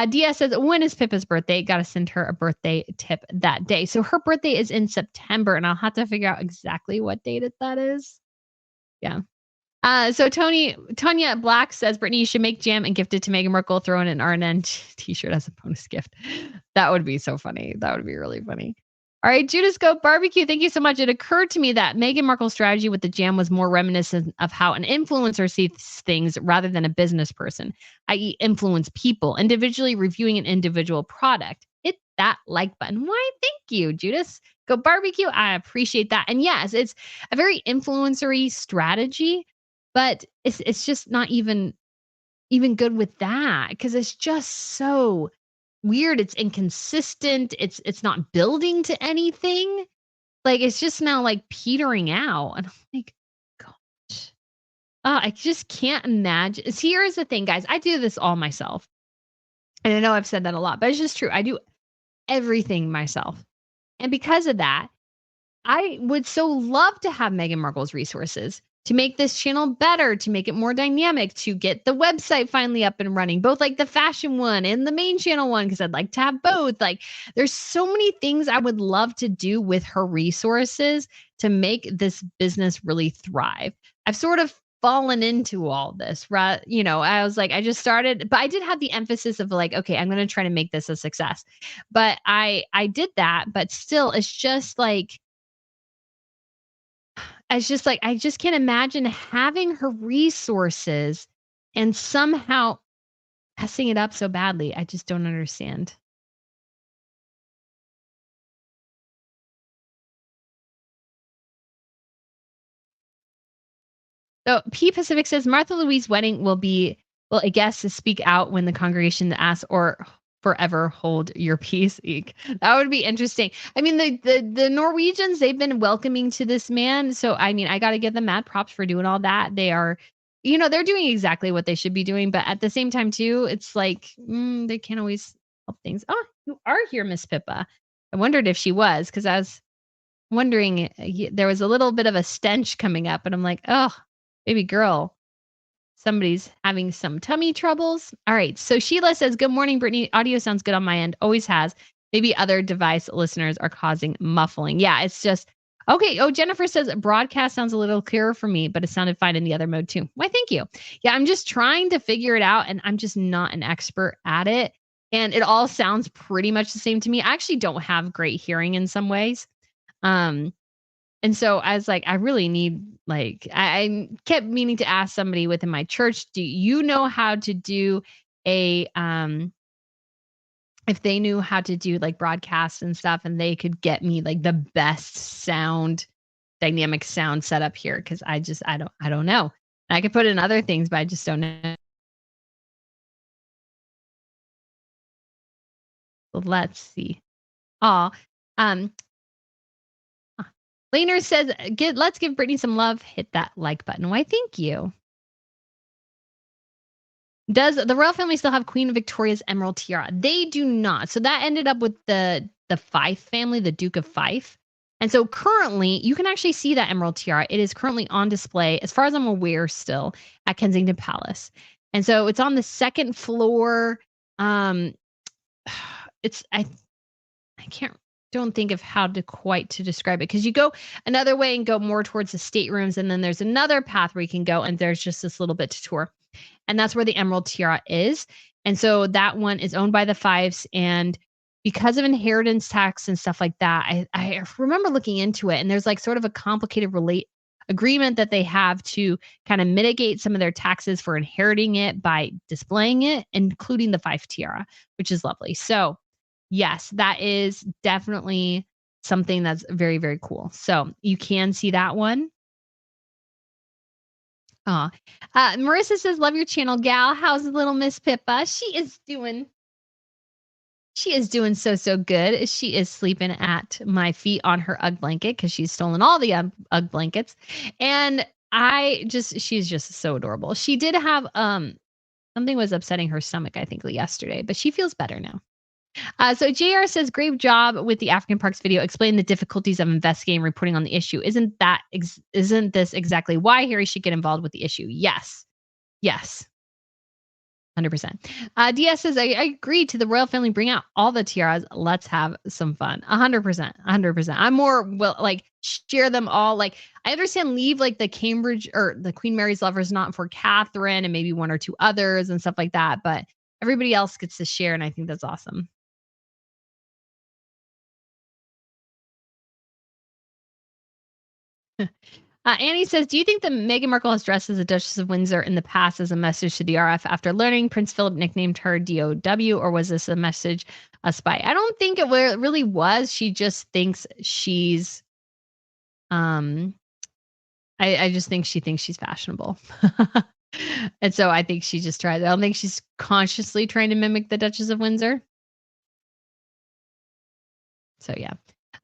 Dia says, when is Pippa's birthday? Got to send her a birthday tip that day. So her birthday is in September, and I'll have to figure out exactly what date that is. Yeah. So Tanya Black says, Brittany, you should make jam and gift it to Meghan Markle, throw in an RNN t-shirt as a bonus gift. That would be so funny. That would be really funny. All right, Judas Goat Barbecue, thank you so much. It occurred to me that Meghan Markle's strategy with the jam was more reminiscent of how an influencer sees things rather than a business person, i.e. influence people, individually reviewing an individual product. Hit that like button. Why, thank you, Judas. Go Barbecue. I appreciate that. And yes, it's a very influencery strategy, but it's just not even good with that because it's just so weird. It's inconsistent. It's not building to anything. Like it's just now like petering out. And I'm like, gosh. I just can't imagine. See, here's the thing, guys. I do this all myself. And I know I've said that a lot, but it's just true. I do everything myself. And because of that, I would so love to have Meghan Markle's resources to make this channel better, to make it more dynamic, to get the website finally up and running, both like the fashion one and the main channel one, because I'd like to have both. Like, there's so many things I would love to do with her resources to make this business really thrive. I've sort of fallen into all this, right? You know, I was like, I just started, but I did have the emphasis of like, okay, I'm going to try to make this a success. But I did that, but still, it's just like, I just can't imagine having her resources and somehow messing it up so badly. I just don't understand. So P Pacific says Martha Louise wedding will be, well, I guess to speak out when the congregation asks or forever hold your peace. Eek. That would be interesting. I mean, the Norwegians, they've been welcoming to this man. So I mean, I gotta give them mad props for doing all that. They are, they're doing exactly what they should be doing. But at the same time, too, it's like they can't always help things. Oh, you are here, Miss Pippa. I wondered if she was because I was wondering there was a little bit of a stench coming up, and I'm like, oh, baby girl, somebody's having some tummy troubles. All right. So Sheila says, good morning, Brittany. Audio sounds good on my end. Always has. Maybe other device listeners are causing muffling. Yeah, it's just okay. Oh, Jennifer says broadcast sounds a little clearer for me, but it sounded fine in the other mode too. Why, thank you. Yeah, I'm just trying to figure it out, and I'm just not an expert at it. And it all sounds pretty much the same to me. I actually don't have great hearing in some ways. Um, and so I was like, I really need I kept meaning to ask somebody within my church, do you know how to do a if they knew how to do like broadcasts and stuff and they could get me like the best sound, dynamic sound set up here because I don't know. I could put in other things, but I just don't know. Let's see. Oh, um, Laner says, let's give Brittany some love. Hit that like button. Why, thank you. Does the royal family still have Queen Victoria's emerald tiara? They do not. So that ended up with the Fife family, the Duke of Fife. And so currently, you can actually see that emerald tiara. It is currently on display, as far as I'm aware, still at Kensington Palace. And so it's on the second floor. Um, it's I can't don't think of how to quite to describe it because you go another way and go more towards the staterooms, and then there's another path where you can go, and there's just this little bit to tour. And that's where the Emerald Tiara is. And so that one is owned by the Fives. And because of inheritance tax and stuff like that, I remember looking into it. And there's like sort of a complicated agreement that they have to kind of mitigate some of their taxes for inheriting it by displaying it, including the Fife Tiara, which is lovely. So, yes, that is definitely something that's very, very cool. So you can see that one. Aw. Marissa says, "Love your channel, gal. How's little Miss Pippa?" She is doing so good. She is sleeping at my feet on her UGG blanket because she's stolen all the UGG blankets, and she's just so adorable. She did have, something was upsetting her stomach, I think, yesterday, but she feels better now. So JR says, "Great job with the African Parks video. Explain the difficulties of investigating and reporting on the issue. Isn't this exactly why Harry should get involved with the issue?" Yes. Yes. 100%. DS says, I agree to the royal family. Bring out all the tiaras. Let's have some fun. 100%. 100%. I'm more like share them all. Like I understand leave like the Cambridge or the Queen Mary's lovers not for Catherine and maybe one or two others and stuff like that. But everybody else gets to share. And I think that's awesome. Annie says, "Do you think that Meghan Markle has dressed as a Duchess of Windsor in the past as a message to the RF after learning Prince Philip nicknamed her DOW, or was this a message, a spy?" I don't think it really was. She just thinks she's, um, I just think she thinks she's fashionable. And so I think she just tries. I don't think she's consciously trying to mimic the Duchess of Windsor. So yeah.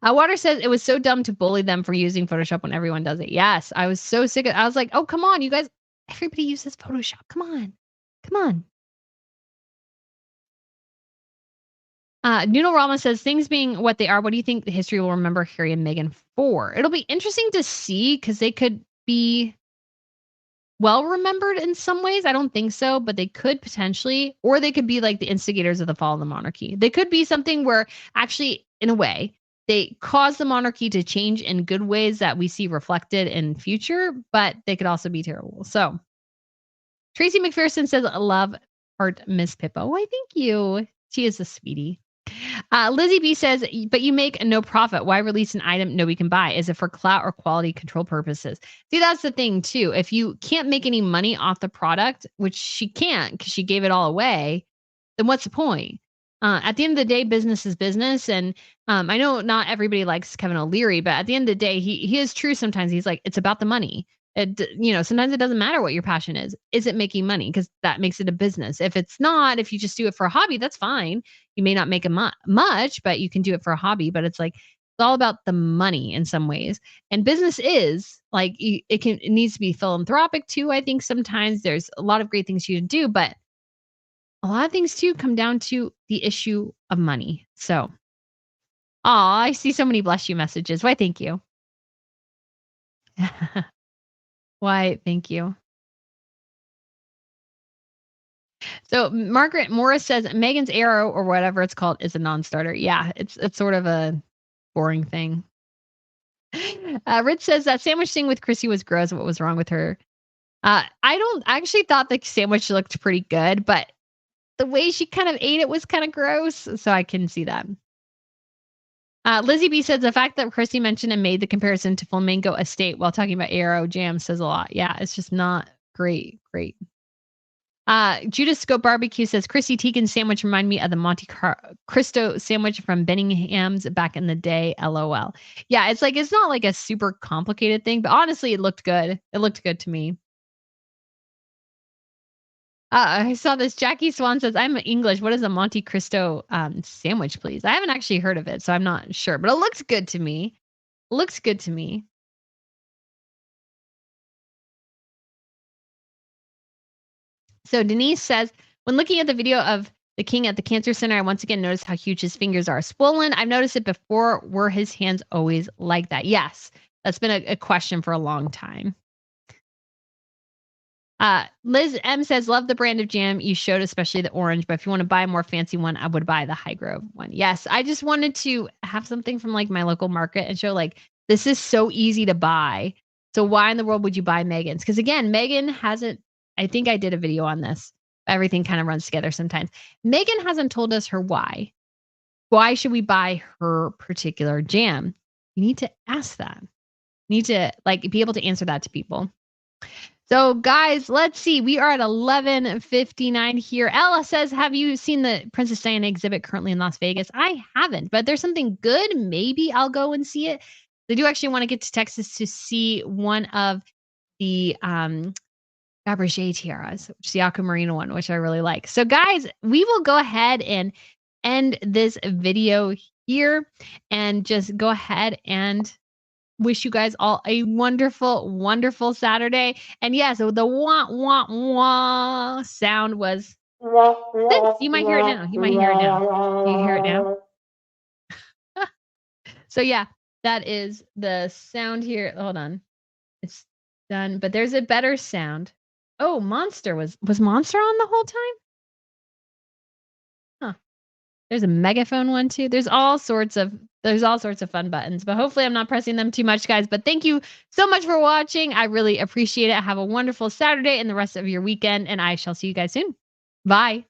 Water says it was so dumb to bully them for using Photoshop when everyone does it. Yes, I was so sick of. I was like, oh come on, you guys! Everybody uses Photoshop. Come on, come on. Noodle Rama says things being what they are. What do you think the history will remember Harry and Meghan for? It'll be interesting to see because they could be well remembered in some ways. I don't think so, but they could potentially, or they could be like the instigators of the fall of the monarchy. They could be something where actually, in a way, they cause the monarchy to change in good ways that we see reflected in future, but they could also be terrible. So Tracy McPherson says, "I love heart Miss Pippa." Why, thank you. She is a sweetie. Lizzie B says, "But you make no profit. Why release an item nobody can buy? Is it for clout or quality control purposes?" See, that's the thing too. If you can't make any money off the product, which she can't because she gave it all away, then what's the point? At the end of the day, business is business. And I know not everybody likes Kevin O'Leary, but at the end of the day, he is true sometimes. He's like, it's about the money. Sometimes it doesn't matter what your passion is. Is it making money? Because that makes it a business. If it's not, if you just do it for a hobby, that's fine. You may not make much, but you can do it for a hobby. But it's like, it's all about the money in some ways. And business is like, it needs to be philanthropic too. I think sometimes there's a lot of great things you can do, but a lot of things too come down to the issue of money. So, I see so many bless you messages. Why, thank you. Why, thank you. So Margaret Morris says Megan's arrow or whatever it's called is a non-starter. Yeah, it's sort of a boring thing. Rich says that sandwich thing with Chrissy was gross. What was wrong with her? I actually thought the sandwich looked pretty good, but the way she kind of ate it was kind of gross. So I can see that. Lizzie B says the fact that Chrissy mentioned and made the comparison to Flamingo Estate while talking about Arrow Jam says a lot. Yeah, it's just not great. Judas Scope Barbecue says Chrissy Teigen's sandwich remind me of the Monte Cristo sandwich from Benningham's back in the day. LOL. Yeah, it's not like a super complicated thing, but honestly, it looked good. It looked good to me. I saw this. Jackie Swan says, "I'm English. What is a Monte Cristo sandwich, please?" I haven't actually heard of it, so I'm not sure, but it looks good to me. Looks good to me. So Denise says, when looking at the video of the king at the cancer center, I once again noticed how huge his fingers are. Swollen. I've noticed it before. Were his hands always like that? Yes. That's been a question for a long time. Liz M says, "Love the brand of jam you showed, especially the orange. But if you want to buy a more fancy one, I would buy the High Grove one." Yes, I just wanted to have something from like my local market and show like this is so easy to buy. So why in the world would you buy Megan's? Because again, Megan hasn't. I think I did a video on this. Everything kind of runs together sometimes. Megan hasn't told us her why. Why should we buy her particular jam? You need to ask that. You need to like be able to answer that to people. So, guys, let's see. We are at 11:59 here. Ella says, "Have you seen the Princess Diana exhibit currently in Las Vegas?" I haven't, but there's something good. Maybe I'll go and see it. I do actually want to get to Texas to see one of the Fabergé tiaras, which is the aquamarine one, which I really like. So, guys, we will go ahead and end this video here and just go ahead and wish you guys all a wonderful, wonderful Saturday. And yes, the wah, wah, wah sound was this. You might hear it now. You might hear it now. Do you hear it now? So, yeah, that is the sound here. Hold on. It's done, but there's a better sound. Oh, Monster was Monster on the whole time? Huh. There's a megaphone one too. There's all sorts of fun buttons, but hopefully I'm not pressing them too much, guys. But thank you so much for watching. I really appreciate it. Have a wonderful Saturday and the rest of your weekend, and I shall see you guys soon. Bye.